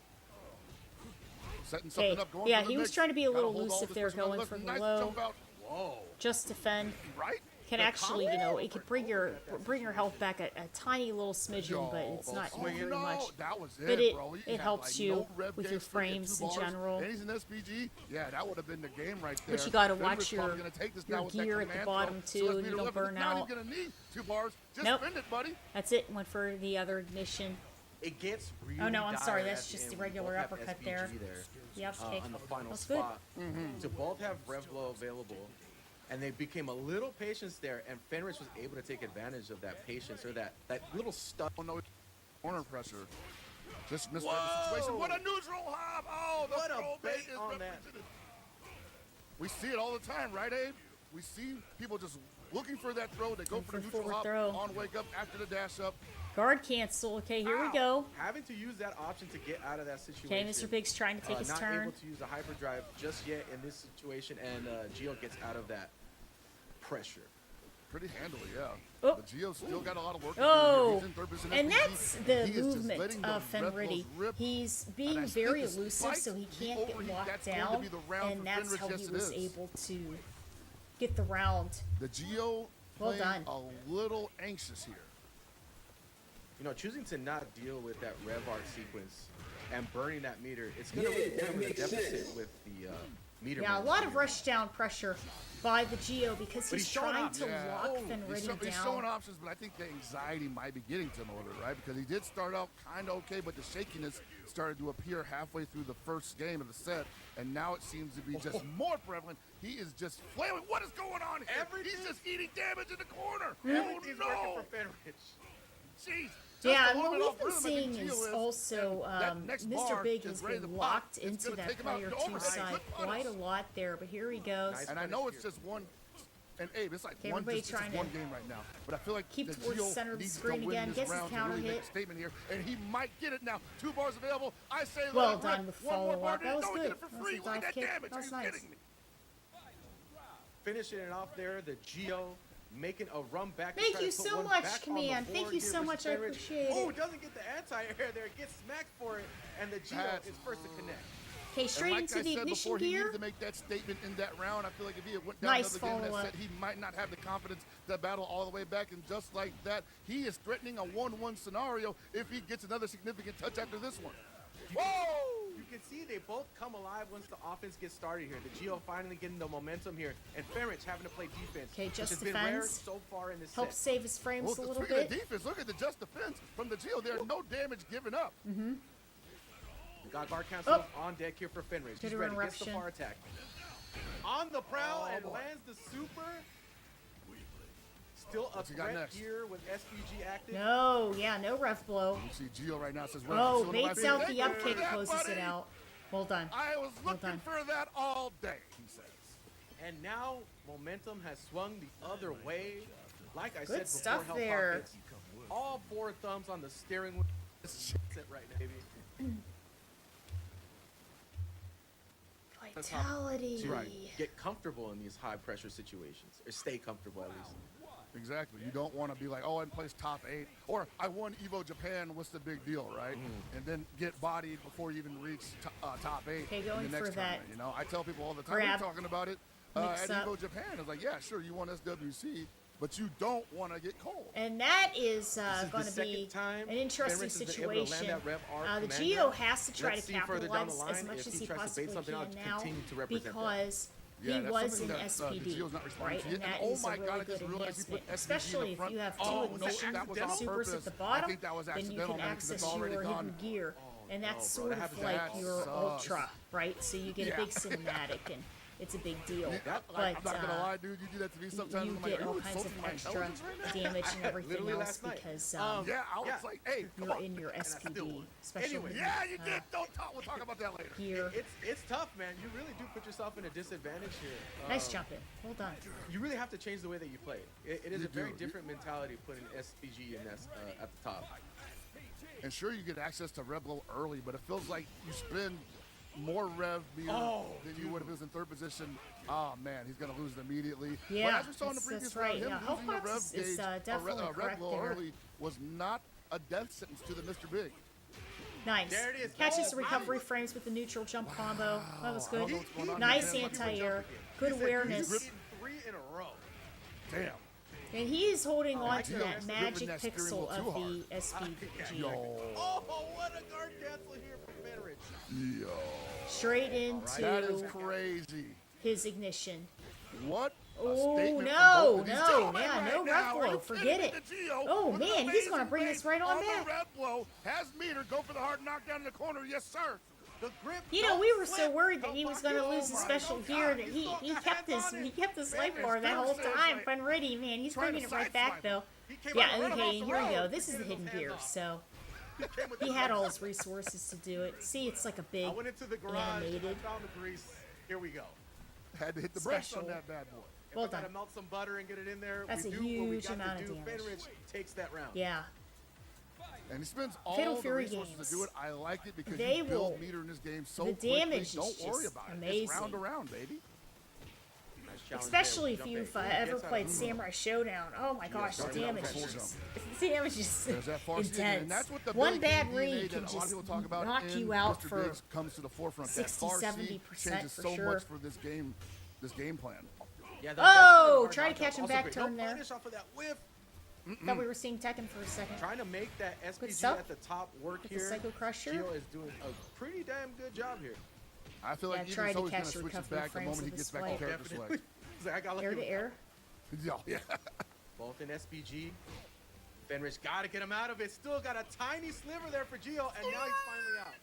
Setting Okay, something up, going yeah, for the he was mix. trying to be a Gotta little hold all elusive this there, pressure on the going left. for the Nice low. jump out. Whoa. Just defend. Right? Can The actually, combo? it could bring your health back a tiny little smidgen, but it's not Oh, very no, much. that was But it, bro. He it had, helps like, you no rev with gauge, your freaking frames 2 in bars, general. And he's an SPG. Yeah, that would have been the game right there. But you gotta Fenris watch probably your- gonna take this your now with that gear at the command bottom, throw. too, So and let's you be don't real, burn he's not out. even gonna need 2 bars. Just Nope. spend it, buddy. That's it. Went for the other ignition. It gets really Oh, no, I'm sorry, dire that's at just end the when regular both have uppercut SBG there. Yep, okay. on the final That's good. spot. To both have Revlo available, and they became a little patient there, and Fenris was able to take advantage of that patience or that little stuff. Oh no, corner pressure. Just missed the Whoa. situation. What a neutral hop! Oh, the What a throw bait bait is on that. represented. We see it all the time, right, Abe? We see people just looking for that throw. They go for the neutral forward hop throw. on wake up after the dash up. Guard cancel. Okay, here we Ow. go. Having to use that option to get out of that situation. Okay, Mr. Big's trying to take his not turn. able to use the hyperdrive just yet in this situation, and Geo gets out of that pressure. Pretty handily, yeah. Oh. The Geo still got a lot of work to Oh, do. He's in third position and SPG, that's and the he is just movement letting of the red Fenretti. balls rip. He's And being I very think elusive, so he despite can't the get overheat, locked that's going to down, be the round and for that's Fenris. how Yes, he it was is. able to get the round. The Geo Well playing done. a little anxious here. You know, choosing to not deal with that rev art sequence and burning that meter, it's going to really put him in a deficit with the Meter Yeah, a Man lot here. of rush down pressure by the Geo because But he's he's showing trying up. to lock Fenritti He's showing down. options, but I think the anxiety might be getting to him a little bit, right? Because he did start out kind of okay, but the shakiness started to appear halfway through the first game of the set, and now it seems to be just more prevalent. He is just flailing. What is going on here? He's just eating damage in the corner. Everything's Oh, no. working for Fenrich. Jeez. Yeah, Just a and little what bit we've off been rhythm, I think seeing Gio is is, also and that next Mr. bar Big is has ready to been pop. locked It's into gonna that take him out. player The 2 overhead side good quite punish. a lot there, but here he goes. Nice. And I know it's just one. And Abe, it's like Okay, one, everybody just, it's trying one to game right now. But I feel like keep the towards Gio the center of the needs to screen win again, this gets his round to counter really make hit. a statement here, and he might get it now. 2 bars available. I say Well let it done rip. with One more follow-up. bar, That was no, we good. get it for That was free. a Look at dive that kick. damage. That Are was you nice. kidding me? Finishing it off there, the Geo making a run back. to Thank try you to put so one much, back on the Command. Thank board you here so versus much. I Fenrich. appreciate Oh, it. doesn't get the anti-air there. Gets smacked for it, and the Geo That's- is first to connect. Okay, And straight like into I the said ignition before, he gear. needed to make that statement in that round. I feel like if he had went down Nice another game in that follow-up. set, he might not have the confidence to battle all the way back. And just like that, he is threatening a 1-1 scenario if he gets another significant touch after this one. Whoa! You can see they both come alive once the offense gets started here. The Geo finally getting the momentum here, and Fenrich having to play defense. Okay, which just has been rare defends. so far in this Helps set. save his frames Well, a little speaking bit. of defense, look at the just defense from the Geo. There's no damage given up. Got guard cancel on deck here for Fenrich. He's Good ready. Gets the interruption. far attack. On the prowl and lands the super. Still a What's he got threat next? here with SPG active. No, yeah, no ref blow. You see Geo right now says, Oh, "Well, baits out the up kick, that, closes buddy. it out. Well done. I was looking done. for that all day," he says. And now momentum has swung the other way. Like I said before, stuff Hell there. Pockets, all 4 thumbs on the steering wheel. It's it right now, baby. Vitality. Right. Get comfortable in these high pressure situations, or stay comfortable at least. Exactly. You don't want to be like, oh, I placed top 8, or I won Evo Japan. What's the big deal, right? And then get bodied before you even reach top 8 Okay, in going the next for that tournament. You know, I tell people all the time, grab, we're talking about it mix at up. Evo Japan. It's like, yeah, sure, you won SWC, but you don't want to get cold. And that is This is going the to second be time an interesting Fenrich has been able to land situation. that Rev R The command Geo grab. has to try Let's to see further down the capitalize line as much if as he he tries to possibly bait something out can to now continue to represent that. because Yeah, he that's was something in that, the SPD, Geo's not responding right? to And yet. that And, oh is my a God, really I just good realized he put enhancement, SPG in the especially if front. you have two Oh, no, ignition that was on supers at purpose. the I bottom, think that was then you accidental, can man, 'cause it's access already your gone. hidden gear. And that's bro, sort that of happens like to your sucks. ultra, right? So you get Yeah. a big cinematic and it's a big deal. I'm But not gonna lie, dude. You do that to me sometimes. you I'm like, get are you all kinds insulting of my extra intelligence right now? damage and everything Literally else last night. because Yeah, I was Yeah. like, hey, come you're on. in your I still SPD, won. especially Anyway. Yeah, you did. Don't talk. We'll talk about that later. gear. It's tough, man. You really do put yourself in a disadvantage here. Nice jump in. Well done. You really have to change the way that you play. It is You a very do. different mentality putting SPG in at the top. And sure, you get access to Rev Blow early, but it feels like you spend more Rev meter than you would if he was in third position. Oh man, he's gonna lose it immediately. Yeah, but as we saw in the that's previous right. round, him Yeah, losing the Hellpox Rev is gauge, definitely Rev correct Blow there. early was not a death sentence to the Mr. Big. Nice. There it is. Catches the Oh, recovery frames with the neutral jump combo. That was I don't good. know what's going on Nice here. anti-air. Good He's awareness. eaten 3 in a row. Damn. And he's holding on to Gio that is magic ripping that steering pixel wheel of too the SPG. Yo. Oh, what a guard cancel here from Fenrich. Yo. Straight That is into crazy. his ignition. What? a Oh, statement from no, both of these no, gentlemen yeah, right no now. Rev Are Blow, you forget kidding me? it. The Gio Oh, with an man, he's gonna amazing bring this bait right on the back. Rev Blow has meter. Go for the hard knockdown in the corner. Yes, sir. The grip. You know, don't we were so slip. worried that he was going to Oh lose his my special God, gear that he's he got kept the his hands on it. he kept his life Fenrich bar that whole says, time. like, Fenritti, man, he's trying bringing it to right back sideswipe though. He came Yeah, out running okay, off the here we go. road. This is the Getting hidden those hands gear, off. so Came with he the had red all blow. his resources to do it. See, it's like a big I went into the garage, animated. I found the grease. Here we go. Had to hit the brakes Special. on that bad boy. If Well I gotta done. melt some butter and get it in there, That's we a do what we huge got amount to of do. damage. Fenrich takes that round. Yeah. And he spends all Fatal the Fury resources games. to do it. I like it because They you build will- meter in this game so the quickly. damage Don't is worry just about it. amazing. It's round to round, baby. Nice challenge Especially there if with you've jump bait. Ooh, ever gets out played of- Samurai Showdown. Oh my gosh, the starting out damage with is full just the damage is There's that far seeing, intense. and that's what the One Billy bad King DNA read that can a lot of just people talk about knock in you out Mr. for Biggs comes to the forefront. 60, that far 70% changes for so sure. much for this game plan. Yeah, Oh, that's try to catch him also back great. turn no there. punish off of that whiff. Thought we were seeing Tekken for a second. Trying to make that SPG stuff. at the top work With the here. Psycho Crusher. Gio is doing a pretty damn good job here. I feel like try even to so, he's going catch to the switch it recovery back the frames moment he of gets the back to swipe. character select. He's like, I got Air lucky. to air. Yeah. Both in SPG. Fenrich got to get him out of it. Still got a tiny sliver there for Gio, and now he's finally out.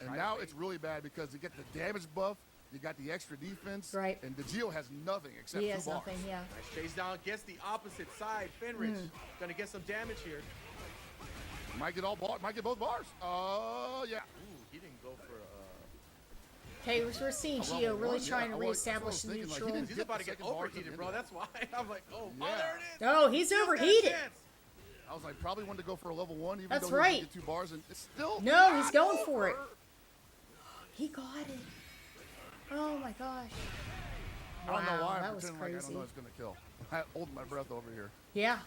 And now it's really bad because you get the damage buff, you got the extra defense, Right. and the Gio has nothing except He 2 has bars. nothing, yeah. Nice chase down, gets the opposite side. Fenrich gonna get some damage here. Might get both bars. Yeah. Ooh, he didn't go for Okay, we're seeing level Gio really 1, yeah. trying to Well, that's what I was reestablish the thinking, like, he neutral. didn't He's get about the to get second bar to overheated, the bro. end. That's why. I'm like, oh, Yeah. there it is. Oh, he's Still got a overheated. chance. I was like, probably wanted to go for a level 1, even That's though he right. didn't get 2 bars, and it's still No, he's not going for it. over. He got it. Oh my gosh. I don't know why that I'm was pretending like I don't crazy. know it's gonna kill. I'm holding my breath over here. Yeah.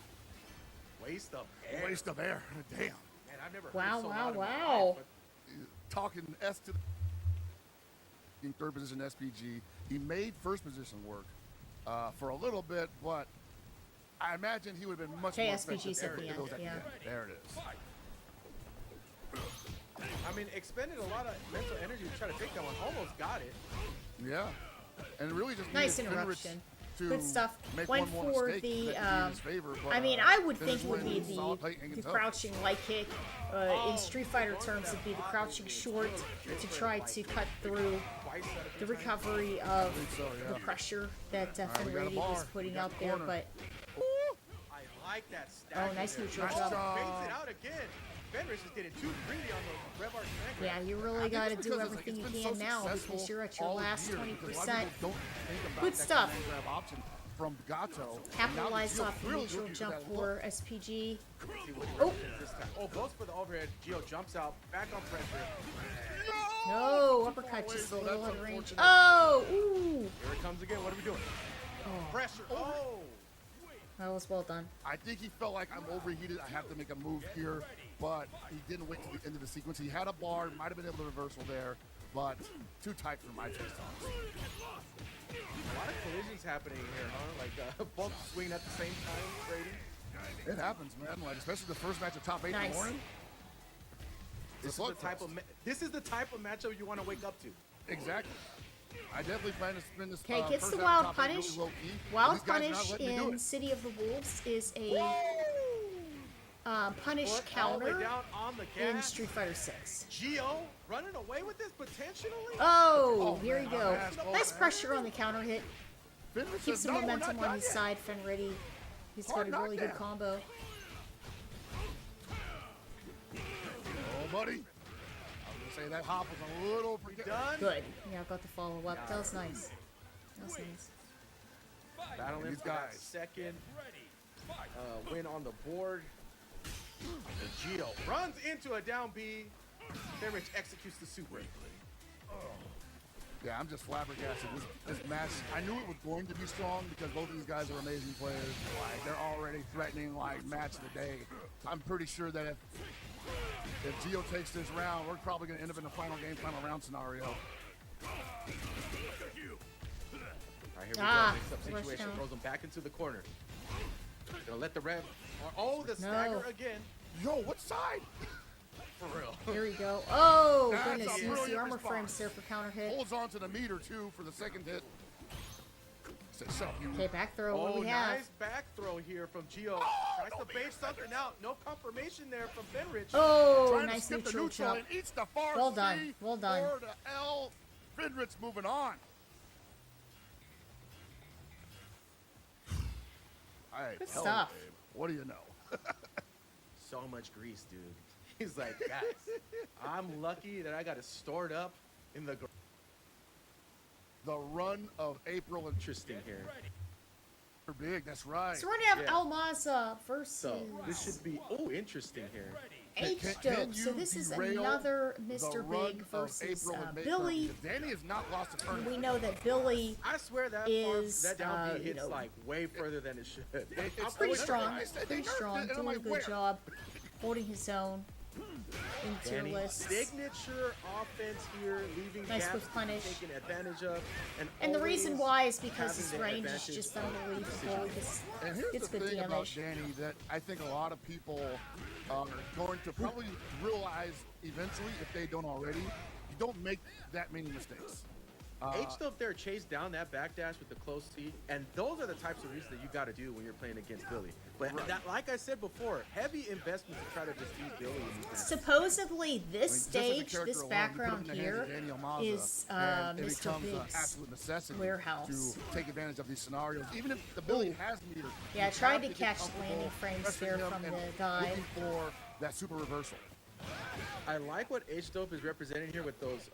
Waste of air. Waste of air. Damn. Man, I've never Wow, heard so wow, loud in my wow. life, Talking S to the in third position SPG. He made first position work for a little bit, but I imagine he would have been much Okay, more SPG's effective at the if it end, was yeah. There it is. I mean, expended a lot of mental energy to try to take that one. Almost got it. Yeah. And really just Nice needed Fenrich interruption. to Good stuff. make Went one more for mistake the, that could be in his favor, but, I mean, I would Fenrich think it would be went solid plate and the gets up. crouching light kick. In Street Fighter terms, it'd be the crouching short to try to cut through Twice out of the 3 times. recovery of so, yeah. the pressure that we got a Fenrich bar. was We putting got out the there. corner. But I like that stack. Oh, nice neutral Nice job. job. Baits it out again. Fenrich is getting too greedy on the Rev Arch Smack. yeah, you I really think got to it's do because everything you it's been can so now because successful you're at your all last year, 20%. because a lot of people don't think about Good that stuff. command grab option from Gato. Capitalize Now the off the Gio really neutral looking jump that look. for SPG. See what Oh. works this time. Oh, goes for the overhead. Gio jumps out, back on pressure. No, uppercut just a so little that's out of range. unfortunate. Oh, ooh. Here it comes again. What are we doing? Pressure. Oh. That was well done. I think he felt like I'm overheated. I have to make a move here, but he didn't wait to the end of the sequence. He had a bar, might have been able to reversal there, but too tight for my taste. A lot of collisions happening here, huh? Like both swinging at the same time, Brady. It happens, man. Like especially the first match of top 8 in Nice. the morning. This is the type of matchup you want to wake up to. Exactly. I definitely plan to spin this. Okay, gets first the half wild top 8 really punish. low-key. Wild These guys not punish letting me do in it. City of the Wolves is a punish Foot all the way counter down on the in gas. Street Fighter 6. Gio running away with this potentially. Oh, Oh, here man, you go. that's cool, Nice man. pressure on the counter hit. Fenrich Keeps says, the "No, we're momentum not on done his yet." side. Fenready, he's got Hard a really good knockdown. combo. Oh, buddy. I was gonna say that hop was a little Done. Good. Yeah, got the follow up. That was nice. That was nice. Battling These for that guys. second win on the board. And Gio runs into a down B. Fenrich executes the super. Yeah, I'm just flabbergasted. This match, I knew it was going to be strong because both of these guys are amazing players. Like, they're already threatening, like, match of the day. I'm pretty sure that if Gio takes this round, we're probably going to end up in the final game, final round scenario. All right, here we Ah, go. Mix up rush situation. down. Throws him back into the corner. Gonna let the Rev. Oh, the No. stagger again. Yo, what side? For real. Here we go. Oh, That's goodness. a Use the brilliant armor response. frames there for counter hit. Holds on to the meter, too, for the second hit. Says, "Shut up, you." Okay, back throw. What Oh, do we have? nice back throw here from Gio. Tries to bait something out. No confirmation there from Fenrich. Oh, Trying to nice skip the neutral neutral jump. and eats the far Well C done, well done. for the L. Fenrich moving on. Hey, Good hell, stuff. babe. What do you know? So much grease, dude. He's like, guys, I'm lucky that I got it stored up in the The run of April and interesting here. big. That's right. So we're gonna have Yeah. Almaza versus So this should be interesting here. H Can Dope. So you this is derail another the Mr. run Big of versus April and May Billy. Kirby? Danny has not lost a tournament. We know that Billy I swear that Is, that down B you hits know, like way further than it should. It's pretty whatever. strong. I said they Pretty nerfed strong. it, and I'm Doing a like, good where? job. Holding his own. In tier Danny, lists. signature offense here, leaving Nice gaps with to be punish. taken advantage of, And the reason always why is because having his the range is advantage just of unbelievable. He gets, And here's gets the good thing damage. about Danny that I think a lot of people are going to probably realize eventually, if they don't already. you don't make that many mistakes. H-Dub there chased down that backdash with the close C, and those are the types of reads that you got to do when you're playing against Billy. But that, like I said before, heavy investment to try to defeat Billy in these matches. Supposedly, this I mean, just as a stage, character this alone, background you put him in the here hands of Daniel Mazza, is and it Mr. becomes an Big's absolute necessity warehouse. to take advantage of these scenarios. Even if the Billy has meter, Yeah, I you tried have to get catch comfortable landing frames pressing there him from and the dive. looking for that super reversal. I like what H-Dope is representing here with those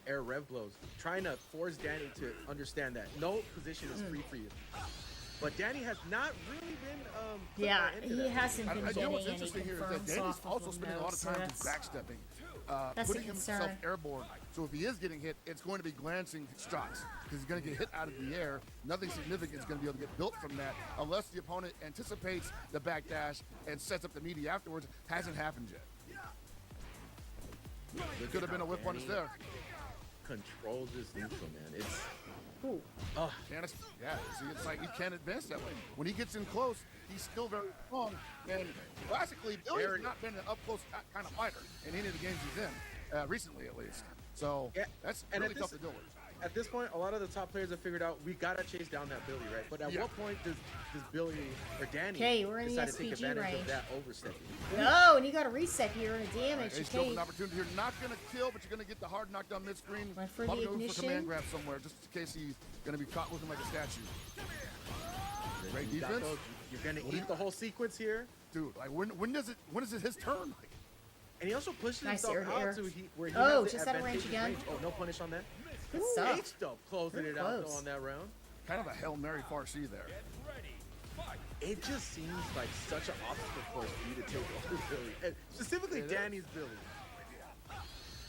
air rev blows, trying to force Danny to understand that no position is free for you. But Danny has not really been put Yeah, by into he that. hasn't been I know getting what's any interesting here is that confirms Danny's off also of spending a them, lot of so time just that's backstepping, that's a putting himself concern. airborne. So if he is getting hit, it's going to be glancing shots because he's going to get hit out of the air. Nothing significant is going to be able to get built from that unless the opponent anticipates the backdash and sets up the media afterwards. Hasn't happened yet. There could have been a whip punish there. Controls this neutral, man. It's Ooh. Yeah, see, it's like he can't advance that way. When he gets in close, he's still very strong. And classically, Billy's not been an up-close kind of fighter in any of the games he's in, recently at least. So that's really tough to deal with. At this point, a lot of the top players have figured out we gotta chase down that Billy, right? But at what point does Billy or Danny Okay, we're in the decide to take SPG advantage range. of that overstepping? No, and you got a reset here and a damage. Ace Okay. an opportunity here, not going to kill, but you're going to get the hard knockdown mid-screen. Went for the Probably going for ignition. command grab somewhere, just in case he's going to be caught looking like a statue. Great You got defense. those- You're gonna eat the whole sequence here. Dude, like when is it his turn? Like, And he also pushes Nice himself air to air. out to where he Oh, has the just out of range advantageous again. Oh, no punish on that. Good stuff. H-Dub closing Very it out though close. on that round. kind of a Hail Mary Farsi there. It just seems like such an obstacle course for you to take over Billy, and specifically It is. Danny's Billy.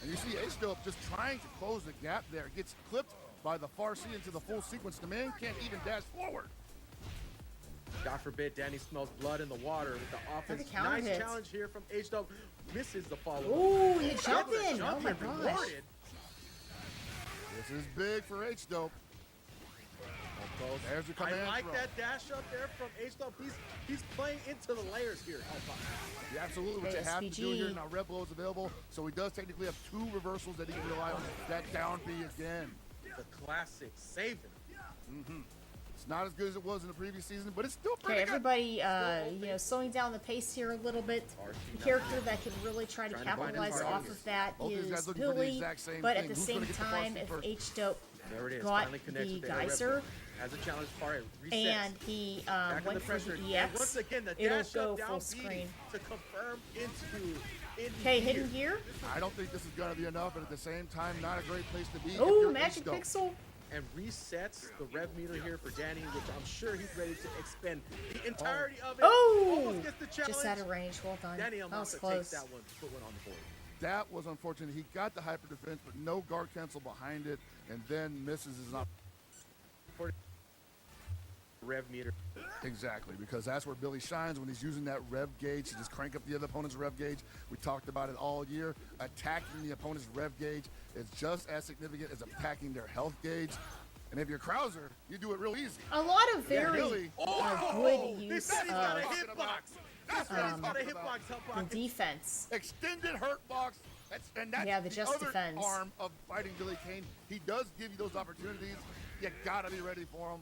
And you see H-Dope just trying to close the gap there. Gets clipped by the Farsi into the full sequence. The man can't even dash forward. God forbid Danny smells blood in the water with the offense. counter Nice hits. challenge here from H-Dub. Misses the follow-up. Ooh, you Gets jump the in. jump Oh my in gosh. rewarded. This is big for H-Dope. There's your I command like throw. that dash up there from H-Dub. He's playing into the layers here. Yeah, absolutely what you have to do SPG. here. Now Red Blow is available, so he does technically have two reversals that he can rely on. That down B again. The classic saving. It's not as good as it was in the previous season, but it's still pretty Okay, good. everybody, you know, slowing down the pace here a little bit. The character that can really try to Trying to find capitalize his off target. of that Both these is guys looking for the Billy, exact same but thing. at the Who's same gonna get the time, Farsi if first? H-Dope There it is. got Finally connects the with the air geyser rifle. Has a challenge part. Resets. and he Back under went for pressure. the And EX, once again, the it'll dash go up down full B screen. to confirm into Okay, hidden gear. I don't think this is going to be enough, but at the same time, not a great place to be. if Oh, you're magic H-Dope. pixel. and resets the rev meter here for Danny, which I'm sure he's ready to expend the entirety of it. Oh, Almost gets the challenge. just out of range. Well done. Danny That was Amasa takes close. that one to put one on the board. That was unfortunate. He got the hyper defense, but no guard cancel behind it, and then misses his opportunity. Rev meter. Exactly, because that's where Billy shines when he's using that rev gauge to just crank up the other opponent's rev gauge. We talked about it all year. Attacking the opponent's rev gauge is just as significant as attacking their health gauge. And if you're Krauser, you do it real easy. A lot of very Billy. good He use said he's got a of hitbox. That's what he's got a hitbox help the pocket. defense. Extended hurt box. That's Yeah, the just other defense. arm of fighting Billy Kane. He does give you those opportunities. You gotta be ready for them.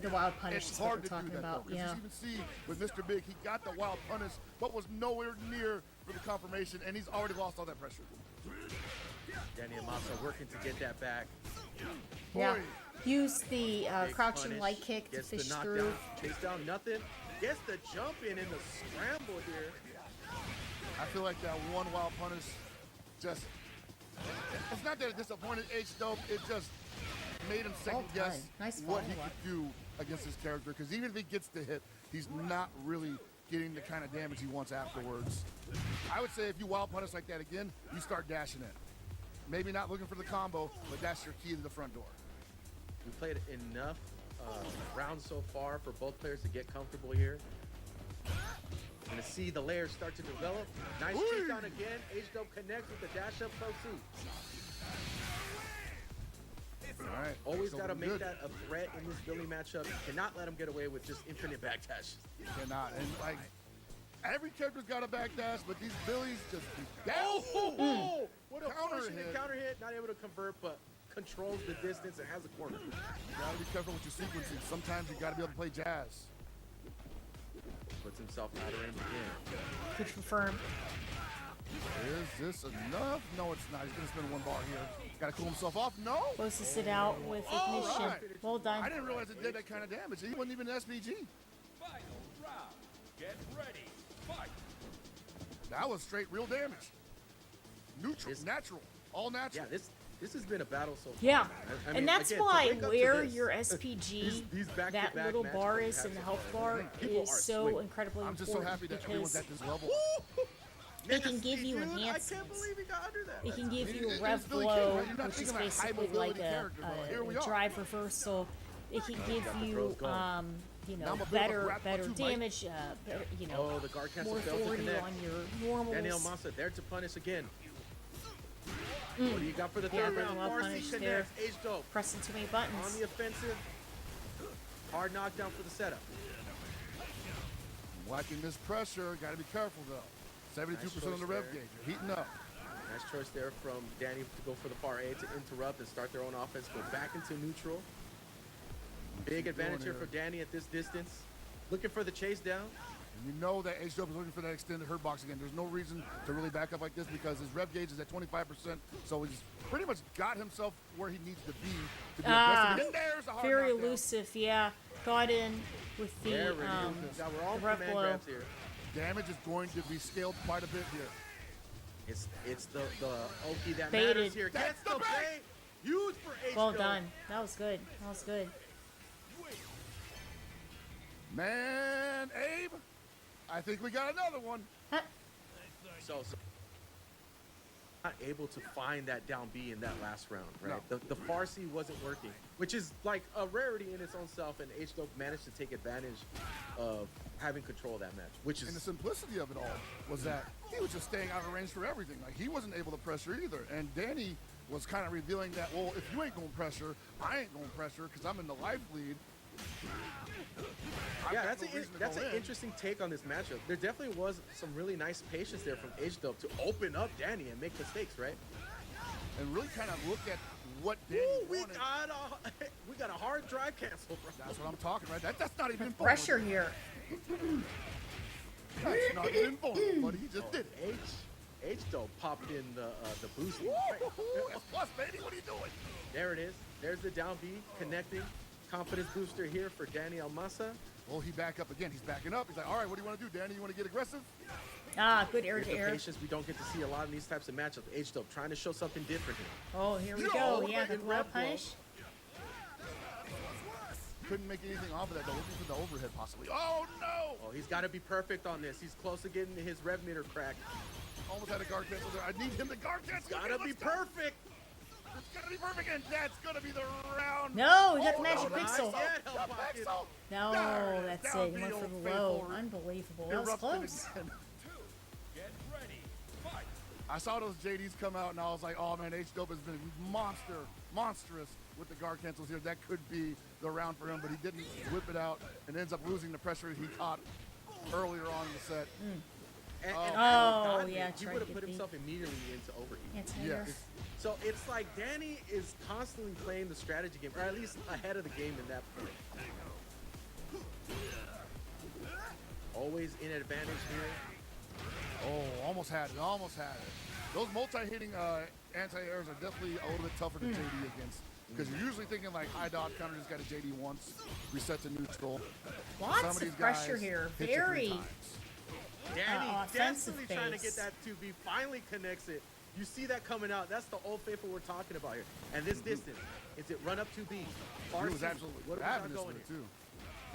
The wild punish It's is what hard we're to do talking that about. though, because Yeah. you even see with Mr. Big, he got the wild punish, but was nowhere near for the confirmation, and he's already lost all that pressure. Danny Amasa working to get that back. Yeah. Boy. Use the Big crouching punish. light kick to Gets the fish knockdown. through. Chase down nothing. Gets the jump in the scramble here. I feel like that one wild punish just, it's not that it disappointed H-Dope, it just made him second Well guess done. Nice what he follow-up. could do against his character, because even if he gets the hit, he's not really getting the kind of damage he wants afterwards. I would say if you wild punish like that again, you start dashing in. Maybe not looking for the combo, but that's your key to the front door. We played enough rounds so far for both players to get comfortable here. And to see the layers start to develop. Nice chase down again. H-Dope connects with the dash up pro C. All right. Always so got to we're make good. that a threat in this Billy matchup. You cannot let him get away with just infinite backdash. Cannot. And like, Every character's got a backdash, but these Billies just do that. Oh! What a Counter fortunate hit. counter hit. Not able to convert, but controls the distance and has a corner. You gotta be careful with your sequencing. Sometimes you gotta be able to play jazz. Puts himself out of range again. Could confirm. Is this enough? No, it's not. He's gonna spend one bar here. Gotta cool himself off. No. Closes it out with ignition. right. Well done. I didn't realize it did that kind of damage. He wasn't even an SPG. Final round. Get ready. Fight. That was straight real damage. Neutral, It's- natural, all natural. Yeah, this has been a battle so far. Yeah, I mean, and that's again, to why wake up to where this, your SPG, these that back-to-back little matches bar that we is have in the so health far, bar people is are so swinging. incredibly I'm just so important happy that everyone's because at this level. it can give Nasty, you dude. I can't enhancements. believe he got under that. It can give you It's rev Billy blow, King, right? You're not which is thinking like high basically like mobility a, character, but here we a are. drive reversal. It can give got the you, bros going. you Now know, I'm a bit of a better grappler too, Mike. damage, better, you know, Oh, the guard cancel more failed to authority connect. on your normals. Daniel Massa there to punish again. What do you got for the Yeah, third very round? well Farsi punished connects. H-Dope Pressing too many on buttons. the offensive. Hard knockdown for the setup. Watching this pressure, gotta be careful though. 72% on the rev there. gauge. You're heating up. Nice choice there from Danny to go for the far A to interrupt and start their own offense. Go back into neutral. Big advantage here for Danny at this distance. Looking for the chase down. And you know that H-Dope is looking for that extended hurt box again. There's no reason to really back up like this because his rev gauge is at 25%, so he's pretty much got himself where he needs to be aggressive. And there's a hard Very knockdown. elusive, yeah. Got in with the, There we go. Now we're all the rev command blow. grabs here. Damage is going to be scaled quite a bit here. It's the Oki that Baited. matters here. That's Gets the the bait. bait. Huge for H-Dope. Well done. That was good. That was good. Man, Abe, I think we got another one. Huh. So not able to find that down B in that last round, right? No. The Farsi wasn't working, which is like a rarity in its own self, and H-Dope managed to take advantage of having control of that match, which And the is simplicity of it all was that he was just staying out of range for everything. Like, he wasn't able to pressure either. And Danny was kind of revealing that, well, if you ain't going to pressure, I ain't going to pressure because I'm in the life lead. I've yeah, got that's no reason to that's go an in. interesting take on this matchup. There definitely was some really nice patience there from H-Dope to open up Danny and make mistakes, right? And really kind of look at what Danny Ooh, wanted. we got a hard drive cancel, bro. That's what I'm talking about. That's not even vulnerable. Pressure here. That's not even vulnerable, but he just did it. H-Dope popped in the boost. Woo, plus, baby, what are you doing? There it is. There's the down B connecting. Confidence booster here for Danny Almasa. Well, he back up again. He's backing up. He's like, all right, what do you want to do, Danny? You want to get aggressive? Ah, good air Here's to the air. patience we don't get to see a lot in these types of matchups. H-Dope trying to show something different here. Oh, here we Yo, go. what Yeah, about the in blow rev blow? punish. Couldn't make anything off of that, though. Looking for the overhead, possibly. Oh, no! Oh, he's got to be perfect on this. He's close to getting his rev meter cracked. Almost had a guard cancel there. I need him to guard cancel. Gotta be Let's go. perfect. It's gotta be perfect, and that's gonna be the round. No, he got the Oh, magic no, pixel. nice. Yeah, hell The pocket. pixel. No, There that's down it. He went the for old the low. faithful. Unbelievable. That was Erupted close. again. Get ready. Fight. I saw those JDs come out, and I was like, oh, man, H-Dope has been monstrous with the guard cancels here. That could be the round for him, but he didn't whip it out and ends up losing the pressure he caught earlier on in the set. And Oh, God, yeah, he tried would to have put get himself immediately into overheat. Anti-air. Yes. So it's like Danny is constantly playing the strategy game, or at least ahead of the game in that point. Always in advantage here. Oh, almost had it, almost had it. Those multi-hitting anti-airs are definitely a little bit tougher to JD against. Because you're usually thinking like high dodge counter just got a JD once, reset to neutral. Some Lots of these of pressure guys here. hit you 3 Very. times. Danny offensive desperately trying to phase. get that 2B, finally connects it. You see that coming out. That's the old faithful we're talking about here. And this distance, is it run up 2B? He Farsi, was absolutely what are we ravenous got with going it here? too.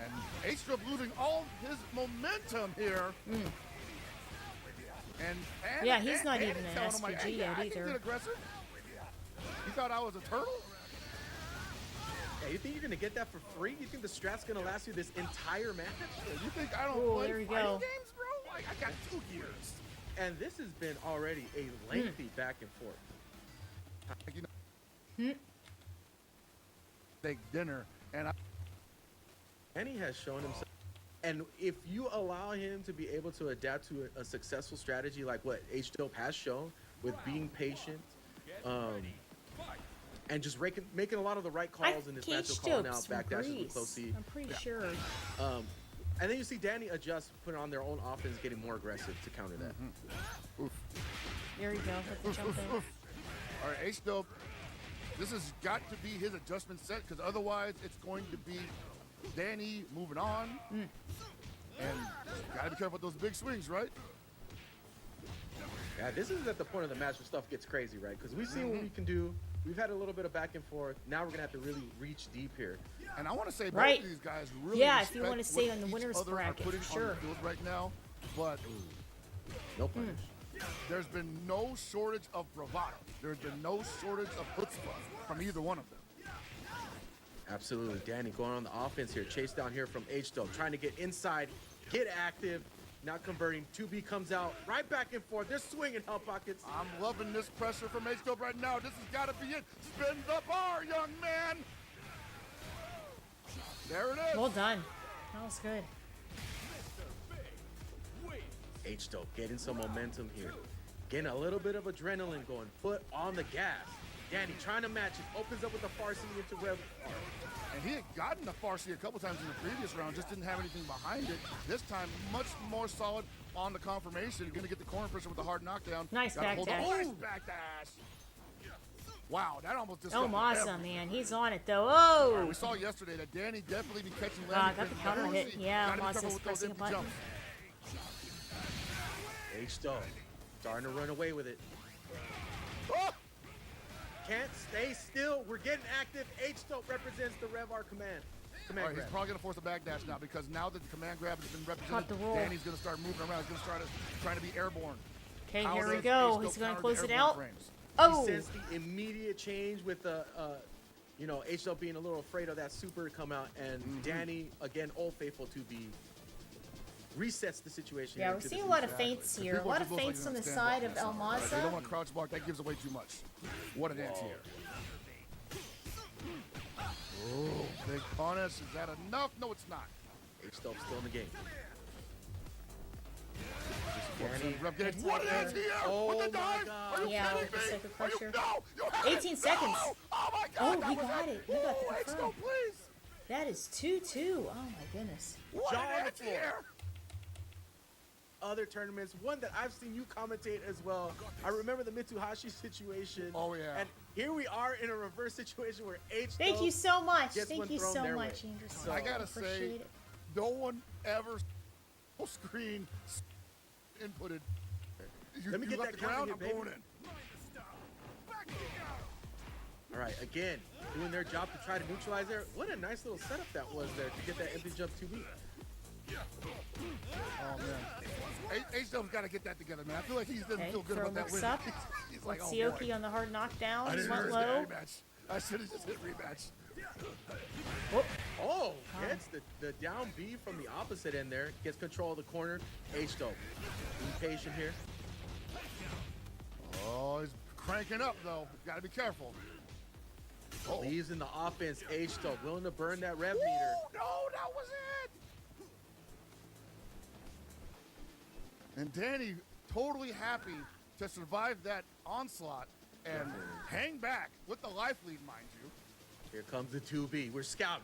And H-Strip losing all his momentum here. And Yeah, he's not and even an telling him, like, hey, SPG yeah, yet I can either. get aggressive. You thought I was a turtle? Yeah, you think you're gonna get that for free? You think the strat's gonna last you this entire match? You think I don't Ooh, play there we fighting go. games, bro? Like, I got 2 years. And this has been already a lengthy back and forth. Like, you know, steak dinner, and And he has shown himself. And if you allow him to be able to adapt to a successful strategy like what H-Dope has shown with being patient, and just making a lot of the right calls in this matchup, calling out backdashes with close C. I'm pretty sure. And then you see Danny adjust, put on their own offense, getting more aggressive to counter that. There you go. With the jump in. All right, H-Dope, this has got to be his adjustment set, because otherwise it's going to be Danny moving on. And gotta be careful with those big swings, right? Yeah, this is at the point of the match where stuff gets crazy, right? Because we've seen what we can do. We've had a little bit of back and forth. Now we're gonna have to really reach deep here. And I want to say both Right. of these guys really Yeah, if you respect want to stay what on the each winner's other are bracket, putting for on the sure. field right now, but No punish. there's been no shortage of bravado. There's been no shortage of chutzpah from either one of them. Absolutely. Danny going on the offense here. Chase down here from H-Dope. Trying to get inside, get active, not converting. 2B comes out, right back and forth. They're swinging hell pockets. I'm loving this pressure from H-Dope right now. This has got to be it. Spin the bar, young man. There it is. Well done. That was good. H-Dope getting some momentum here. Getting a little bit of adrenaline going. Foot on the gas. Danny trying to match it. Opens up with the Farsi into Rev R. And he had gotten the Farsi a couple times in the previous round, just didn't have anything behind it. This time, much more solid on the confirmation. Going to get the corner pressure with the hard knockdown. Nice Gotta hold backdash. on. Nice backdash. Wow, that almost Oh, disrupted awesome, everything. man. He's on it, though. All right, Oh! we saw yesterday that Danny definitely be catching got landing. the counter hit. Yeah, Gotta be Moss careful is with those pressing a empty button. jumps. H-Dope starting to run away with it. Oh! Can't stay still. We're getting active. H-Dope represents the Rev R command. All Command right, he's grab. probably going to force a backdash now, because now that the command grab has been Caught represented, the roll. Danny's going to start moving around. He's going to start trying to be airborne. Okay, How here we does go. H-Dope He's going to counter close the it airborne out. frames? Oh! He sensed the immediate change with the, H-Dope being a little afraid of that super to come out, and Danny, again, Old Faithful to be resets the situation. Yeah, we're into seeing a this lot of exactly. feints here. A People lot are of just feints like on the stand side block of or El something, right? They don't Maza. want to crouch block. That gives away too much. What an anti-air. Oh, big punish. Is that enough? No, it's not. H-Dope still in the game. Rep getting That's what an right there. anti-air Oh with the my dive. God. Are you Yeah, kidding with the me? second Are you, pressure. no, you had 18 it. seconds. No. Oh my Oh, God. he that was got it. He got the Oh, confirm. H-Dope, please. That is 2-2. Oh, my goodness. What Jaw an on the floor. anti-air. Other tournaments, one that I've seen you commentate as well. I remember the Mitsuhashi situation. Oh, yeah. And here we are in a reverse situation where H-Dope Thank you so much. gets Thank one you thrown so their way. much, Anderson. So- I gotta Appreciate say, it. no one ever full screen inputted. Let me you get left that the ground. counter I'm hit, going baby. in. All right, again, doing their job to try to neutralize there. What a nice little setup that was there to get that empty jump 2B. Oh man, H-Dope's got to get that together, man. I feel like he doesn't Okay, feel good throw about that looks win. up. He's like, Let's oh see boy. Oki on the hard knockdown. I He didn't went understand low. rematch. I should have just hit rematch. Whoop. Oh, gets the down B from the opposite end there. Gets control of the corner. H-Dope. Being patient here. Oh, he's cranking up though. Got to be careful. Oh, Leaves in the offense. H-Dope willing to burn that rev Ooh, meter. no, that was it. And Danny totally happy to survive that onslaught and hang back with the life lead, mind you. Here comes the 2B. We're scouting.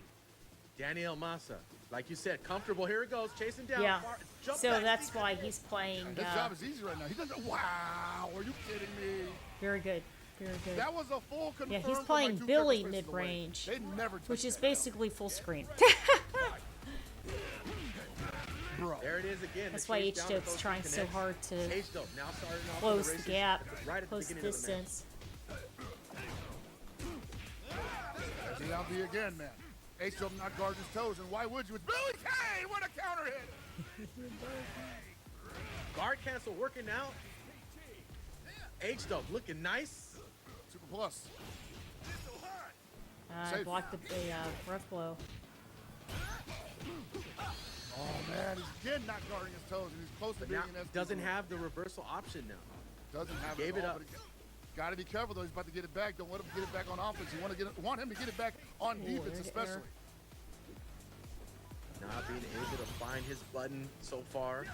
Daniel Massa. Like you said, comfortable. Here it goes. Chasing down. Yeah. Jump So back, that's secret why hit. he's playing. His job is easy right now. He doesn't. Wow, are you kidding me? Very good. Very good. That was a full confirm. Yeah, he's from playing like two Billy different spaces away. mid-range, They never touch Which is that basically full screen. down. Bro. There it is again. That's the why chase down to H-Dope's those trying two so connects. hard to H-Dope now starting off close the the races gap, right at the close the beginning of the match. distance. There's the down B again, man. H-Dope not guarding his toes, and why would you? It's Billy Kane! What a counter hit! Guard cancel working out. H-Dope looking nice. Super plus. I blocked the breath blow. Oh man, he's again not guarding his toes, and he's close to But being now an SP. doesn't have the reversal option now. Doesn't have Gave it all, up. but got to be careful though. He's about to get it back. Don't let him get it back on offense. You want him to get it back on defense, there's especially. error. Not being able to find his button so far.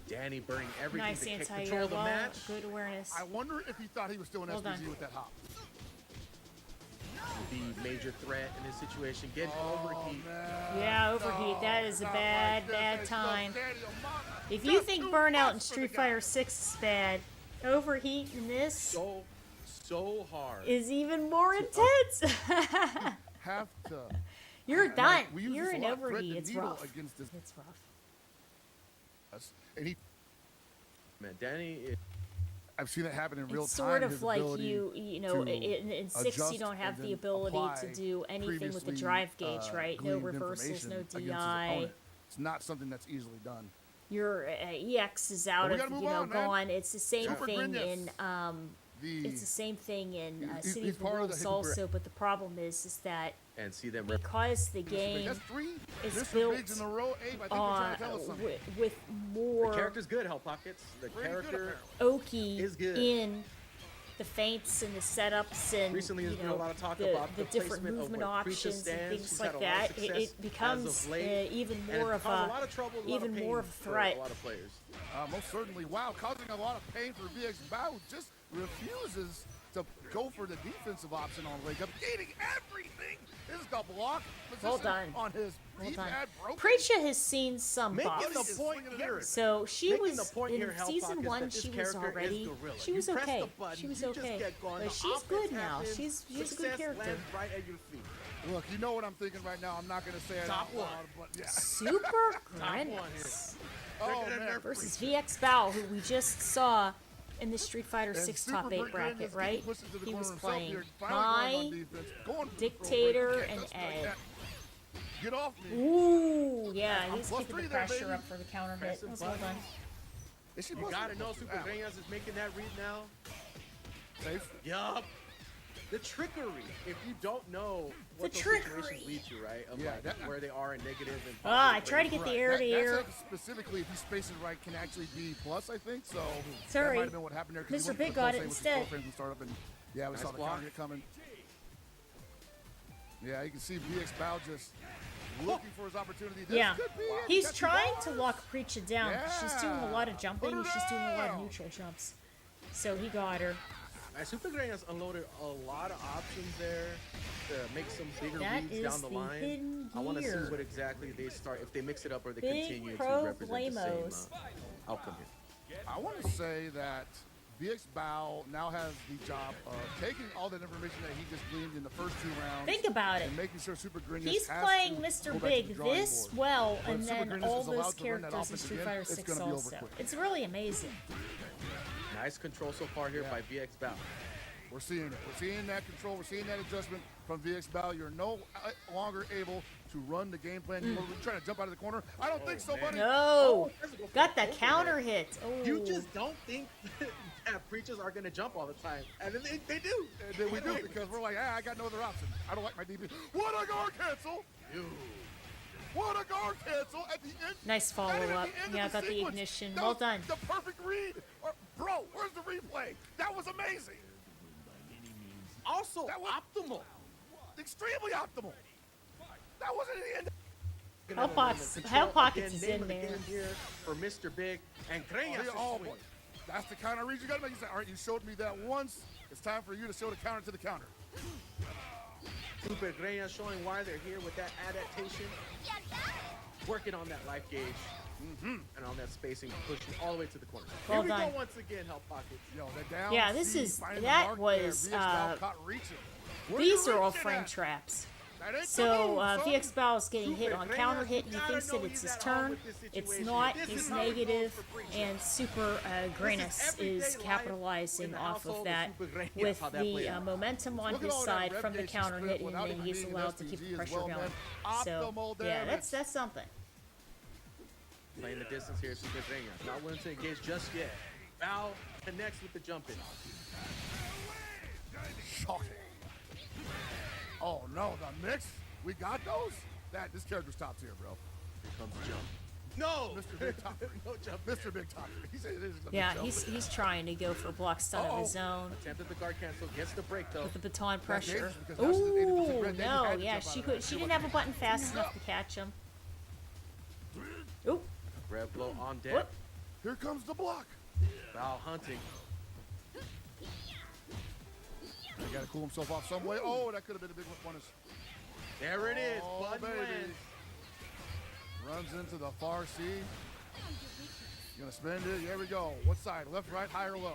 Danny burning everything Nice to anti-air control the wall. match. Good awareness. I wonder if he thought he was still in Well SPG done. with that hop. The major threat in this situation. Getting overheat. Man. Yeah, overheat. That is a not bad, like this. bad It's time. no Danny O'Mara. If you Just think too Burnout much in for Street the guy. Fighter 6 is bad, overheat in this So hard. is even more intense. Have to. You're Like, done. we use You're this a in lot, thread overheat. the It's needle rough. against this, It's rough. and he. Man, Danny. I've seen it happen in real It's time. sort of his like ability you know, to in 6 you adjust don't have and the then ability to apply do anything with the previously, drive gauge, right? No gleaned reversals, no information against his DI. opponent. It's not something that's easily done. Your EX is out Well, we of, gotta move you know, on, man. gone. It's the same Super thing Gringas. in it's the same thing in City he's of the part of the Wolves Hidden also, but the problem is that And see them. because the game That's 3 is Mr. built Biggs in a row. Abe, I think they're trying to tell us something. with The more character's good, Hell Pockets. The Pretty good, character. Oki is good. in the feints and the setups and Recently, you there's been know, a lot of talk the, about the the different placement of movement where Preacher options and stands. things He's like had a lot of that. success It becomes as of late, even and more it's of caused a lot of trouble, a lot even of more pain of a for threat. a lot of players. Most certainly. Wow, causing a lot of pain for VX Bao, who just refuses to go for the defensive option on Wake Up, gaining everything. This is the block position Well done. on his Well done. D-pad broken. Preacher has seen some Making buffs. the point here. So she Making was the point in here, Hell season Pockets, 1. that this She was character is already. gorilla. She You was press okay. the button, She was you just okay. get going, But the she's good offense now. happens, She's a good success character. lands right at your feet. Look, you know what I'm thinking right now. I'm not going to say it Top out loud, one. but yeah. Super one Grenix Oh, gonna man. nerf versus VX Bao, who we just saw in the Street Fighter And 6 Super top 8 Gringas bracket, getting right? pushed into the He corner was himself playing here, finally going on Mai, defense, going for the Dictator, throw break. and Can't touch like Ed. that. Get off me. Ooh, yeah, I'm he's plus keeping the 3 there, pressure baby. up for the counter hit. Pressing That's well done. buttons. Is she You busting gotta it? know Super Ow. Greñas is making that read now. Safe. Yup. The trickery. If you don't know what The those trickery. situations lead to, right? Of Yeah, like that- where they are in negative and Ah, I positive try to range. get the air to That's air. like specifically, if you space it right, can actually be plus, I think. So that Sorry. might have been what happened there. 'cause he Mr. went for Big the got close it aim with his instead. girlfriend and start up and yeah, we Nice saw the block. counter hit coming. Yeah, you can see VX Bao just looking for his opportunity. This Yeah. could be it. He's Got two trying bars. to lock Preacher down. She's doing a lot of jumping. Put her She's doing a lot of down. neutral jumps. So he got her. And Super Greñas unloaded a lot of options there to make some bigger That reads is down the the line. hidden I want to see gear. what exactly they start, if they mix it up or they Big continue to pro represent Blamos. the same outcome here. I want to say that VX Bao now has the job of taking all that information that he just gleaned in the first 2 rounds. Think about it. And making sure Super Gringas He's has playing to Mr. go back to the Big drawing this board. well, But and Super then Gringas all is allowed those to run that characters in offense Street again, Fighter it's 6 gonna be over also. quick. It's really amazing. Nice control so far here Yeah. by VX Bao. We're seeing it. We're seeing that control. We're seeing that adjustment from VX Bao. You're no longer able to run the game plan. You're trying to jump out of the corner. I don't think so, man. buddy. No! That's a good Got the overhead. counter hit. Oh. You just don't think that preachers are going to jump all the time. And then they do. And then we do because we're like, I got no other option. I don't like my DP. What a guard cancel! What a guard cancel at the end. Nice Not even follow at up. the end Yeah, of the got the sequence. ignition. That Well was done. The perfect read. Bro, where's the replay? That was amazing. Also That was- optimal. Extremely optimal. That wasn't the end. Hell Pockets is Name in of the there. game here for Mr. Big and Greñas. Oh, boy. That's the counter read you got to make. You say, all right, you showed me that once. It's time for you to show the counter to the counter. Super Greñas showing why they're here with that adaptation. Working on that life gauge. And on that spacing, pushing all the way to the corner. Well Here we done. go once again, Hell Pockets. Yo, the down Yeah, this C, is- finding the that mark was, there. VX Bao caught reaching. Where These you are all reaching frame at? traps. That ain't the So move, son. VX Bao is getting hit on Super counter Greñas, hit. you He gotta thinks know that it's he's his at home turn. with this It's situation. not. This It's is how it goes negative, for Preacher. and Super Grenis everyday is life capitalizing in the off household of of that Super Greñas, with how that played the out. momentum on Look at his all that side rev from the gauge counter split hit, and without then even he's being an allowed to keep SPG the as pressure well, going. man. So Optimal yeah, damage. that's something. Playing the distance here, Super Greñas. Not willing to engage just yet. Bao connects with the jump in. Shocking. Oh no, the mix. We got those. This character's top tier, bro. Here comes the jump. No! Mr. Big Topper. No jump. Mr. Big Topper. He said it is a Yeah, big jump. he's trying to go for a block stun of his own Attempted the guard cancel. Gets the break, though. with the baton pressure. dangerous because now she's at 80% Ooh, red. Then you no, had to yeah, jump out she of that. she didn't have a button fast enough to catch him. Ooh, Rev blow on deck. whoop. Here comes the block. Val hunting. He got to cool himself off some way. Oh, that could have been a big one punish. There it is. Oh, Button baby. wins. Runs into the far C. Gonna spend it. Here we go. What side? Left, right, high, or low?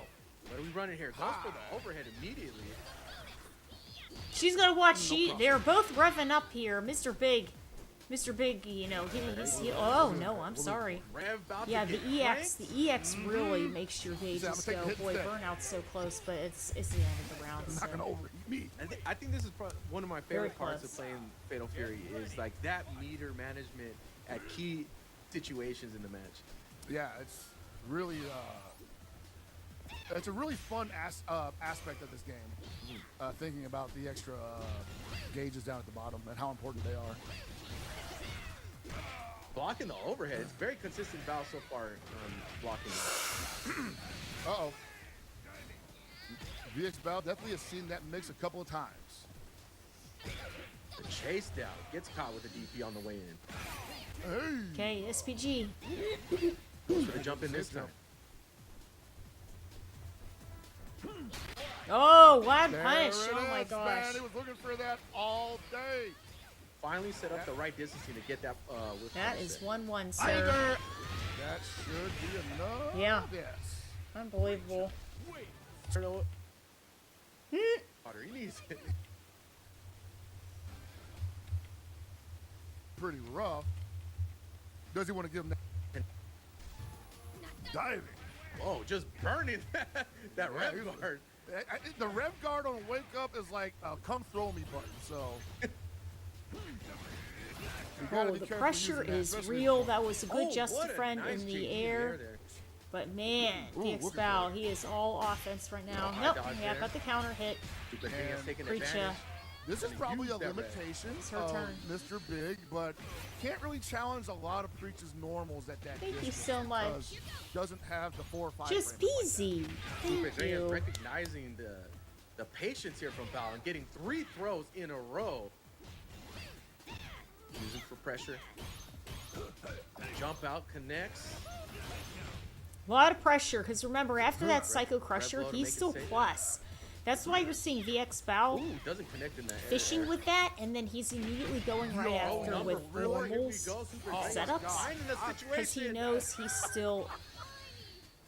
What are we running here? Goes for the overhead immediately. She's gonna watch. They're both revving up here. Mr. Big, you know, oh no, I'm sorry. Rev about Yeah, to the get EX, the EX really makes your He's gauges gonna take go. the hit Boy, instead. burnout's so close, but it's the end of the round. He's So. not gonna overheat me. I think this is one of my Very favorite parts close. of playing Fatal Fury is like that meter management at key situations in the match. Yeah, it's really it's a really fun aspect of this game. Thinking about the extra gauges down at the bottom and how important they are. Blocking the overhead. It's very consistent Val so far blocking. Uh-oh. VX Bow definitely has seen that mix a couple of times. The chase down. Gets caught with a DP on the way in. Hey! Okay, SPG. Goes for the jump in this time. Oh, wild There punch! it Oh my is, gosh. Man, he was looking for that all day. Finally set up the right distancing to get that with That is 1-1, sir. Tiger! That should be enough. Yeah. Yes. Unbelievable. Potter, he needs it. Pretty rough. Does he want to give him that? Diving. Oh, just burning that Yeah, Rev he was- guard. The Rev guard on Wake Up is like a come throw me button, so. You gotta Oh, be the careful pressure using that, is especially- real. That was a good Oh, Justy what a friend nice in JT the in air. there. But man, Ooh, DX looking Bow, for it. he is all offense right now. high Nope, dodge yeah, there. got the counter hit. Super King has taken Preacher. advantage. This is Gonna probably a use that Rev. limitation It's her of turn. Mr. Big, but can't really challenge a lot of Preach's normals at that Thank you distance so much. because Doesn't have the 4 or 5 Just frame like that. easy. Super Thank King is you. recognizing the patience here from Val and getting 3 throws in a row. Using for pressure. Jump out, connects. A lot of pressure, because remember, after that Psycho Red Crusher, blow to he's make it still safe. plus. That's why you're seeing VX Bow Ooh, doesn't connect in that fishing air. with that, and then he's immediately going right Oh, after number with 4, here we normals go. Super Oh, King setups. finding the Because he situation. knows he's still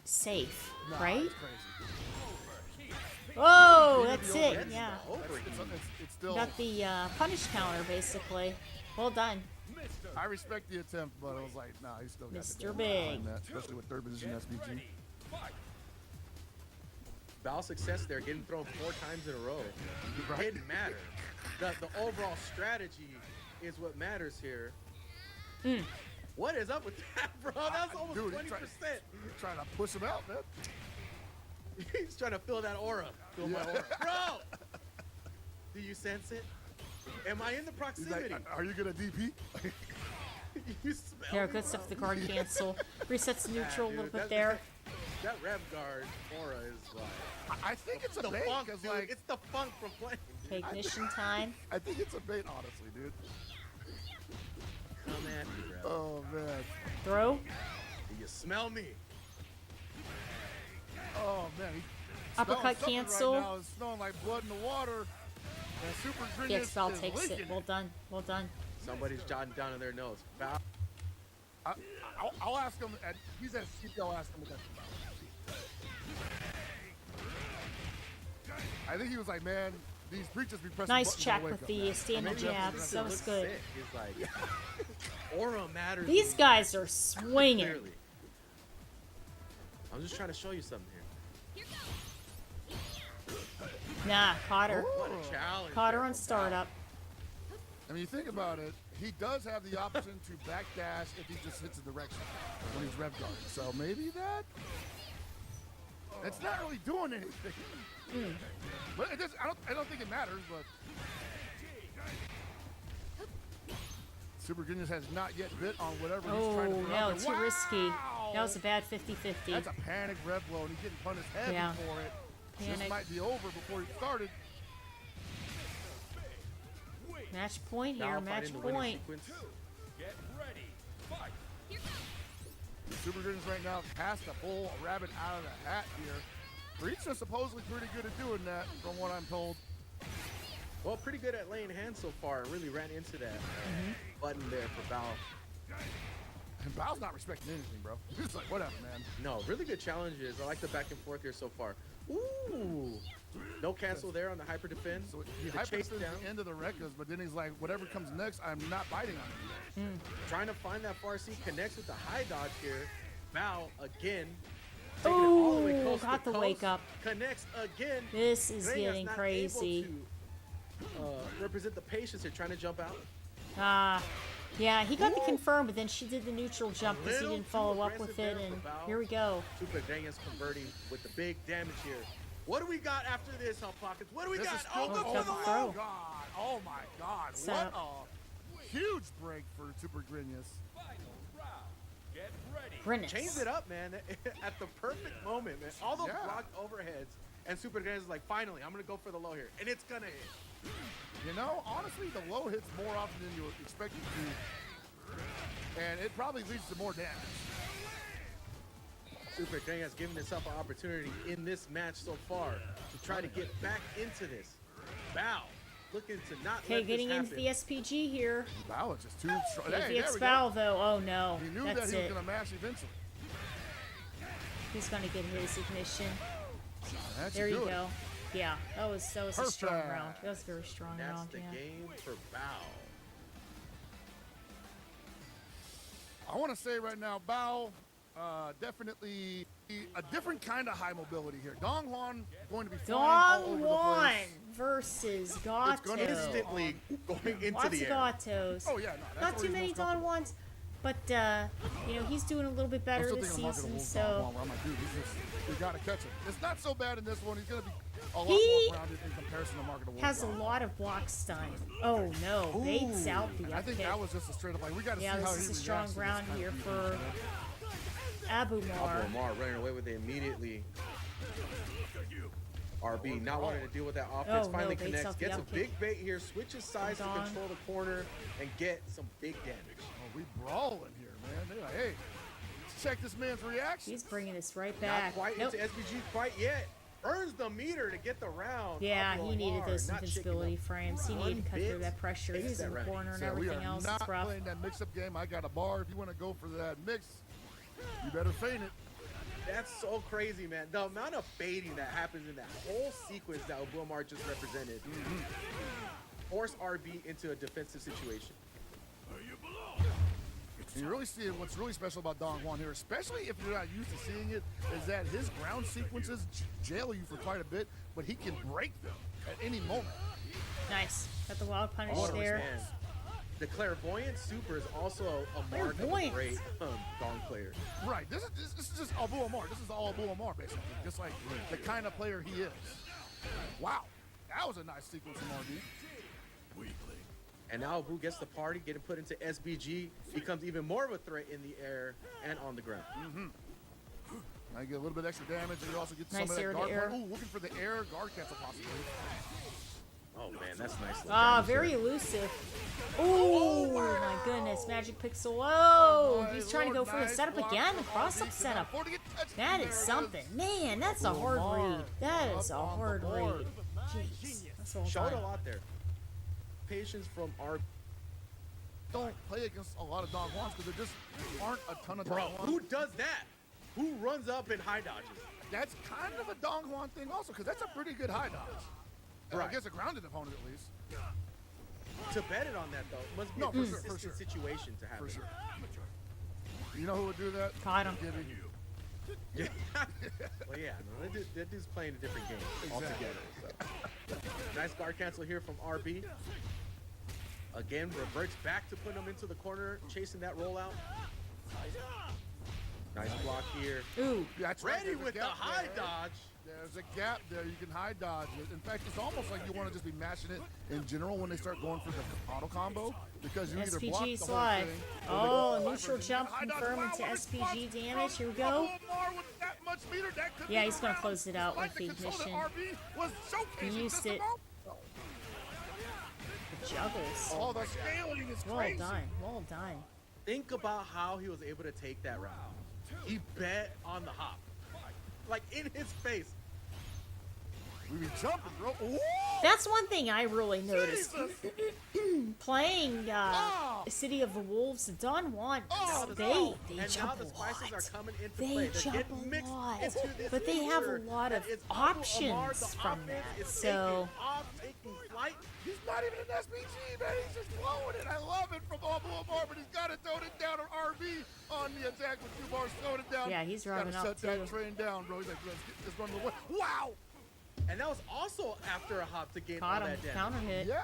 safe, Nah, right? it's crazy. Oh, that's Gets it, the yeah. overheat. It's still. Got the punish counter, basically. Well done. I respect the attempt, but I was like, nah, he still got Mr. the Big. that, especially with third position SPG. Val's success there, getting thrown 4 times in a row. Right. Didn't matter. The overall strategy is what matters here. What is up with that, bro? That's almost Dude, 20%. he's trying to push him out, man. He's trying to fill that aura. Fill my aura. Bro! Do you sense it? Am I in the He's proximity? like, are you gonna DP? You smell Yeah, me, good bro? stuff. The guard cancel. Resets neutral a dude, little bit that's- there. That Rev guard aura is like I think it's a the bait, funk, because dude. like, It's the funk from playing. Okay, ignition time. I think it's a bait, honestly, dude. Come at me, bro. Oh man. Throw. Do you smell me? Oh man. He's Uppercut smelling something cancel. Right now. It's smelling like blood in the water. And Super Genius VX Bow is takes leaking. it. Well done. Well done. Somebody's jotting down in their notes. Val. I'll ask him. He's at CP. I'll ask him what that's about. I think he was like, man, these preachers be pressing Nice buttons check on the with wake-up, the man. standing Maybe that's jabs. what That was Looks good. sick. He's like, aura matters. These to me, guys are swinging. clearly. I'm just trying to show you something here. Nah, caught her. What a challenge. Caught her there on from Val. startup. I mean, you think about it. He does have the option to backdash if he just hits a direction when he's rev guarding. So maybe that. It's not really doing anything. But it does, I don't think it matters. But Super Genius has not yet bit on whatever he's trying to Oh, throw out no, there. too risky. Wow! That was a bad 50-50. That's a panic red blow, and he's getting punished heavy Yeah. for it. This Panic. might be over before he started. Match point Now here, fighting match the winning point. sequence. Get ready. Fight. Super Genius right now has to pull a rabbit out of the hat here. Breach is supposedly pretty good at doing that, from what I'm told. Well, pretty good at laying hands so far. And really ran into that button there for Bao. And Bao's not respecting anything, bro. He's like, whatever, man. No, really good challenges. I like the back and forth here so far. Ooh. No cancel there on the hyper defend. So he The hyper chase defends down. the end of the Rekkas, but then he's like, whatever comes next, I'm not biting on it. Trying to find that far C, connects with the high dodge here. Bao again. Taking it all the way Ooh, coast to got the coast. wake up. Connects again. This is Reyes getting not crazy. able to, represent the patience here, trying to jump out. Yeah, he got the Ooh. confirm, but then she did the neutral jump because he little didn't follow too up with it, aggressive and there for Bao. here we go. Super Daniels converting with the big damage here. What do we got after this, Hot Pockets? What do we This got? is Oh, still go for tough the to low. throw. God. Oh my God. Set What a huge break for Super Genius. Final round. Get ready. Grinnis. Changed it up, man, at the perfect moment, man. All those Yeah. blocked overheads, and Super Daniels is like, finally, I'm gonna go for the low here, and it's gonna hit. You know, honestly, the low hits more often than you expect it to, and it probably leads to more damage. Super Daniels giving himself an opportunity in this match so far to try to get back into this. Bao looking to not Okay, let getting this into happen. the SPG here. Bao is just too strong. If Hey, he there gets we go. foul, though, oh no. He knew That's that he was it. going to mash eventually. He's gonna get his ignition. That's There you good. go. Yeah, that was a strong Perfect. round. That was a very strong That's round. the Yeah. game for Bao. I want to say right now, Bao, definitely a different kind of high mobility here. Dong Juan going to be flying all Dong over the Juan place. versus gonna be Gato. Instantly going into Lots the of air. Gatos. Oh yeah, no, that's Not where too he's many most Don comfortable. Juans, but you know, he's doing a little bit I'm better still this thinking of season. Market So where I'm like, dude, we gotta catch him. It's not so bad in this one. He's gonna be a lot He more grounded in comparison to Market has a lot of block stun. Oh no, baits out the I up think kick. that was just a straight up like we gotta Yeah, see how this he is a strong reacts to this round kind here of for defense. Abumar. Omar running away with it immediately. RB not wanting to deal with that offense. Oh, Finally no, baits connects, off the gets a up big kick. bait here, switches sides to Dong. control the corner and get some big damage. Oh, we brawling here, man. They're like, hey, let's check this man's reaction. He's bringing us right Not back. quite Nope. into SBG quite yet. Earns the meter to get the round. Yeah, Pablo he needed Omar those not shaking invincibility up frames. He one needed to cut bit. through that pressure. He Takes was in that the round. corner and So we everything are else. not It's rough. playing that mix-up game. I got a bar. If you want to go for that mix, you better feign it. That's so crazy, man. The amount of baiting that happens in that whole sequence that Omar just represented. Force RB into a defensive situation. And you really see what's really special about Dong Juan here, especially if you're not used to seeing it, is that his ground sequences jail you for quite a bit, but he can break them at any moment. Nice. Got the wild punish Oh, there. man. The clairvoyant super is also a mark of a Clairvoyant. great Dong player. Right. This is just Abu Omar. This is all Abu Omar, basically. Just like the kind of player he is. Wow. That was a nice sequence from RB. And now Abu gets the party, getting put into SBG, becomes even more of a threat in the air and on the ground. Now you get a little bit extra damage, and you also get Nice some of air that to guard. air. Ooh, looking for the air guard cancel possibility. Oh man, that's nice. Ah, damage there. very elusive. Oh my goodness, Magic Pixel. Oh, My he's trying to go Lord, for the nice setup block again, the from cross-up RB. setup. Cannot afford to get touched. That There is it something. Man, that's a Abu hard Omar read. That up is a on the hard board. read. Jeez, that's all Showed a done. lot there. Patience from RB. Don't play against a lot of Dong Juans because there just aren't a ton of Bro, Dong Juans. who does that? Who runs up and high dodges? That's kind of a Dong Juan thing also, because that's a pretty good high dodge. Right. Against a grounded opponent, at least. To bet it on that though, must be No, a for sure, consistent for sure. situation to happen. For sure. You know who would do that? Caught him. Gibby. Yeah. Well, yeah, no, that dude's playing a different game altogether. So. Nice guard cancel here from RB. Again, reverts back to putting him into the corner, chasing that rollout. Nice block here. Ooh. That's right, Ready there's a with the gap high there. dodge. There's a gap there. You can high dodge it. In fact, it's almost like you want to just be mashing it in general when they start going for the auto combo because you either block SPG the slide. whole thing. Oh, or they go neutral first. jump High dodge. confirm Wow, into what a SPG response damage. Here we from go. Omar with that much meter. That could Yeah, be he's gonna the close it out round. with Despite the control ignition. that RB was showcasing He used just it. about. Juggles. Oh, the scaling is Well crazy. done. Well done. Think about how he was able to take that round. He bet on the hop. Like in his face. We be jumping, bro. Ooh! That's one thing I really noticed. Jesus. Playing Oh. City of the Wolves, Don Juan, Oh, they and now jump the a spices lot. are coming into They play. They're jump getting a mixed lot. into this But they have a feature lot of that is Abu Omar, the options from offense that. is So taking off, taking flight. He's not even an SPG, man. He's just blowing it. I love it from Abu Omar, but he's got to throw it down on RB on the attack with 2 bars, throwing it down. Yeah, he's gotta running up shut that too. train down, bro. He's like, let's run the way. Wow! And that was also after a hop to gain all caught him. that damage. Counter hit. Yeah.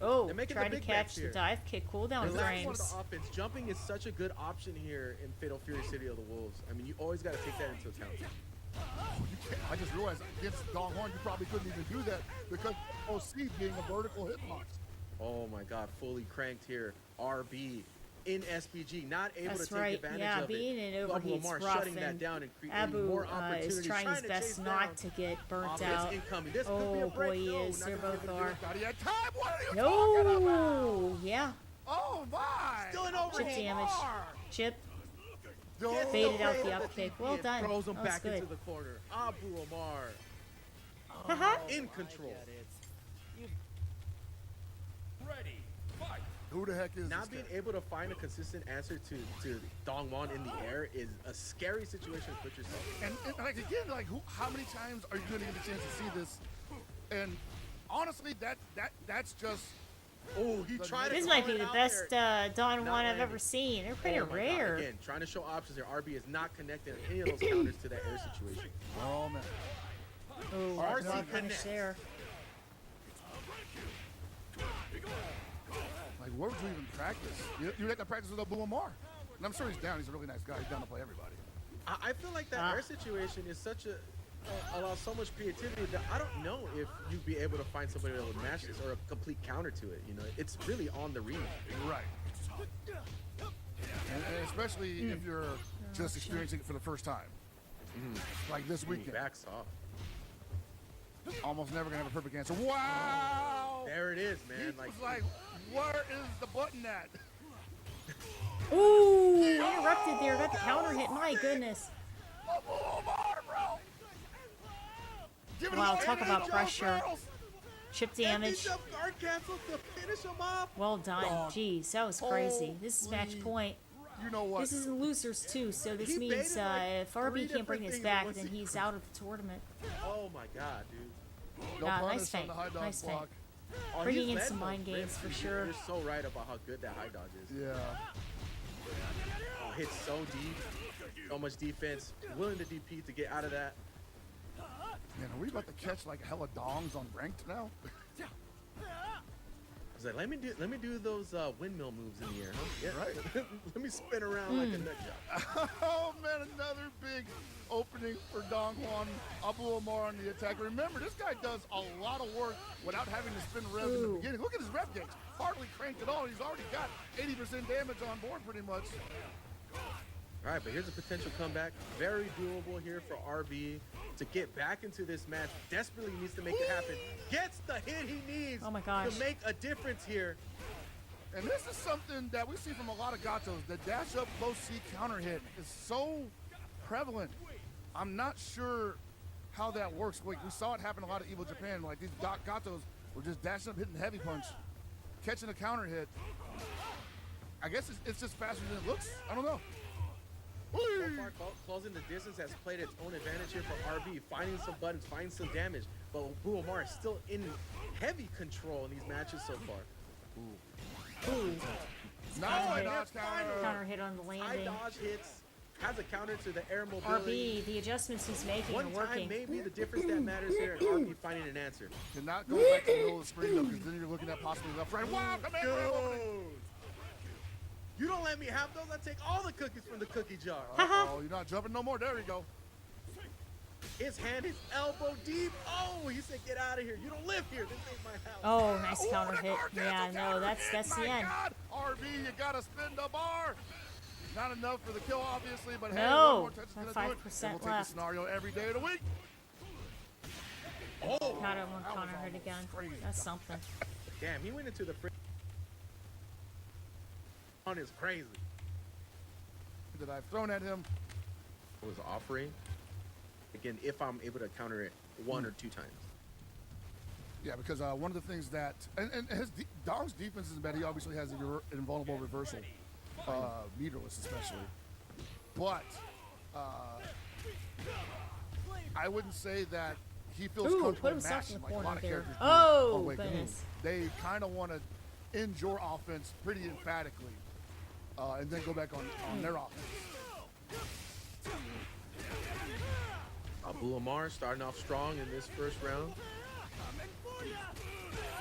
Oh, They're making tried the to big bets catch the here. dive kick cooldown The last one of frames. the offense, jumping is such a good option here in Fatal Fury City of the Wolves. I mean, you always got to take that into account. You can't, I just realized against Dong Horn, you probably couldn't even do that because OC being a vertical hitbox. Oh my God, fully cranked here. RB in SPG, not able That's to take right. advantage Yeah, of being it. in Abu overheat's Omar rough, shutting that and down and creating Abu more is opportunities. trying his to best chase not down. to get burnt Offense out. incoming. This could be a Oh break. boy, he No, is. not They're gonna both be able to do are. it. Thought he had time. What are you talking about? No, yeah. Oh my! Still an Chip overheat. damage. Chip Yo, faded out the up kick. Well done. Throws him That was back good. into the corner. Abu Omar Haha. in control. Ready, fight. Who the heck is Not this being guy? able to find a consistent answer to Dongwon in the air is a scary situation to put yourself in. And like again, like how many times are you going to get a chance to see this? And honestly, that's just Oh, he tried to This call might be it the out best there. Don Not Juan I've landing. ever seen. They're pretty Oh my God. rare. Again, trying to show options here. RB is not connecting on any of those counters to that air situation. oh man. Oh, RC well punished connects. there. Like where would you even practice? You have to practice with Abu Omar. And I'm sure he's down. He's a really nice guy. He's down to play everybody. I feel like that Ah. air situation is such a allows so much creativity that I don't know if you'd be able to find somebody that would match this or a complete counter to it. You know, it's really on the remake. Right. And especially if you're just experiencing it for the first time. Like this weekend. Backs off. Almost never gonna have a perfect answer. Wow! There it is, He man. was like, where is the button at? Ooh, interrupted there. Got the counter hit. My goodness. Abu Omar, bro! Give it Wow, away, talk man. about Joe pressure. Battles. Chip damage. Jump guard cancel to finish him off. Well done. Dog. Jeez, that was crazy. This is match Holy point. You know what? This is in losers too, so this He means baited, like, if RB 3 can't bring different this things in back, one then he's sequence. out of the tournament. Oh my God, dude. No Nah, punish nice on feint. the high dodge Nice feint. block. Oh, Bringing he's in led some those mind games rips. for You're- sure. You're so right about how good that high dodge is. Yeah. Oh, hits so deep, so much defense, willing to DP to get out of that. Man, are we about to catch like hella dongs on ranked now? I was like, let me do those windmill moves in the air, huh? Yeah, Right. Let me spin around like a nut job. Oh man, another big opening for Dong Juan. Abu Omar on the attack. Remember, this guy does a lot of work without having to spin rev in the Ooh. beginning. Look at his rev gauge. Hardly cranked at all. He's already got 80% damage on board pretty much. All right, but here's a potential comeback. Very doable here for RB to get back into this match. Desperately needs to make it happen. Gets the hit he needs Oh my gosh. to make a difference here. And this is something that we see from a lot of gatos. The dash up low C counter hit is so prevalent. I'm not sure how that works. Like, we saw it happen a lot at Evo Japan. Like these gatos were just dashing up, hitting heavy punch, catching a counter hit. I guess it's just faster than it looks. I don't know. So far, closing the distance has played its own advantage here for RB, finding some buttons, finding some damage. But Abu Omar is still in heavy control in these matches so far. Ooh, Nice hit. dodge counter. counter hit on the High landing. dodge hits, has a counter to the air mobility. RB, the adjustments he's making One are time working. may be the difference that matters here, and RB finding an answer. Cannot go back to the middle of the screen though, because then you're looking at possibly left, right. Wow, come in, bro. You don't let me have those, I take all the cookies from the cookie jar. Oh, you're not jumping no more. There you go. His hand is elbow deep. Oh, he said, get out of here. You don't live here. This ain't my house. Oh, nice counter the hit. Gargano Yeah, no, counter that's hit. the My end. God. RB, you gotta spin the bar. Not enough for the kill, obviously, but hey, No, one more touch is gonna got do it. 5% And we'll take left. the scenario every day of the week. Got him one that was counter hit almost again. crazy. That's something. Damn, he went into the fridge. On is crazy. That I've thrown at him. Was offering. Again, if I'm able to counter it one or two times. Yeah, because one of the things that and Dom's defense is bad. He obviously has an invulnerable reversal, meterless especially. But I wouldn't say that he feels Ooh, comfortable put himself in mashing the like a corner lot of there. characters do. Oh, Wait, goodness. they kind of want to end your offense pretty emphatically, and then go back on their offense. Abu Amar starting off strong in this first round.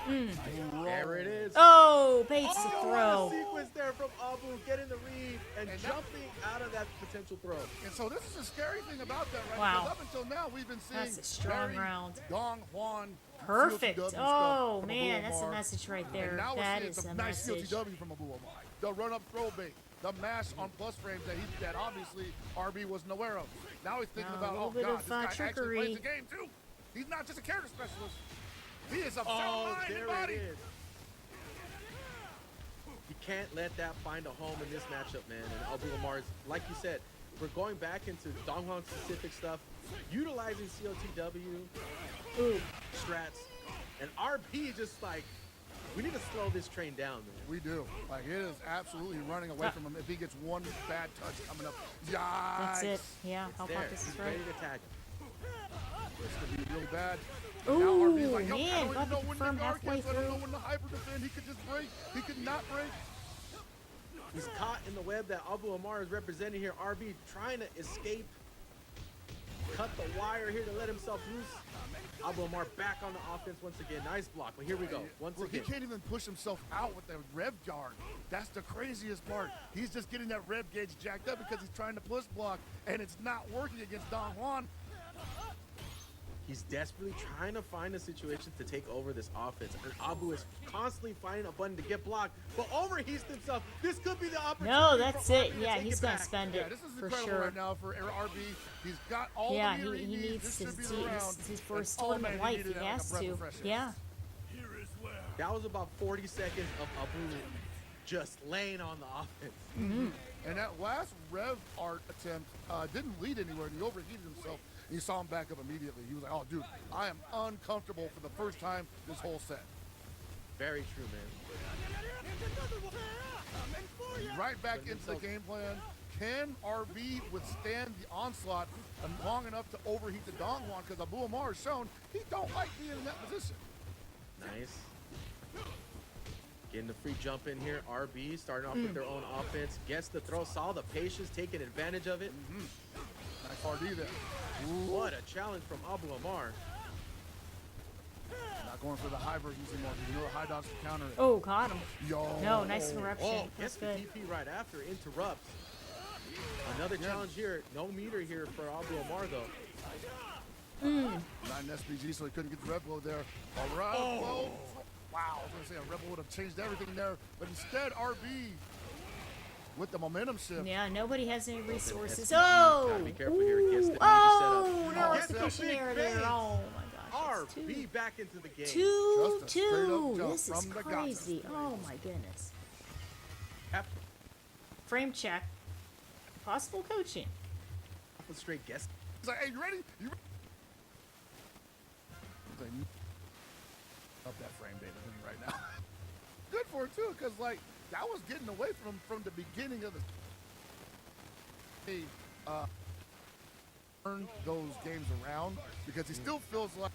There it is. Oh, baits the What throw. a sequence there from Abu getting the read and jumping out of that potential throw. And so this is a scary thing about that, right? Wow. Because up until now, we've been seeing That's a strong very round. Dong Juan. Perfect. CLTW stuff Oh, from man, Abu that's a Amar. message right And there. now That we're is seeing a some nice message. CLTW from Abu Amar. The run-up throw bait, the mash on plus frames that obviously RB wasn't aware of. Now he's thinking A about, little oh bit God, of, this guy actually trickery. plays the game too. He's not just a character specialist. He is a Oh, sound mind and there body. it is. You can't let that find a home in this matchup, man. And Abu Amar's, like you said, we're going back into Donghwan specific stuff, utilizing COTW, Ooh. strats, and RP just like, we need to slow this train down, man. We do. Like, it is absolutely running away from him. If he gets one bad touch coming up, yikes. That's it. Yeah, how There, about this he's is ready right. to tag him. This could be really bad. Ooh, Now RB's like, yo, I man, don't glad even know to when confirm the guard halfway gets, I don't know through. when the hyper defend. He could just break. He could not break. He's caught in the web that Abu Amar is representing here. RB trying to escape. Cut the wire here to let himself loose. Abu Amar back on the offense once again. Nice block, but here we go. Once Look, he again. can't even push himself out with that rev guard. That's the craziest part. He's just getting that rev gauge jacked up because he's trying to push block, and it's not working against Don Juan. He's desperately trying to find a situation to take over this offense. And Abu is constantly finding a button to get blocked, but overheats himself. This could be the opportunity. No, that's for it. RB to Yeah, take he's it gonna back. spend Yeah, it this is for incredible sure. right now for RB. He's got all Yeah, the meter he needs. needs This to should be see the round. his And, first oh, tournament man, life. needed He that like a has breath of to. fresh air. Yeah. That was about 40 seconds of Abu just laying on the offense. And that last rev art attempt didn't lead anywhere, and he overheated himself. And you saw him back up immediately. He was like, oh, dude, I am uncomfortable for the first time this whole set. Very true, man. Right back into the game plan. Can RB withstand the onslaught long enough to overheat the Dongwon? Because Abu Amar has shown he don't like being in that position. Nice. Getting the free jump in here. RB starting off with their own offense. Gets the throw. Saw the patience, taking advantage of it. Nice RD there. What a challenge from Abu Amar. Not going for the high versions anymore. You know the high dogs can counter it. Oh, got him. Yo. No, nice interruption. Oh, That's gets the good. DP right after. Interrupts. Another challenge here. No meter here for Abu Amar, though. Not an SPG, so he couldn't get the red blow there. All right. Whoa. Wow. I was going to say a rebel would have changed everything there. But instead, RB with the momentum shift. Yeah, nobody has any resources. SPG, Oh! gotta be careful here. It gets the Ooh, meter set up. oh, Oh, no gets the execution big error there. bait. Oh, my gosh. it's RB back into the game. Two, Just a straight up two. jump This is from the Gaza. crazy. Oh, my goodness. Half Frame check. Possible coaching. a straight guess. He's like, hey, you ready? You ready? Up that frame data right now. Good for it, too, because, like, that was getting away from the beginning of the... Hey, turn those games around, because he still feels like...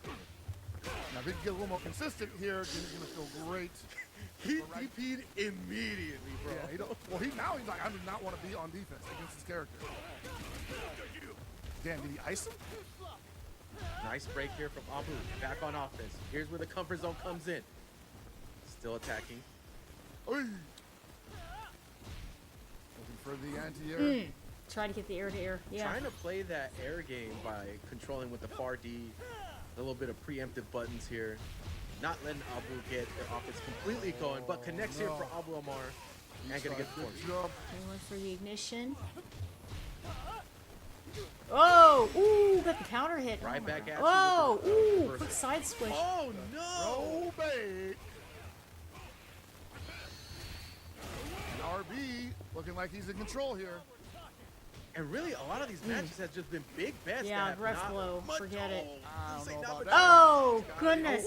Now, if he can get a little more consistent here, then he's going to feel great. He DP'd immediately, bro. Yeah, he don't, well, he's like, I do not want to be on defense against his character. Damn, did he ice him? Nice break here from Abu. Back on offense. Here's where the comfort zone comes in. Still attacking. Oy. Looking for the anti-air. Try to get the air-to-air. Yeah. Trying to play that air game by controlling with the far D, a little bit of preemptive buttons here, not letting Abu get the offense completely going, but connects here for Abu Amar. And gonna get the force. They went for the ignition. Oh! Ooh! Got the counter hit. Right Oh back my at God. you Whoa! with the Ooh! reversal. Quick side switch. Oh no! Oh, bait. And RB looking like he's in control here. And really, a lot of these matches have just been big bets. Yeah, that have ref not blow. much- Forget it. I don't Say know not about much- that. Oh! Goodness!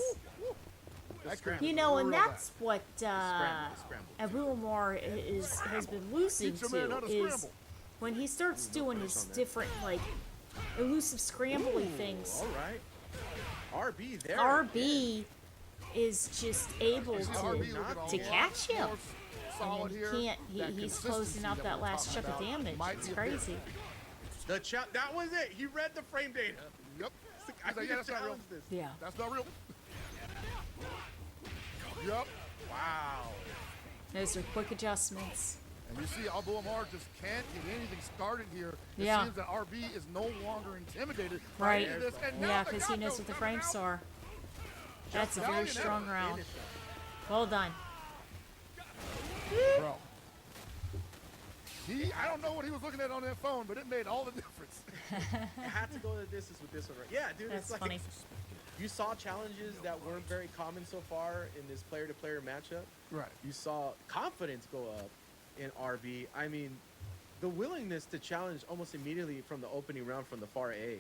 The You know, and Brutal that's what Scramble. Abu Amar has been losing Teach a man how to to is scramble. when he starts doing his different like elusive scrambly things. All right. RB there. RB is just able You see RB looking a to lot catch him. more solid And here. he can't. That He's consistency closing out that that we're last talking chunk of about damage. might It's be a bit. crazy. That was it. He read the frame data. Yep. I He's like, yeah, that's not real. challenge this. Yeah. That's not real. Yep. Wow. Those are quick adjustments. And you see Abu Amar just can't get anything started here. It Yeah. seems that RB is no longer intimidated Right. by any of this. And now Yeah, the because he knows Gato what the coming frames out. are. That's a very valiant strong effort. round. Well done. Bro. I don't know what he was looking at on that phone, but it made all the difference. I had to go the distance with this one. Right? Yeah, dude. That's it's like, funny. You saw challenges that weren't very common so far in this player-to-player matchup. Right. You saw confidence go up in RB. I mean, the willingness to challenge almost immediately from the opening round from the far A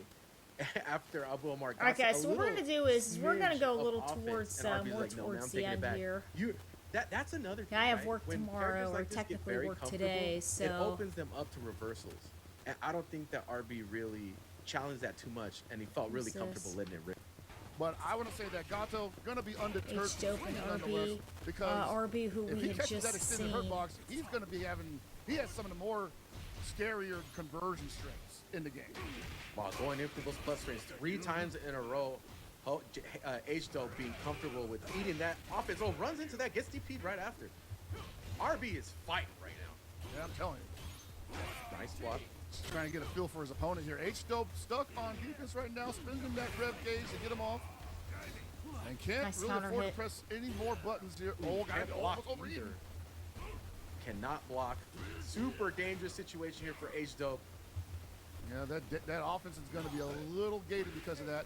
after Abu Amar got Okay, so what we're gonna do is we're gonna go a smidge little of offense, towards and RB's more like, no, man, towards I'm the taking it end back. here. That's another thing. I have right? work When tomorrow, characters or like this get technically very work comfortable, today, it so- opens them up to reversals. And I don't think that RB really challenged that too much, and he felt really Who's comfortable this? letting it rip. But I want to say that Gato going to be undeterred H dope and nonetheless, RB. because RB, who if we he had catches that just extended hurt seen. box, he's going to be he has some of the more scarier conversion strengths in the game. While going in for those plus range 3 times in a row, H-Dope being comfortable with eating that offense. Oh, runs into that, gets DP'd right after. RB is fighting right now. Yeah, I'm telling you. Nice block. Just trying to get a feel for his opponent here. H-Dope stuck on defense right now, spending that rev gauge to get him off. And can't Nice really counter afford hit. to press any more buttons here. Oh, guy, Can't block almost overheating. either. Cannot block. Super dangerous situation here for H-Dope. Yeah, that offense is going to be a little gated because of that.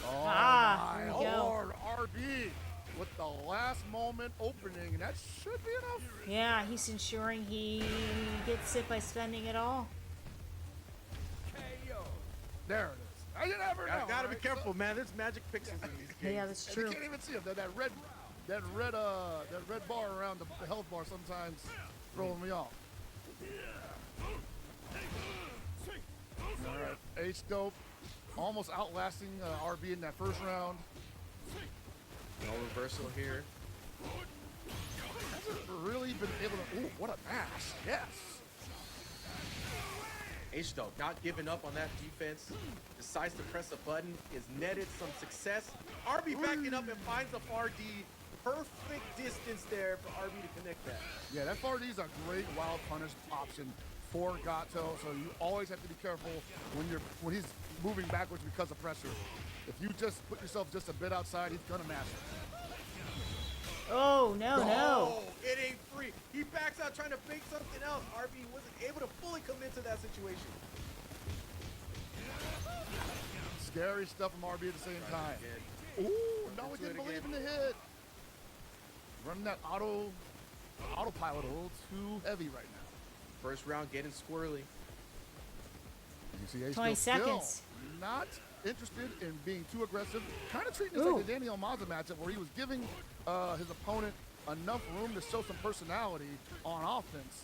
Oh, Ah, my there we go. Lord, RB with the last moment opening, and that should be enough. Yeah, he's ensuring he gets it by spending it all. KO. There it is. You never know. Gotta be right? careful, man. There's magic pixels in these games. Yeah, that's And true. you can't even see him. That red bar around the health bar sometimes throwing me off. All right, H-Dope almost outlasting RB in that first round. No reversal here. Hasn't really been able to. Ooh, what a mash! Yes. H-Dope not giving up on that defense. Decides to press a button. Is netted some success. RB backing up and finds the far D. Perfect distance there for RB to connect that. Yeah, that far D is a great wild punish option for Gato. So you always have to be careful when he's moving backwards because of pressure. If you just put yourself just a bit outside, he's gonna mash it. Oh, no, no. Oh, it ain't free. He backs out trying to fake something else. RB wasn't able to fully commit to that situation. Scary stuff from RB at the same time. Again. Ooh, no, he Into didn't it believe in again. the hit. Running that autopilot a little too heavy right now. First round getting squirrely. You see H 20 still seconds. not interested in being too aggressive. Kind of treating this Ooh. like the Daniel Mazza matchup where he was giving his opponent enough room to show some personality on offense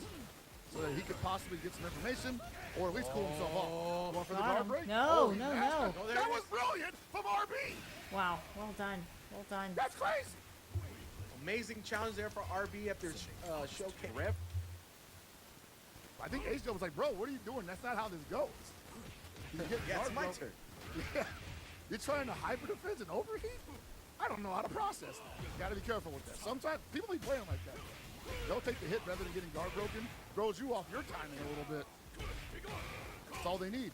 so that he could possibly get some information or at least cool himself off. Going for the Got guard him. break? No, Oh, he no, mashed no. it. Oh, there That it was is. brilliant from RB. Wow, well done. Well done. That's crazy. Amazing challenge there for RB after showcase. Ref. I think H was like, bro, what are you doing? That's not how this goes. You get Yeah, it's guard my broke. turn. Yeah. You're trying to hyper defense and overheat? I don't know how to process that. Got to be careful with that. Sometimes people be playing like that. They'll take the hit rather than getting guard broken. Throws you off your timing a little bit. That's all they need.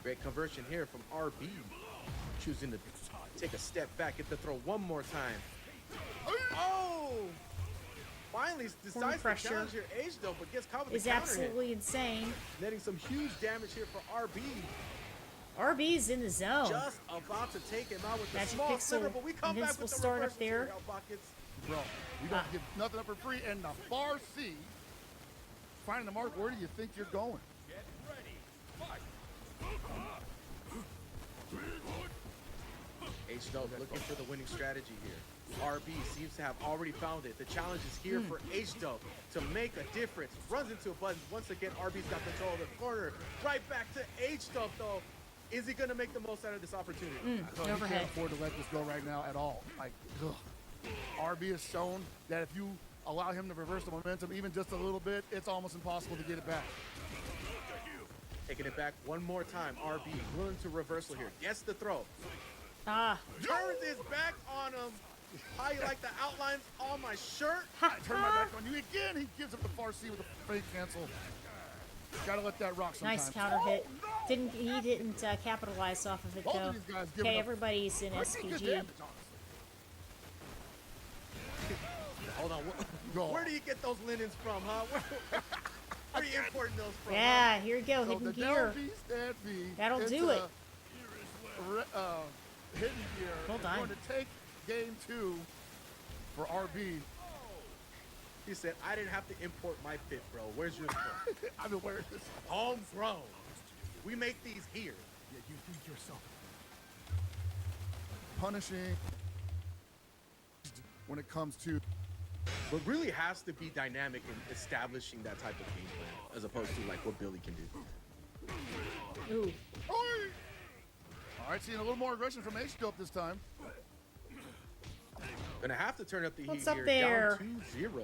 Great conversion here from RB. Choosing to take a step back, get the throw one more time. Oh! Finally decides to pressure challenge here H-Dub, but gets caught with Is the counter absolutely hit. insane. Netting some huge damage here for RB. RB's in the zone. Just about to take him out with the Magic small Pixel, sliver, but we come back invincible with the start up reversal there. here, Buckets. Bro, we don't give nothing up for free. And the far C, finding the mark, where do you think you're going? Get ready. Fight. H-Dub looking for the winning strategy here. RB seems to have already found it. The challenge is here for H-Dub to make a difference. Runs into a button. Once again, RB's got control of the corner. Right back to H-Dub, though. Is he going to make the most out of this opportunity? So you Overhead. can't afford to let this go right now at all. Like, ugh. RB has shown that if you allow him to reverse the momentum even just a little bit, it's almost impossible to get it back. Taking it back one more time. RB willing to reversal here. Gets the throw. Ah, Turns his back on him. How you like the outlines on my shirt? I turn my back on you again. He gives up the far C with a fake cancel. Gotta let that rock sometimes. nice counter hit. He didn't capitalize off of it Both though. of these guys giving Okay, up everybody's in pretty good SPG. damage, honestly. Hold on. Go. Where do you get those linens from, huh? Where are you importing those from? Yeah, here we go, So hidden the gear. down B, stand B. That'll do into it. Hidden gear. Hold is on. Going to take game 2 for RB. He said, I didn't have to import my fit, bro. Where's yours from? I've been wearing this. Homegrown. We make these here. Yeah, you think yourself. Punishing when it comes to But really has to be dynamic in establishing that type of game plan, as opposed to like what Billy can do. Ooh, all right, seeing a little more aggression from H-Dope this time. Gonna have to turn up the What's heat up here. there? Down 2-0.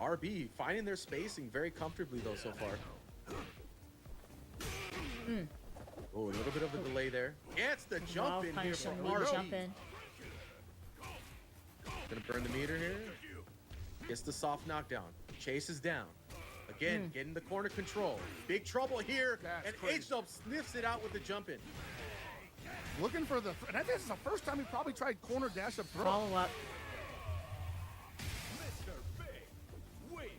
RB finding their spacing very comfortably though so far. Oh, a little bit of a delay there. Gets the jump I'll in here punish from him with a RB. jump in. Gonna burn the meter here. Gets the soft knockdown. Chases down. Again, getting the corner control. Big trouble here. That's and crazy. H-Dub sniffs it out with the jump in. Looking for the, and I think this is the first time he probably tried corner dash up throw. Follow up. Mr. Big wins.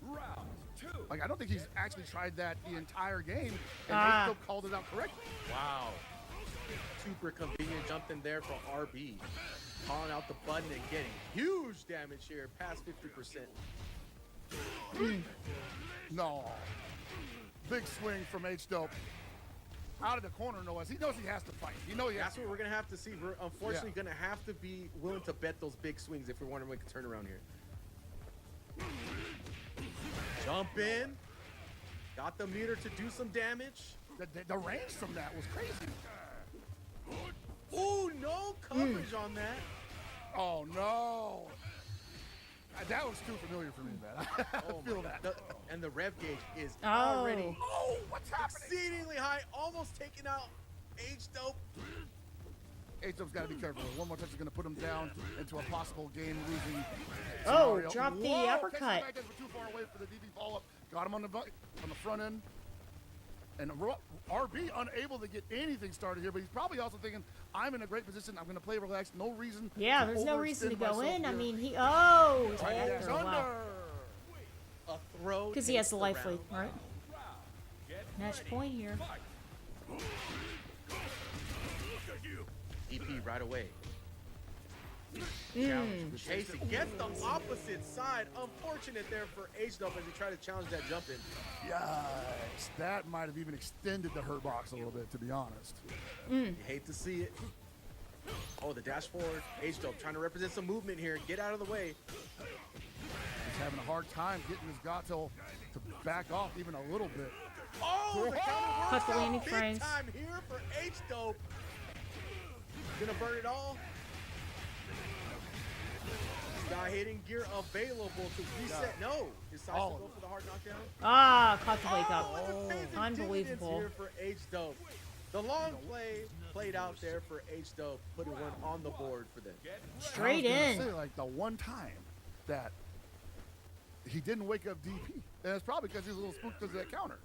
Round 2. Like, I don't think he's actually tried that the entire game, and Ah. H-Dope called it out correctly. Wow. Super convenient jump in there for RB. Calling out the button and getting huge damage here, past 50%. No. Big swing from H-Dope. Out of the corner, no less. He knows he has to fight. You know he has That's what we're going to have to see. We're unfortunately going to have to be willing to bet those big swings if we want to make a turnaround here. Jump in. Got the meter to do some damage. The range from that was crazy. Ooh, no coverage on that. Oh, no. That was too familiar for me, man. I Oh feel my that. God. And the rev gauge is Oh. already Oh, what's happening? exceedingly high, almost taking out H-Dope. H-Dope's got to be careful. One more touch is going to put him down into a possible game-losing Oh, scenario. drop the Whoa, uppercut. takes him back as we're too far away for the DB follow-up. Got him on the front end. And RB unable to get anything started here, but he's probably also thinking, I'm in a great position. I'm going to play relaxed. No reason. Yeah, there's no reason to overextend go myself in. I here. mean, he Right, tried dash that. Wow. under. A throw. Because he has takes the the life round. lead, right? Get Match ready. point here. Fight. EP right away. Challenge. Chasing. Gets the opposite side. Unfortunate there for H-Dub as he tried to challenge that jump in. Yikes. That might have even extended the hurt box a little bit, to be honest. You hate to see it. Oh, the dash forward. H-Dub trying to represent some movement here. Get out of the way. He's having a hard time getting his Gato to back off even a little bit. Oh, the counter Cut works the out landing big frames. time here for H-Dope. Gonna burn it all. Got hitting gear available to reset. No, decides to go for the hard knockdown. Ah, caught the wake Oh, up. and the phasing Unbelievable. dividends here for H-Dope. The long play played out there for H-Dope, putting one on the board for them. Straight I was in. gonna say, like the one time that he didn't wake up DP, and it's probably because he was a little spooked because of that counter.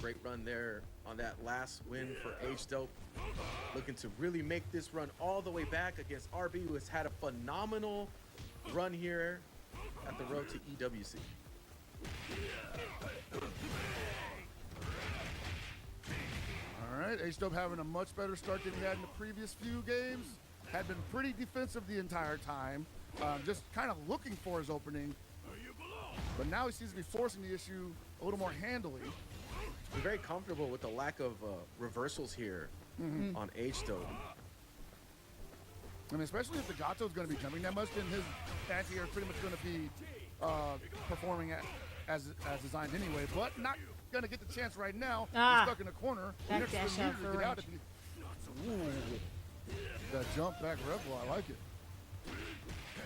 Great run there on that last win for H-Dope. Looking to really make this run all the way back against RB, who has had a phenomenal run here at the road to EWC. All right, H-Dope having a much better start than he had in the previous few games. Had been pretty defensive the entire time, just kind of looking for his opening. But now he seems to be forcing the issue a little more handily. I'm very comfortable with the lack of reversals here on H-Dope. I mean, especially if the Gato is going to be jumping that much, then his anti-air is pretty much going to be performing as designed anyway. But not going to get the chance right now. Ah. He's stuck in the corner. Back Next to dash the out leader for to get out range. at the- Ooh. That jump back rebel, I like it.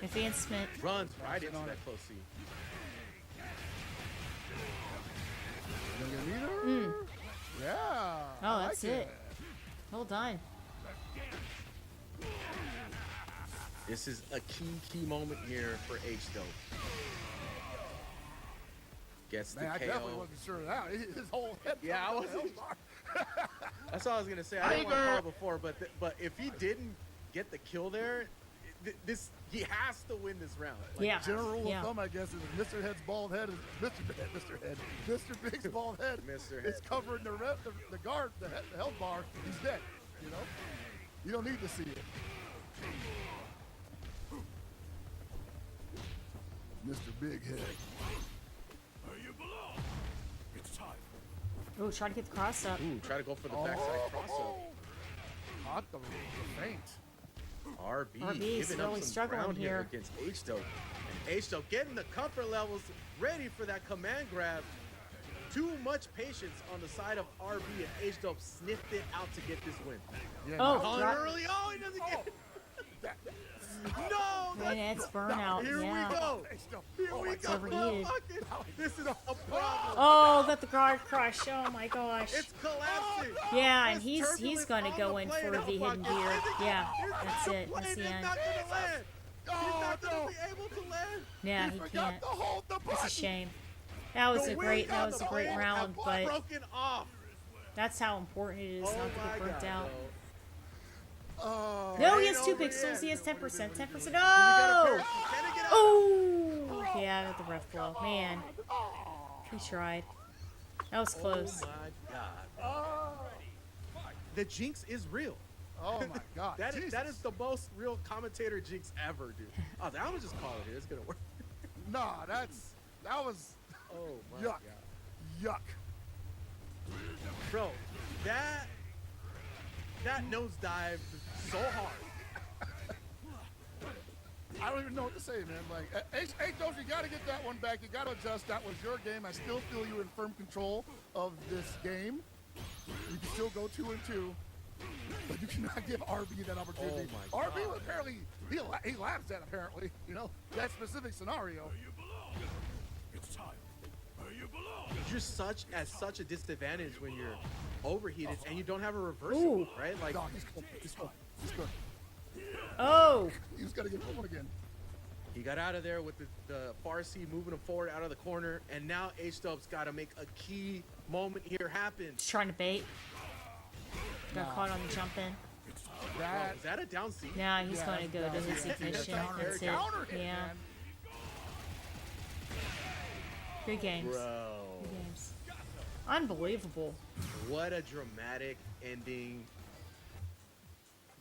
Advancement. Runs right Sit into on that it. close C. You gonna get a meter? Yeah. Oh, I that's like it. Well done. This is a key moment here for H-Dope. Gets the Man, I KO. definitely wasn't sure of that. His whole head. Yeah, I comes wasn't- down the bar. That's all I was gonna say. I didn't want to call it before, but if he didn't get the kill there, he has to win this round. Like, Yeah. General rule Yeah. of thumb, I guess, is Mr. Head's bald head is Mr. Big's bald head. Mr. It's Head. covering the guard, the health bar. He's dead. You know, you don't need to see it. Mr. Big Head. Oh, trying to get the cross up. Ooh, try to go for the backside cross-up. Hot the feint. RB RB is giving up really some struggling ground here. against H-Dope. And H-Dope getting the comfort levels ready for that command grab. Too much patience on the side of RB, and H-Dope sniffed it out to get this win. Yeah, Oh, Calling drop- early. Oh, he doesn't get it. No, And it's burnout. here Yeah. we go. Here we It's go. overheated. This is a problem. Oh, got the guard crush. Oh my gosh. It's collapsing. Yeah, and It's he's turbulent going to on go the in plane. for the Oh, hidden fuck. beard. Yeah, that's The it. That's plane the is end. not going to land. He's not no. going to be able to land. Yeah, he Forgot can't. to hold the It's a button. shame. That was The a great. wings on That was the a great plane round, have but broken off. that's how important it is Oh not to my get burnt God, out. bro. Oh, No, he ain't has 2 over pixels. yet. He has 10%. 10%. He got a Oh! parachute. Can he get out? Oh! Yeah, got the ref blow. Man, he tried. That was close. Oh my God. The jinx is real. Oh my God. That is Jesus. the most real commentator jinx ever, dude. I'm gonna just call it here. It's gonna work. Nah, that was Oh my yuck. God, Yuck. bro, that nosedive so hard. I don't even know what to say, man. Like, hey, Doge, you got to get that one back. You got to adjust. That was your game. I still feel you in firm control of this game. You can still go 2-2, but you cannot give RB that opportunity. Oh my RB God. was apparently he laughs at apparently. You know that specific scenario. You're such a disadvantage when you're overheated and you don't have a reversal, Ooh. right? Like No, he's good. He's good. He's good. Oh! He's got to get one again. he got out of there with the far C moving him forward out of the corner, and now H-Dub's got to make a key moment here happen. Just trying to bait. Got caught on the jump in. That Is that a down C? Now he's Yeah, going to go to that's his down. ignition. Counter- That's it. counter hit, Yeah. man. Good games. Bro, Good games. Unbelievable. what a dramatic ending.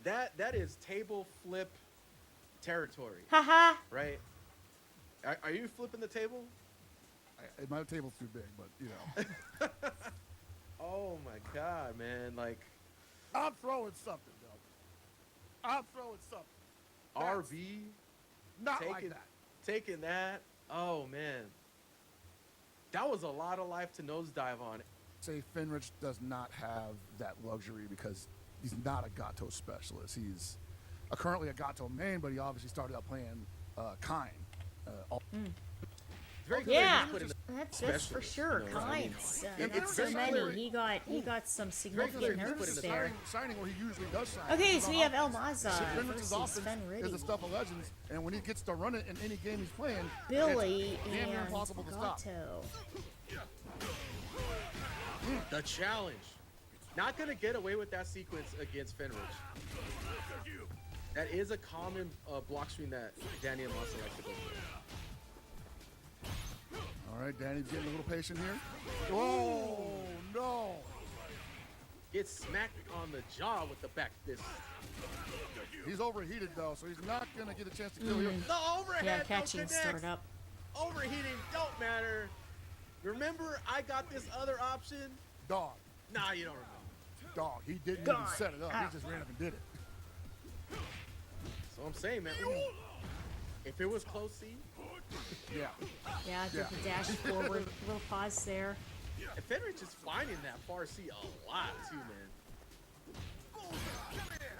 That is table flip territory, Haha. right? Are you flipping the table? My table's too big, but you know. Oh my God, man! Like I'm throwing something, though. I'm throwing something. RB Not taking like that. taking that. Oh man, that was a lot of life to nosedive on. Say Finrich does not have that luxury because he's not a Gato specialist. He's currently a Gato main, but he obviously started out playing Kine. very clear Yeah, he's put in the that's for specialist, sure. you know, I mean, Kynes, it- not it's so very many. clear. He got some very clear significant he's put in nerfs the there. Signing where he usually does sign. Okay, He's so on we have offense. Elmaza Fenrich's versus offense Fen is the Riddy. stuff of legends, and when he gets to run it in any game he's playing, Billy it's damn near and impossible to stop. Gato. the challenge. Not gonna get away with that sequence against Fenrich. That is a common block screen that Danny and Masa likes to go for. All right, Danny's getting a little patient here. Oh, no. Gets smacked on the jaw with the back fist. He's overheated, though, so he's not going to get a chance to kill you. The overhead Yeah, don't catching connect. started up. Overheating don't matter. Remember, I got this other option. Dog. Nah, you don't remember. Dog. He didn't Gone. even set it up. He just ran up and did it. So I'm saying, man. If it was close, see, Yeah. Yeah, did Yeah. the dash forward, little pause there. and Fenrich is finding that far C a lot too, man.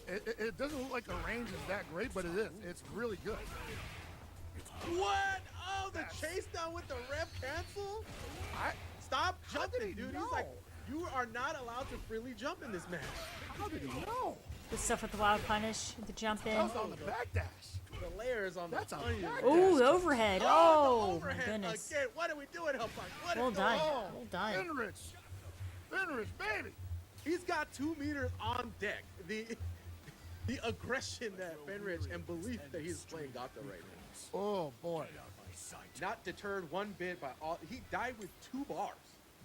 It doesn't look like the range is that great, but it is. It's really good. What? Oh, the chase down with the rep cancel? Stop How did jumping, he dude. know? He's like, you are not allowed to freely jump in this match. How did he know? Good stuff with the wild punish, the jump in. That was on the back dash. The layers on That's the a onion. back Ooh, dash. the overhead. the Oh, my overhead goodness. again. What are we doing, Hellfire? What Well are we done. doing? Well done. Fenrich, baby. He's got 2 meters on deck. The aggression that Fenrich and belief that he's playing Gato right now. Oh, boy. Not deterred one bit by all. He died with 2 bars.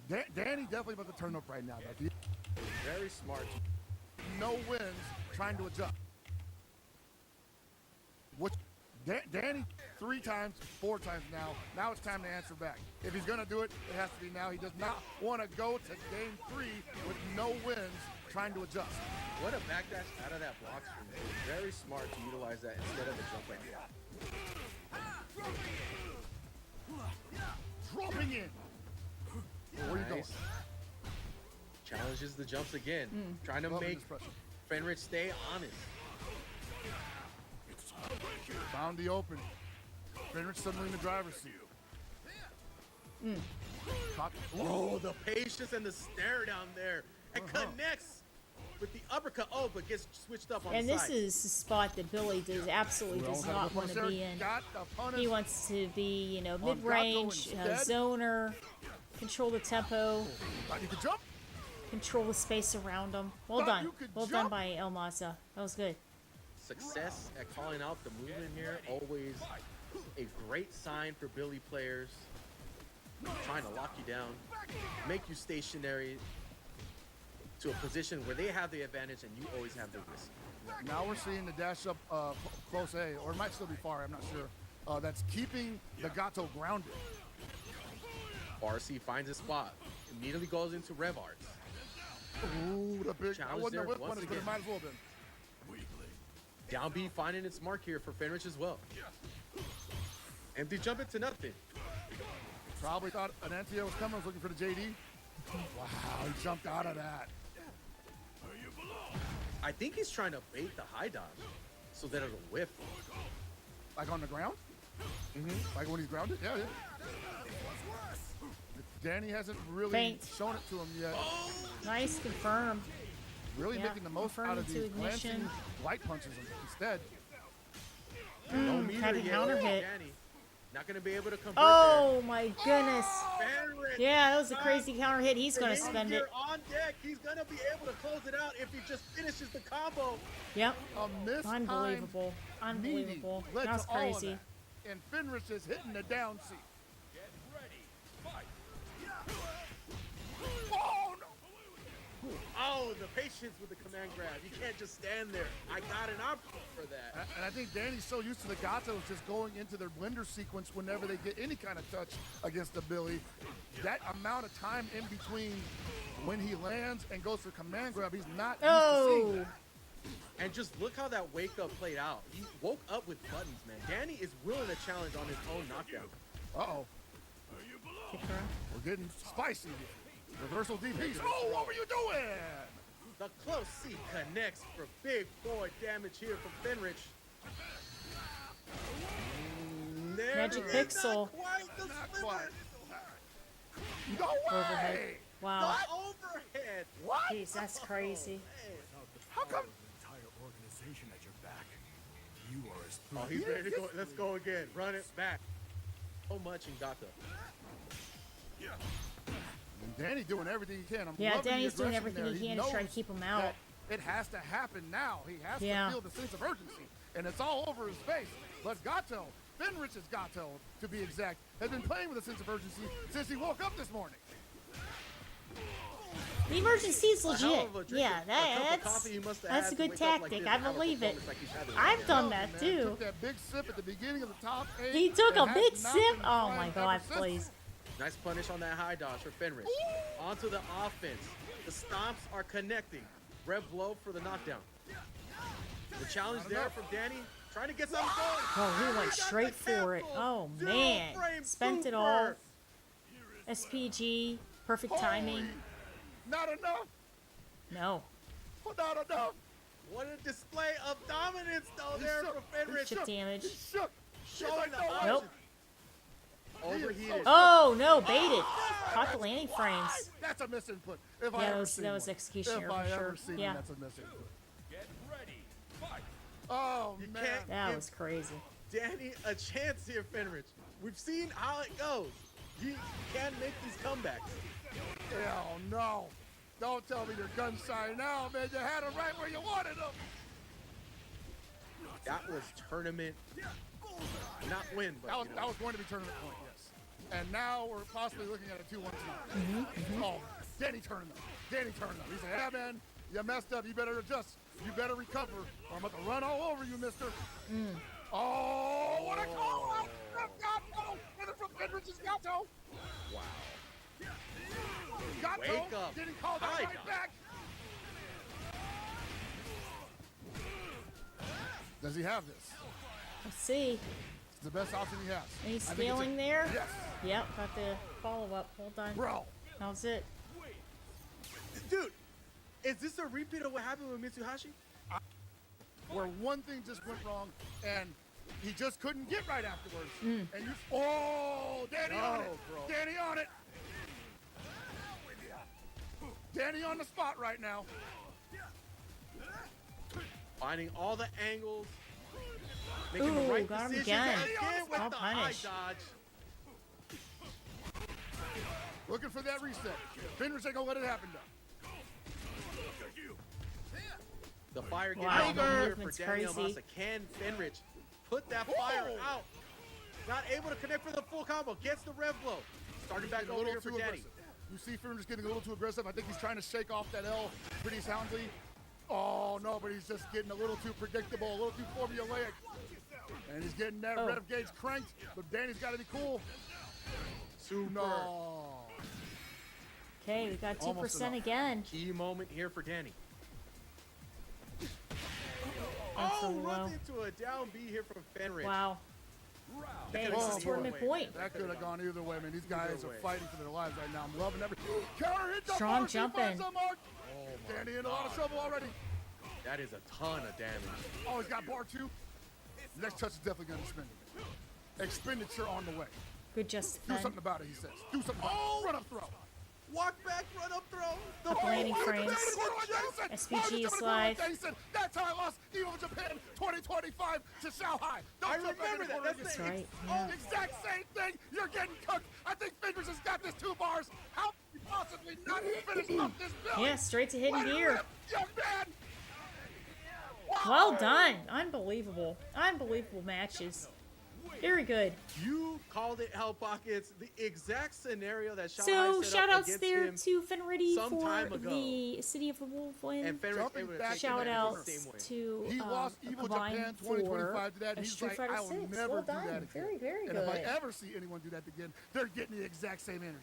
Danny definitely about to turn up right now. Though. Very smart. No wins, trying to adjust. What? Danny 3 times, 4 times now. Now it's time to answer back. If he's going to do it, it has to be now. He does not want to go to game 3 with no wins, trying to adjust. What a backdash out of that block screen. Very smart to utilize that instead of a jump like that. Dropping in. Where are you going? Nice. Challenges the jumps again. Trying to Loving make this pressure. Fenrich stay honest. Found the open. Fenrich suddenly in the driver's seat. Caught- Oh, the patience and the stare down there. And connects with the uppercut. Oh, but gets switched up on And the this side. is the spot that Billy absolutely We does almost had a not good want to punish be there. in. Got the punish. He wants to be, you know, Gato mid-range, instead. zoner, control the tempo, Thought you could jump. control the space around him. Well Thought done. you could Well done jump. by Elmaza. That was good. Success at calling out the movement here. Always a great sign for Billy players. Trying to lock you down. Make you stationary to a position where they have the advantage and you always have the risk. Now we're seeing the dash up close A, or it might still be far, I'm not sure. That's keeping the Gato grounded. RC finds a spot. Immediately goes into Rev Arts. Ooh, the big. I Challenge wasn't there a whip once punish, but it again. might as well have been. Down B finding its mark here for Fenrich as well. Empty jump into nothing. Probably thought an Antio was coming, was looking for the JD. Wow, he jumped out of that. I think he's trying to bait the high dodge so that it'll whiff. Like on the ground? Like when he's grounded? Yeah, yeah. Danny hasn't really Feint. shown it to him yet. Nice, confirm. Really Yeah, making the most out of confirming these to ignition. glancing light punches instead. No meter had a yet. counter hit. Danny not going to be able to convert Oh my goodness. there. Fenrich, Yeah, that was a crazy counter hit. He's going to his spend gear it. on deck. He's going to be able to close it out if he just finishes the combo. Yep. A missed Unbelievable. time meeting Unbelievable. led That was to all of crazy. that. And Fenrich is hitting the down seat. Get ready. Fight. Oh, no. Oh, the patience with the command grab. You can't just stand there. I got an option for that. And I think Danny's so used to the Gatos just going into their blender sequence whenever they get any kind of touch against the Billy. That amount of time in between when he lands and goes for command grab, he's not used to seeing Oh. that. And just look how that wake up played out. He woke up with buttons, man. Danny is willing to challenge on his own knockdown. Uh-oh. Kicker. We're getting spicy here. Reversal DPs. Oh, what were you doing? The close C connects for big boy damage here from Fenrich. There Magic it is, Pixel. not quite the flag. No way! Overhead. Wow. Overhead. What? Jeez, that's crazy. How come? Entire organization at your back. You are as Oh, he's ready to go. Let's go again. Run it back. So much in Gata. Danny doing everything he can. I'm Yeah, loving the Danny's doing aggression everything there. he can to try to knows keep him out. that it has to happen now. He has Yeah. to feel the sense of urgency, and it's all over his face. But Gato, Fenrich's Gato, to be exact, has been playing with a sense of urgency since he woke up this morning. The emergency is A hell legit. of a drink, Yeah, a cup of that's coffee he must have that's had a to good wake up like tactic. this I and have a believe it. performance like he's had in I've the done Young, that man, too. Took that big sip at the beginning of the top 8. He took a and has big not sip. been Oh trying my ever God, since. please. Nice punish on that high dodge for Fenrich. Onto the offense. The stomps are connecting. Rev blow for the knockdown. The challenge there from Danny. Trying to get something going. Oh, he went got straight the for it. cancel. Oh Zero man, frame spent it super. all. SPG, perfect timing. Holy, not enough. No. Not enough. What a display of dominance though there shook. for Fenrich. Chip damage. He shook. Showing the no options. Nope. Overheated. Oh no, baited. Caught the landing frames. That's a misinput. If Yeah, I that ever was- seen that was one. execution If error I for ever sure. seen Yeah. one, that's a misinput. Get ready. Fight. Oh You man. can't That give was crazy. Danny a chance here, Fenrich. We've seen how it goes. You can make these comebacks. Hell no. Don't tell me you're gun shy now, man. You had him right where you wanted him. That was tournament, not win, but That was, you know. that was going to be tournament point, yes. And now we're possibly looking at a 2-1 tonight. Oh, Danny turned them. Danny turned them. He said, yeah, man, you messed up. You better adjust. You better recover, or I'm about to run all over you, mister. Oh, what a call out from Gato. And from Fenrich's Gato. Wow. Gato Wake up. getting called out High right dodge. back. Does he have this? Let's see. It's the best option he has. And he's I think it's a- scaling there. Yes, Yep, got the follow-up. Hold on. bro. How's it? Dude, is this a repeat of what happened with Mitsuhashi? Where one thing just went wrong and he just couldn't get right afterwards. Mm. And you, oh, Danny on it. bro. Danny on it. Danny on the spot right now. Finding all the angles. Making the Ooh, right got him decision. again. With I'll the high punish. dodge. Looking for that reset. Fenrich ain't gonna let it happen though. The fire getting Wow, out the here for movement's Danny crazy. Almasa. Can Fenrich put that fire Whoa. out? Not able to connect for the full combo. Gets the rev blow. Starting back Getting over here for Danny. You see Fenrich getting a little too aggressive. I think he's trying to shake off that L pretty soundly. Oh no, but he's just getting a little too predictable, a little too formulaic. And he's getting that Oh. rev gauge cranked, but Danny's gotta be cool. Super. No. Okay, we got Almost 2% enough. again. Key moment here for Danny. That's so Oh, low. runs into a down B here from Fenrich. Wow. Okay, could've this gone is either tournament way. point. That could have gone either way, man. These guys Either are way. fighting for their lives right now. I'm loving every counter hit. The Strong mark, he jumping. finds the mark. Oh my Danny in a lot of trouble already. That is a ton of damage. Oh, he's got bar 2. Next touch is definitely gonna spend it. Expenditure on the way. Good just Do defend. something about it, he says. Do something about it. Run up throw. Walk back, run up throw. Up landing why would you frames. do it like that? He said, SPG why would you do is it live. like that? He said, that's how I lost Evo Japan 2025 to Shanghai. Don't I jump back remember in the that. corner That's again. right, Oh, yeah. the exact same thing. You're getting cooked. I think Fingers has got this 2 bars. How can you possibly not finish up this build? Yeah, straight to hidden Let it gear. rip, young man. Wow. Well done. Unbelievable. Unbelievable matches. Very good. You called it Hell Pockets. The exact scenario that Shanghai So set shout up outs against there him. to Fenritti some time for ago. the City of the Wolf win. And Fenrich Jumping able to back take Shout it outs the same way. to He lost a Evo combined Japan 2025 to that. for And a he's Street like, Fighter I will 6. never Well do that done. again. Very, very And if I good. ever see anyone do that again, they're getting the exact same energy.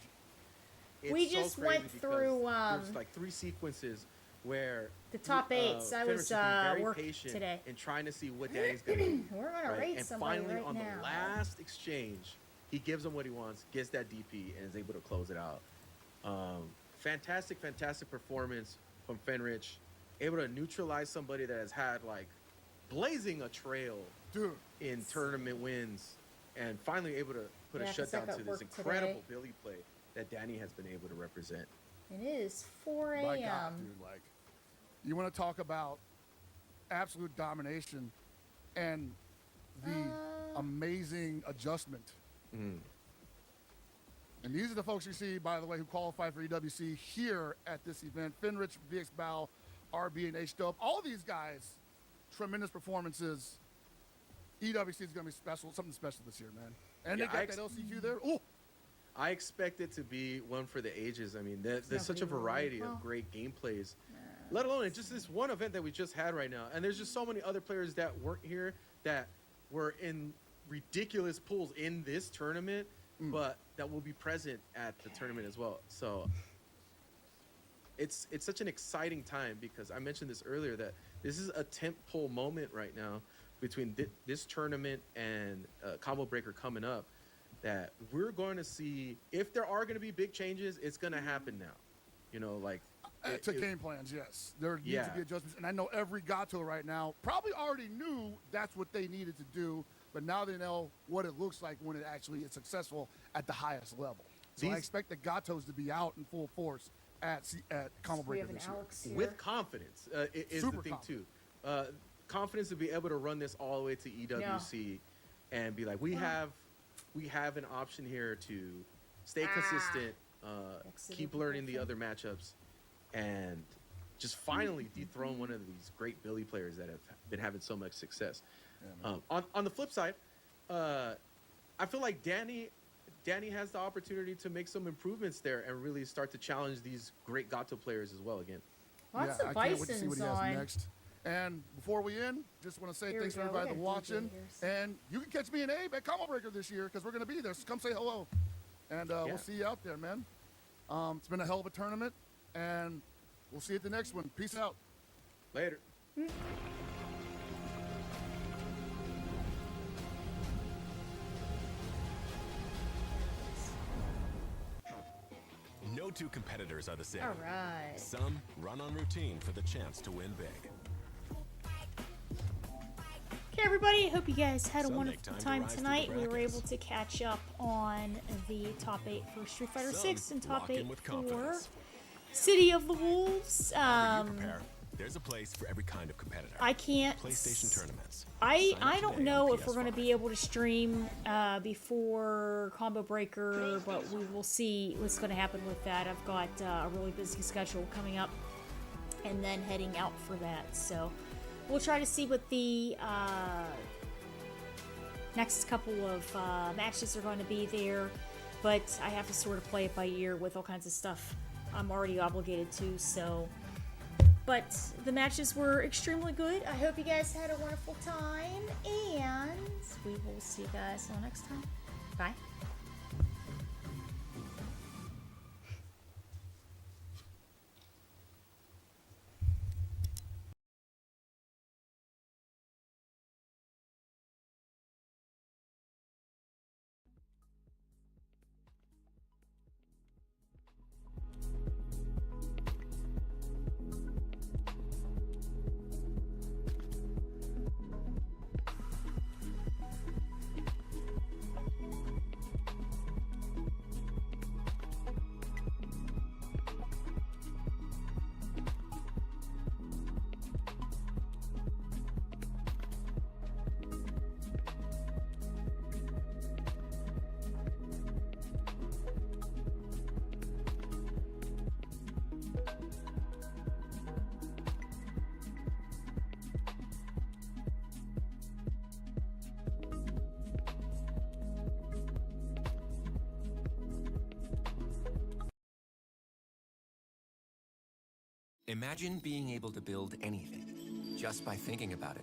It's We so just crazy went because through, there's like 3 sequences where The top eights. I Fenrich was has been very working patient today. and trying to see what Danny's gonna do. We're gonna right? rate And somebody finally, right on now. the last exchange, he gives him what he wants, gets that DP, and is able to close it out. Fantastic, fantastic performance from Fenrich. Able to neutralize somebody that has had like blazing a trail Dude, in tournament wins. and finally able to put Yeah, a 'cause shutdown I got to this work incredible today. Billy play that Danny has been able to represent. It is 4 My God, a.m. dude, like, you want to talk about absolute domination and the amazing adjustment. And these are the folks you see, by the way, who qualify for EWC here at this event. Finrich, VX Bow, RB, and H-Dope. All these guys, tremendous performances. EWC is going to be special, something special this year, man. And Yeah, they got that LCQ there. Ooh. I expect it to be one for the ages. I mean, there's not such a gonna be variety well. of great gameplays, let alone in just this one event that we just had right now. And there's just so many other players that weren't here that were in ridiculous pools in this tournament, but that will be present at the tournament as well. So it's such an exciting time because I mentioned this earlier that this is a tentpole moment right now between this tournament and Combo Breaker coming up, that we're going to see, if there are going to be big changes, it's going to happen now. You know, like To game plans, yes. There need to Yeah. be adjustments. And I know every Gato right now probably already knew that's what they needed to do, but now they know what it looks like when it actually is successful at the highest level. So I These- expect the Gatos to be out in full force at Combo We Breaker have an this year. Alex here. with confidence is Super the thing confident. too. Confidence to be able to run this all the way to EWC and be like, we have an option here to stay consistent, Exited keep the learning the whole other matchups, and just finally dethrone one of these great Billy players that have been having so much success. On the flip side, I feel like Danny has the opportunity to make some improvements there and really start to challenge these great Gato players as well again. Lots Yeah, of I can't wait to see what Bisons he has on. next. And before we end, just want to say Here we thanks for go. everybody We for got DJ watching. here, so- And you can catch me and Abe at Combo Breaker this year because we're going to be there. So come say hello. And Yeah. we'll see you out there, man. It's been a hell of a tournament. And we'll see you at the next one. Peace out. Later. No two competitors are the same. All right. Some run on routine for the chance to win big. Okay, everybody. Hope you guys had a Some wonderful make time to time rise to the tonight. We were brackets. able to catch up on the top 8 for Street Fighter Some 6 and top lock in 8 with for confidence. City of the Wolves. Whenever you prepare, there's a place for every kind of competitor. I can't. PlayStation tournaments. I Sign up don't today know on if we're going to PS5. be able to stream before Combo Breaker, but we will see what's going to happen with that. I've got a really busy schedule coming up and then heading out for that. So we'll try to see what the next couple of matches are going to be there, but I have to sort of play it by ear with all kinds of stuff I'm already obligated to, so... But the matches were extremely good. I hope you guys had a wonderful time, and we will see you guys all next time. Bye. Imagine being able to build anything just by thinking about it.